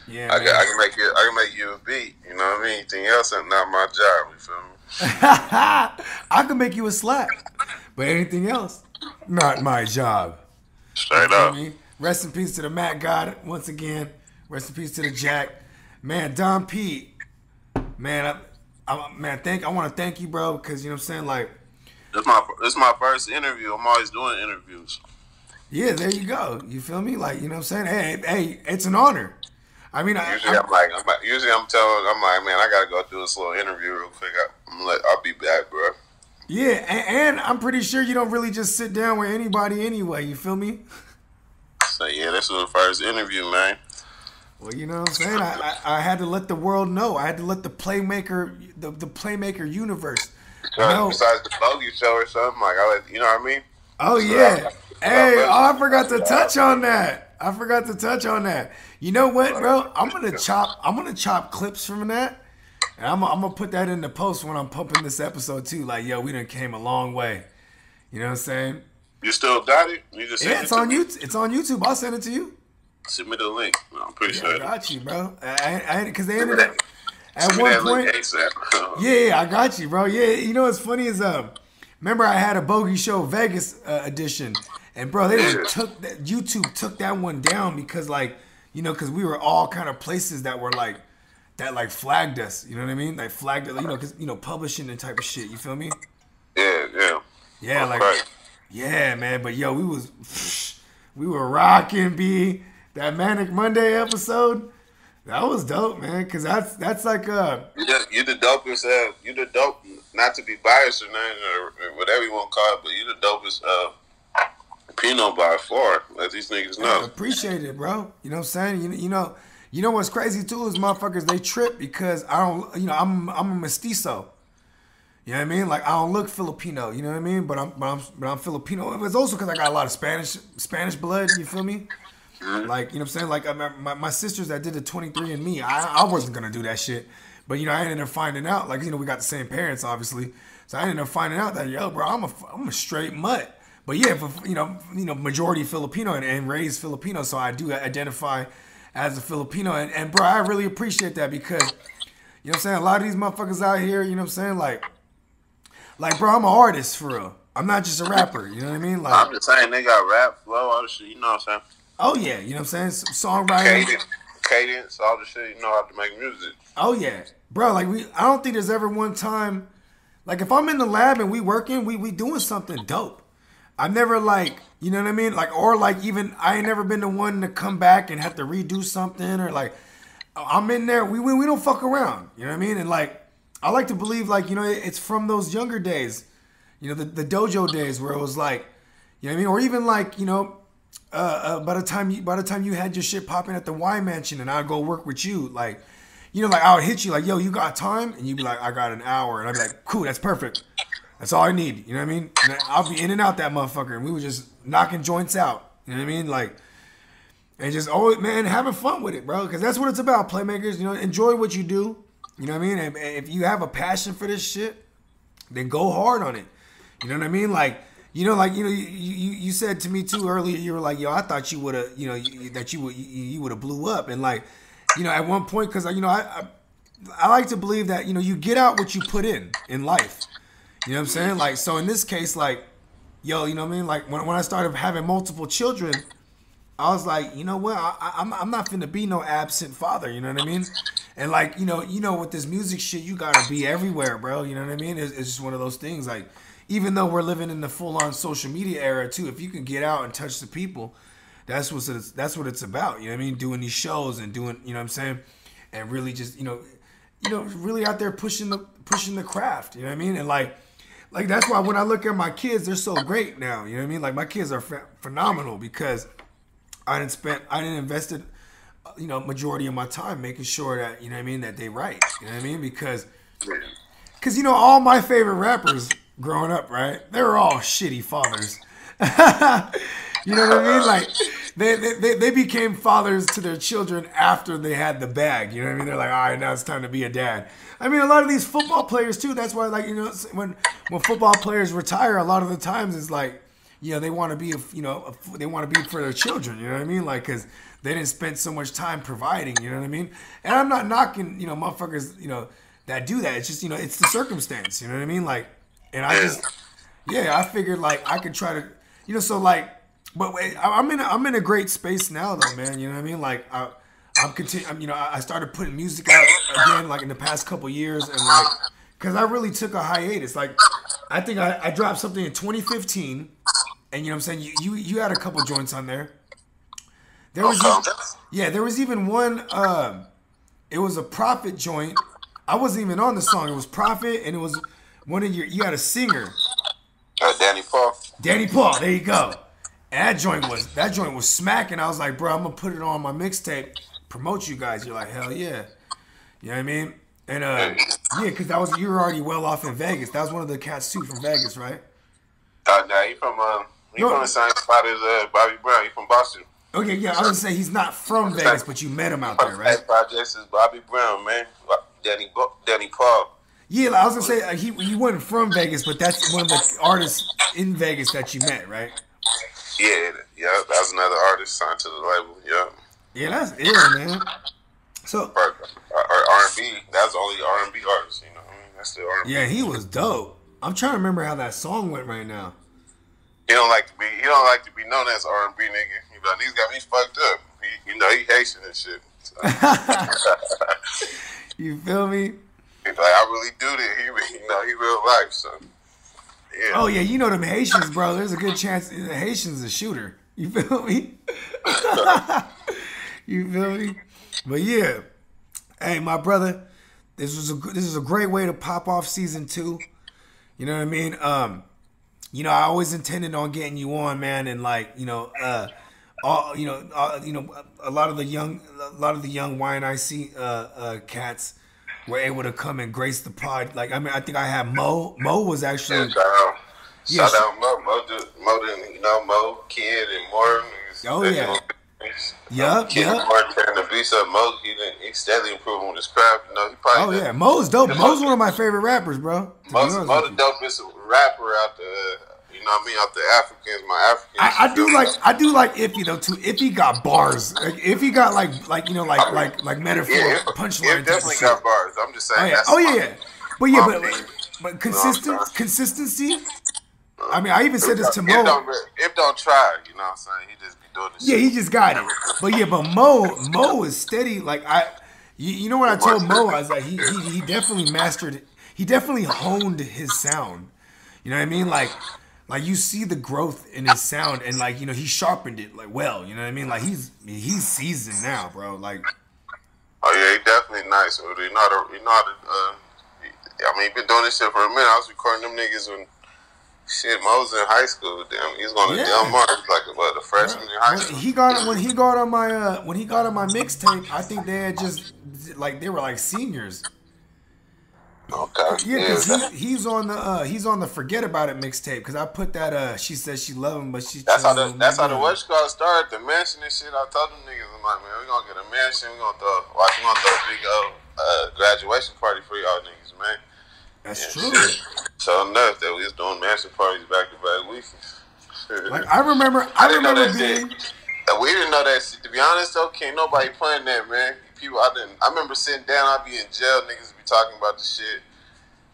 Yeah, I can make you a beat. You know what I mean? Anything else is not my job. You feel me? I can make you a slap, but anything else, not my job. Straight up. Me? Rest in peace to the Matt God once again. Rest in peace to the Jack. Man, Don P. Man, I want to thank you, bro, because you know what I'm saying, like. This is my first interview. I'm always doing interviews. Yeah, there you go. You feel me? Like, you know what I'm saying? Hey, it's an honor. I mean, usually I'm like, man, I gotta go do this little interview real quick. I'll be back, bro. Yeah, and I'm pretty sure you don't really just sit down with anybody anyway. You feel me? So yeah, this was the first interview, man. Well, you know what I'm saying? I had to let the world know. I had to let the Playmaker, the Playmaker universe. Besides the bogey show or something, like you know what I mean? Oh yeah. I forgot to touch on that. You know what, bro? I'm gonna chop clips from that, and I'm gonna put that in the post when I'm pumping this episode too. Like, yo, we done came a long way. You know what I'm saying? You still got it? You just it's on YouTube. It's on YouTube. I'll send it to you. Send me the link. I'm pretty sure. I got you, bro. Because they ended up at one point. Yeah, I got you, bro. Yeah, you know what's funny is remember I had a Bogey Show Vegas edition. And bro, YouTube took that one down because because we were all kind of places that were that flagged us. You know what I mean? Like flagged it, because publishing and type of shit. You feel me? Yeah. Yeah, yeah, man. But yo, we were rocking, B. That Manic Monday episode, that was dope, man. Cause that's like you the dopest. You the dope. Not to be biased or nothing or whatever you want to call it, but you the dopest. Pinot by far, let these niggas know. I appreciate it, bro. You know what I'm saying? You know what's crazy too is motherfuckers, they trip because I don't, I'm a mestizo. You know what I mean? Like I don't look Filipino. You know what I mean? But I'm Filipino. It's also because I got a lot of Spanish blood. You feel me? Mm-hmm. Like, you know what I'm saying? Like my sisters that did the 23andMe, I wasn't gonna do that shit. But I ended up finding out. Like, we got the same parents, obviously. So I ended up finding out that bro, I'm a straight mutt. But yeah, majority Filipino and raised Filipino, so I do identify as a Filipino. And bro, I really appreciate that because, you know what I'm saying, a lot of these motherfuckers out here, you know what I'm saying, like bro, I'm an artist for real. I'm not just a rapper, you know what I mean? Like, I'm just saying they got rap, flow, all the shit, you know what I'm saying? Oh yeah, you know what I'm saying? Songwriting. Cadence, all the shit, you know how to make music. Oh yeah. Bro, I don't think there's ever one time, like if I'm in the lab and we working, we doing something dope. I've never you know what I mean? Even I ain't never been the one to come back and have to redo something or I'm in there. We don't fuck around. You know what I mean? And I like to believe it's from those younger days, the dojo days where it was you know what I mean? Or even by the time you had your shit popping at the Y Mansion, and I'd go work with you, like, you know, like I would hit you like, yo, you got time? And you'd be like, I got an hour, and I'd be like, cool, that's perfect. That's all I need. You know what I mean? And I'll be in and out that motherfucker, and we were just knocking joints out. You know what I mean? Like, and just always, man, having fun with it, bro, because that's what it's about. Playmakers, you know, enjoy what you do. You know what I mean? And if you have a passion for this shit, then go hard on it. You know what I mean? Like, you said to me too earlier. You were like, yo, I thought you would have, you know, that you would have blew up, and like, you know, at one point, because you know, I like to believe that, you know, you get out what you put in life. You know what I'm saying? Like, so in this case, like, yo, you know what I mean? Like, when I started having multiple children, I was like, you know what? I'm not finna be no absent father. You know what I mean? And like, you know, with this music shit, you gotta be everywhere, bro. You know what I mean? It's just one of those things. Like, even though we're living in the full-on social media era too, if you can get out and touch the people, that's what it's about. You know what I mean? Doing these shows and doing, you know what I'm saying, and really just, you know, really out there pushing the craft. You know what I mean? And like that's why when I look at my kids, they're so great now. You know what I mean? Like, my kids are phenomenal because I didn't invested, you know, majority of my time making sure that, you know what I mean, that they right. You know what I mean? Because you know, all my favorite rappers growing up, right? They were all shitty fathers. You know what I mean? Like, they became fathers to their children after they had the bag. You know what I mean? They're like, all right, now it's time to be a dad. I mean, a lot of these football players too. That's why, like, you know, when football players retire, a lot of the times it's like, you know, they want to be, they want to be for their children. You know what I mean? Like, because they didn't spend so much time providing. You know what I mean? And I'm not knocking, you know, motherfuckers, you know, that do that. It's just, you know, it's the circumstance. You know what I mean? Like, and I figured like I could try to, you know, so like, but wait, I'm in a great space now though, man. You know what I mean? Like, you know, I started putting music out again, like in the past couple years, and like, cause I really took a hiatus. Like, I think I dropped something in 2015, and you know what I'm saying? You had a couple joints on there. There was even one. It was a Prophet joint. I wasn't even on the song. It was Prophet, and it was one of you had a singer. Danny Paul. Danny Paul. There you go. And that joint was smacking. I was like, bro, I'm gonna put it on my mixtape, promote you guys. You're like, hell yeah. You know what I mean? And yeah, because you were already well off in Vegas. That was one of the cats too from Vegas, right? Nah, he from the same spot as Bobby Brown. He from Boston. Okay, yeah, I was gonna say he's not from Vegas, but you met him out there, right? Projects is Bobby Brown, man. Danny Paul. Yeah, I was gonna say he wasn't from Vegas, but that's one of the artists in Vegas that you met, right? Yeah, that was another artist signed to the label. Yeah. Yeah, that's ill, man. So R&B, that's the only R&B artist, you know what I mean? That's the R&B. Yeah, he was dope. I'm trying to remember how that song went right now. He don't like to be known as R&B nigga. He be like, these got me fucked up. You know, he Haitian and shit. So. You feel me? He's like, I really do this. He real life, so. Yeah. Oh yeah, you know them Haitians, bro. There's a good chance the Haitian's a shooter. You feel me? You feel me? But yeah, hey, my brother, this is a great way to pop off season 2. You know what I mean? You know, I always intended on getting you on, man, and like, you know, a lot of the young YNIC cats were able to come and grace the pod. Like, I mean, I think I had Mo. Mo was actually shout out Mo. Mo, Kid, and Morton. Oh yeah. Yep. Kid and Morton tearing the beats up. Mo, he's steadily improving with his craft. You know, he probably. Oh yeah, Mo's dope. Mo's one of my favorite rappers, bro. Mo's the dopest rapper out there. You know what I mean? Out the Africans, my Africans. I do like Iffy though too. Iffy got bars. Like, Iffy got like metaphor punchline. Yeah, definitely got bars. I'm just saying. But consistency. I mean, I even said this to Mo. If don't try, you know what I'm saying? He just be doing this. Yeah, he just got it. But Mo is steady. Like you know what I told Mo? I was like, he definitely mastered. He definitely honed his sound. You know what I mean? Like you see the growth in his sound, and like, you know, he sharpened it like well. You know what I mean? Like he's seasoned now, bro. Like, oh yeah, he definitely nice. You know how to. I mean, he been doing this shit for a minute. I was recording them niggas when Shit, Mo was in high school. Damn, he's going to Del Mar. He's like a freshman in high school. When he got on my mixtape, I think they had just like they were like seniors. Okay. Yeah, because he's on the Forget About It mixtape. Because I put that she said she love him, but she that's how the West Coast started, the mansion and shit. I told them niggas, I'm like, man, we gonna get a mansion. We gonna throw a big graduation party for y'all niggas, man. That's true. Shit. So enough that we was doing mansion parties back to back weekends. Like I remember being. We didn't know that shit. To be honest though, can't nobody playing that, man. People, I remember sitting down. I'd be in jail. Niggas be talking about the shit,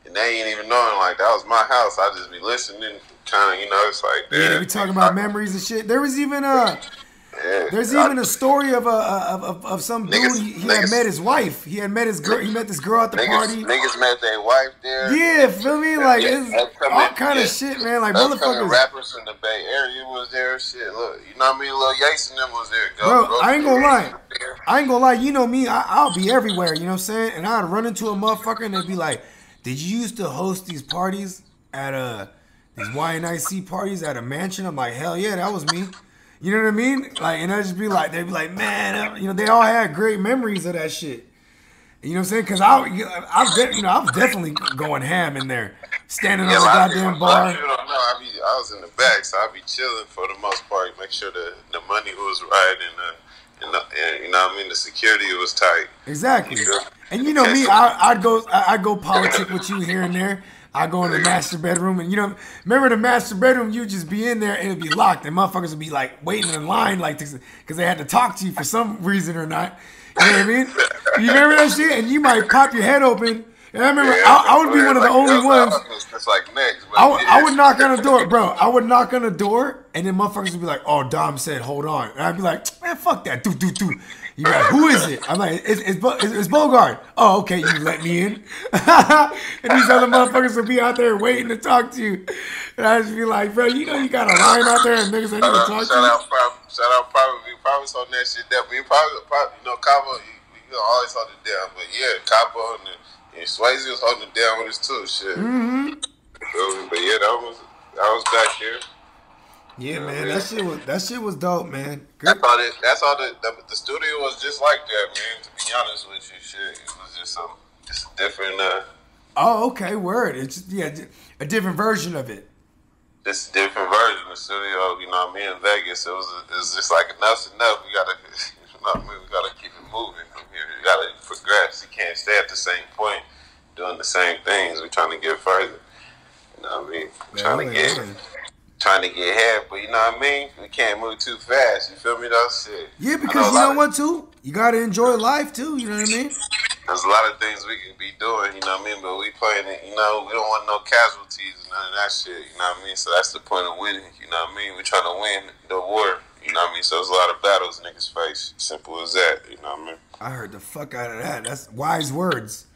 and they ain't even knowing like that was my house. I just be listening, kind of, it's like that. Yeah, they be talking about memories and shit. There was even a story of some dude. He had met his wife. He had met his girl. He met this girl at the party. Niggas met their wife there. Yeah, feel me? Like it's all kind of shit, man. Like motherfuckers. Rappers in the Bay Area was there. Shit, look, you know what I mean? Lil Yates and them was there. Bro, I ain't gonna lie. You know me. I'll be everywhere. You know what I'm saying? And I'd run into a motherfucker and they'd be like, "Did you used to host these parties at these YNIC parties at a mansion?" I'm like, "Hell yeah, that was me." You know what I mean? Like, and I'd just be like, they'd be like, man, they all had great memories of that shit. You know what I'm saying? Because I was definitely going ham in there, standing on the goddamn bar. You don't know, I was in the back, so I'd be chilling for the most part, make sure the money was right and you know what I mean, the security was tight. Exactly. And you know me, I'd go politic with you here and there. I go in the master bedroom, and remember the master bedroom? You'd just be in there, and it'd be locked, and motherfuckers would be like waiting in line, like because they had to talk to you for some reason or not. You know what I mean? You remember that shit? And you might pop your head open. And I remember I would be one of the only ones. It's like next. I would knock on the door, bro. I would knock on the door, and then motherfuckers would be like, "Oh, Dom said, hold on," and I'd be like, "Man, fuck that, do." You like, who is it? I'm like, it's Bogard. Oh, okay, you let me in. And these other motherfuckers would be out there waiting to talk to you. And I just be like, bro, you got a line out there and niggas ain't gonna talk to you. Shout out, probably on that shit. That we probably Cabo, you always hold it down. But yeah, Cabo and Swayze was holding it down with us too. Shit. Mm-hmm. But yeah, that was back there. Yeah, man, that shit was dope, man. That's all. The studio was just like that, man. To be honest with you, shit, it was just a different. Oh, okay, word. It's just, a different version of it. Just a different version of the studio. You know what I mean? In Vegas, it was just like enough's enough. We gotta, we gotta keep it moving from here. You gotta progress. You can't stay at the same point doing the same things. We're trying to get further. You know what I mean? Trying to get ahead, but you know what I mean? We can't move too fast. You feel me? Though, shit. Yeah, because you know what, too? You got to enjoy life, too. You know what I mean? There's a lot of things we can be doing, you know what I mean? But we playing it, we don't want no casualties and none of that shit, you know what I mean? So that's the point of winning, you know what I mean? We're trying to win the war, you know what I mean? So there's a lot of battles niggas face. Simple as that, you know what I mean? I heard the fuck out of that. That's wise words.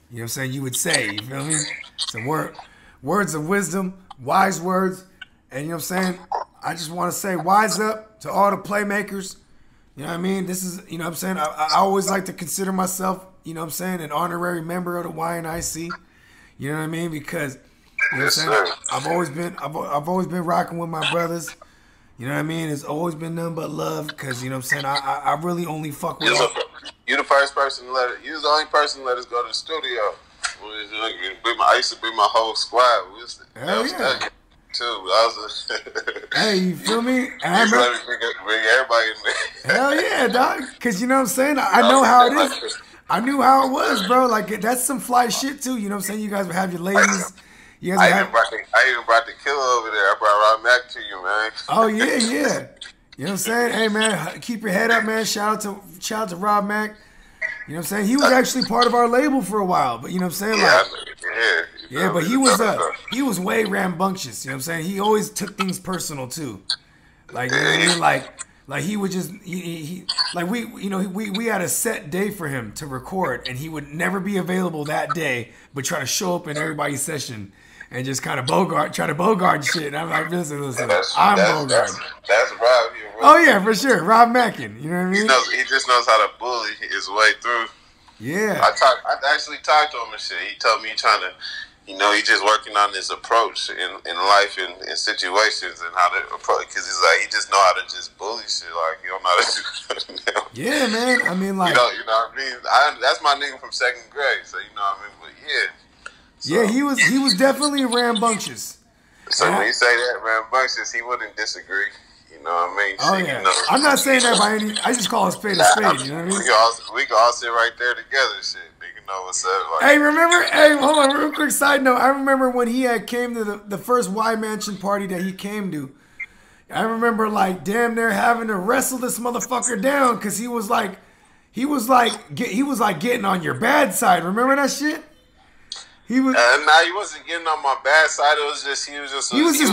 You know what I'm saying? You would say, you feel me? Some words of wisdom, wise words. And you know what I'm saying? I just want to say wise up to all the playmakers. You know what I mean? This is, you know what I'm saying? I always like to consider myself, you know what I'm saying, an honorary member of the YNIC. You know what I mean? Because, you know what I'm saying? I've always been rocking with my brothers. You know what I mean? It's always been nothing but love because, you know what I'm saying? I really only fuck with you the first person to you was the only person to let us go to the studio. I used to bring my whole squad. Hell yeah. Too. Hey, you feel me? And I bring everybody in there. Hell yeah, dog. Because you know what I'm saying? I know how it is. I knew how it was, bro. Like, that's some fly shit, too. You know what I'm saying? You guys would have your ladies. I even brought the killer over there. I brought Rob Mack to you, man. Oh, yeah. You know what I'm saying? Hey, man, keep your head up, man. Shout out to Rob Mack. You know what I'm saying? He was actually part of our label for a while, but you know what I'm saying? Yeah, but he was way rambunctious. You know what I'm saying? He always took things personal too. Like, you know what I mean? Like he would just he like we had a set day for him to record, and he would never be available that day, but try to show up in everybody's session and just kind of try to Bogard shit. And I'm like, listen, I'm Bogard. That's Rob here. Oh yeah, for sure, Rob Mackin. You know what I mean? He just knows how to bully his way through. Yeah. I actually talked to him and shit. He told me you know, he's just working on his approach in life and in situations and how to approach. Because he's like, he just know how to just bully shit. Like, you don't know how to do that. Yeah, man. I mean, like, you know what I mean. That's my nigga from 2nd grade. So you know what I mean. But yeah. So, yeah, he was definitely rambunctious. So when you say that rambunctious, he wouldn't disagree. You know what I mean? Oh, yeah. You know, I'm not saying that by any... I just call a spade a spade, you know what I mean? We can all sit right there together, shit. Nigga know what's up. Like, hey, remember... Hey, hold on, real quick side note. I remember when he had came to the first Y Mansion party that he came to. I remember, like, damn near having to wrestle this motherfucker down because he was like getting on your bad side. Remember that shit? He was. Nah, he wasn't getting on my bad side. It was just he was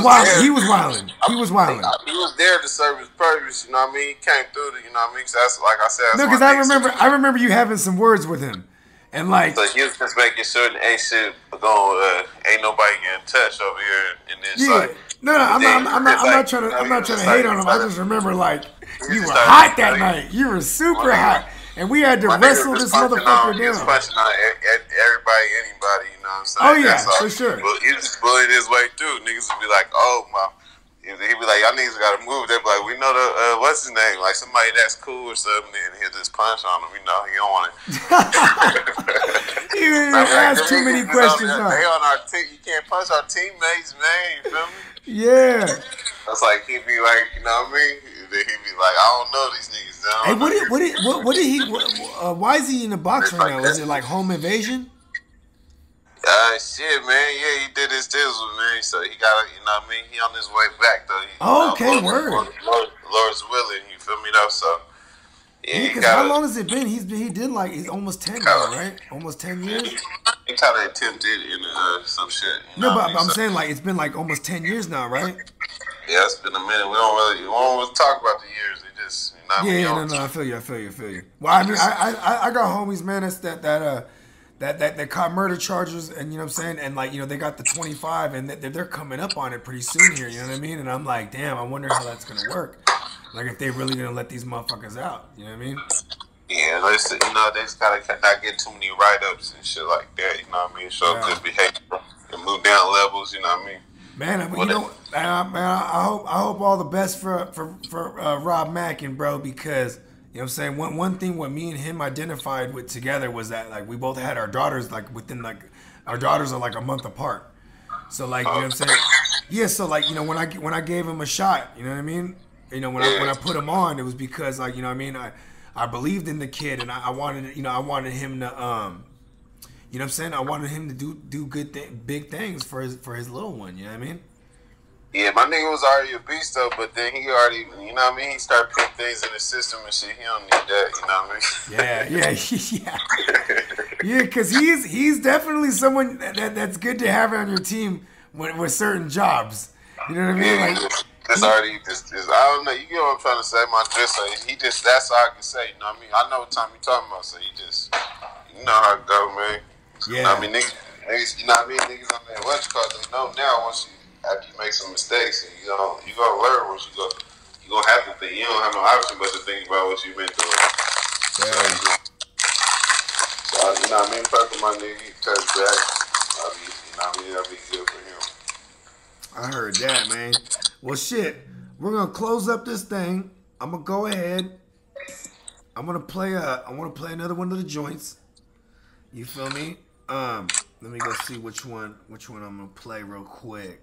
wilding. He was wilding. He was wilding. He was there to serve his purpose. You know what I mean? He came through. You know what I mean? So that's like I said. No, because I remember you having some words with him, and like. So he was just making sure that ain't shit going. Ain't nobody getting touched over here in this. Yeah. Like, No, I'm not trying to hate on him. I just remember like you were hot that night. You were super hot. And we had to wrestle this motherfucker down. He was punching on everybody, anybody, you know what I'm saying? Oh, yeah, for sure. But he just bullied his way through. Niggas would be like, oh, my. He'd be like, y'all niggas got to move. They'd be like, we know the, what's his name? Like somebody that's cool or something, and he'll just punch on him. You know, he don't want to. He didn't ask too many questions. They on our team. You can't punch our teammates, man. You feel me? Yeah. That's like, he'd be like, you know what I mean? He'd be like, I don't know these niggas. Hey, what did he? Why is he in the box right now? Is it like home invasion? Shit, man. Yeah, he did his dizzle, man. So he got, you know what I mean? He on his way back, though. Okay, word. Lord's willing, you feel me, though? So, yeah, because how long has it been? He's almost 10 now, right? Almost 10 years? He kind of attempted in some shit. No, but I'm saying, like, it's been, like, almost 10 years now, right? Yeah, it's been a minute. We don't really talk about the years. They just, you know. No, I feel you. Well, I mean, I got homies, man, that's that caught murder charges, and you know what I'm saying, and like, you know, they got the 25, and they're coming up on it pretty soon here, you know what I mean? And I'm like, damn, I wonder how that's gonna work. Like, if they really gonna let these motherfuckers out, you know what I mean? Yeah, they just gotta not get too many write-ups and shit like that, you know what I mean? Show good behavior and move down levels, you know what I mean? Man, you know, I hope all the best for Rob Mackin, bro, because you know what I'm saying, one thing what me and him identified with together was that like we both had our daughters like within like our daughters are like a month apart. So like, you know what I'm saying? Yeah, so like, you know, when I gave him a shot, you know what I mean? You know, when I put him on, it was because like, you know what I mean, I believed in the kid, and I wanted him to you know what I'm saying? I wanted him to do big things for his little one. You know what I mean? Yeah, my nigga was already a beast though, but then he already, you know what I mean? He started putting things in the system and shit. He don't need that, you know what I mean? Yeah, because he's definitely someone that's good to have on your team with certain jobs. You know what I mean? Yeah, like, I don't know. You get what I'm trying to say? My dresser, that's all I can say. You know what I mean? I know what time you talking about, so you know how it go, man. Yeah. You know what I mean? Niggas, you know what I mean? Niggas on that West Coast, they know now after you make some mistakes, and you gonna learn what you gonna have to think. You don't have no option but to think about what you've been through. Yeah. So you know what I mean? Fuck my nigga, he touched back. That'll be good for him. I heard that, man. Well, shit. We're gonna close up this thing. I'm gonna go ahead. I wanna play another one of the joints. You feel me? Let me go see which one I'm gonna play real quick.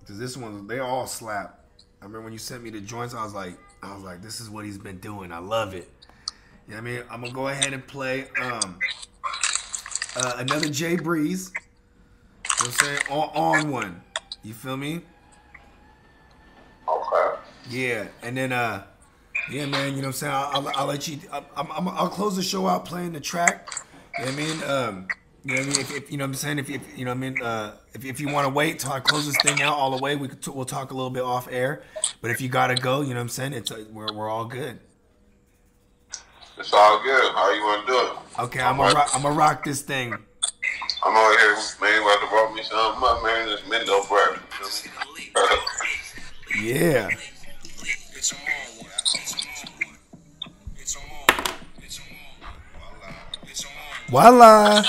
Cause this one, they all slap. I remember when you sent me the joints, I was like, this is what he's been doing. I love it. You know what I mean? I'm gonna go ahead and play another Jay Breeze. You know what I'm saying? On one. You feel me? Okay. Yeah, and then yeah, man. You know what I'm saying? I'll let you. I'll close the show out playing the track. You know what I mean? You know what I mean? If you know what I'm saying? If you know what I mean? If you want to wait till I close this thing out all the way, we'll talk a little bit off air. But if you gotta go, you know what I'm saying? We're all good. It's all good. How you want to do it? Okay, I'm gonna rock this thing. I'm over here, man. About to brought me something up, man. This Mendo bread. Yeah. Voila.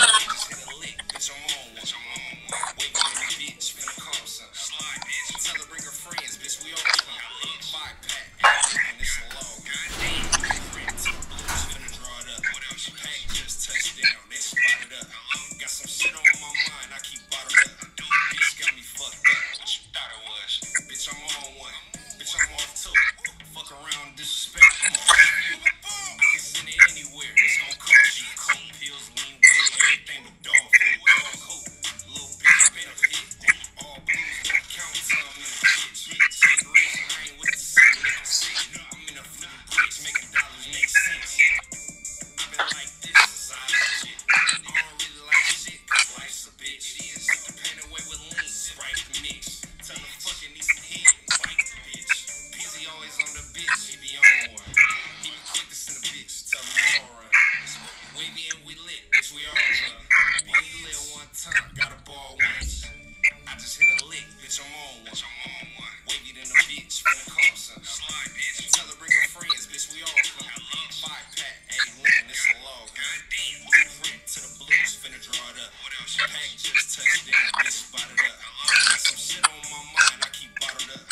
to the blues, finna draw it up. What else? Pack just touched down, get spotted up. Got some shit on my mind, I keep bottled up.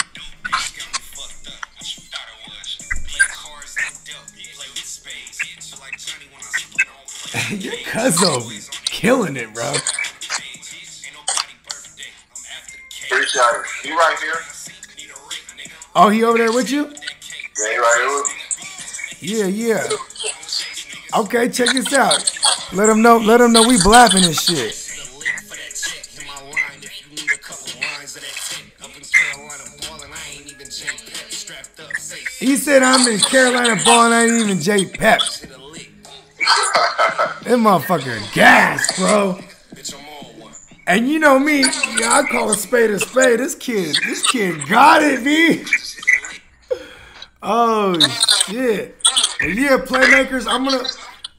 Bitch got me fucked up. What you thought it was? Play cards and dealt, play with spades. Feel like Johnny when I split on play. Your cousin be killing it, bro. Appreciate it. He right here. Oh, he over there with you? Yeah, he right here with me. Yeah, yeah. Okay, check this out. Let him know we blapping this shit. He said I'm in Carolina balling, I ain't even J Pep. That motherfucker gas, bro. And you know me, yeah, I call a spade a spade. This kid got it, B. Oh shit. Well, yeah, Playmakers,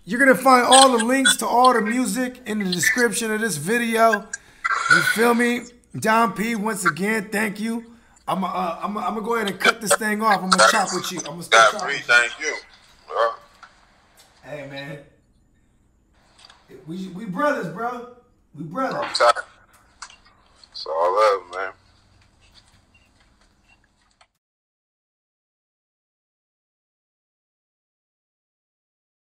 you're gonna find all the links to all the music in the description of this video. You feel me? Don P, once again, thank you. I'm gonna go ahead and cut this thing off. I'm gonna chop with you. I'm gonna start chopping. Thank you. Hey man, we brothers, bro. We brothers. I'm tired.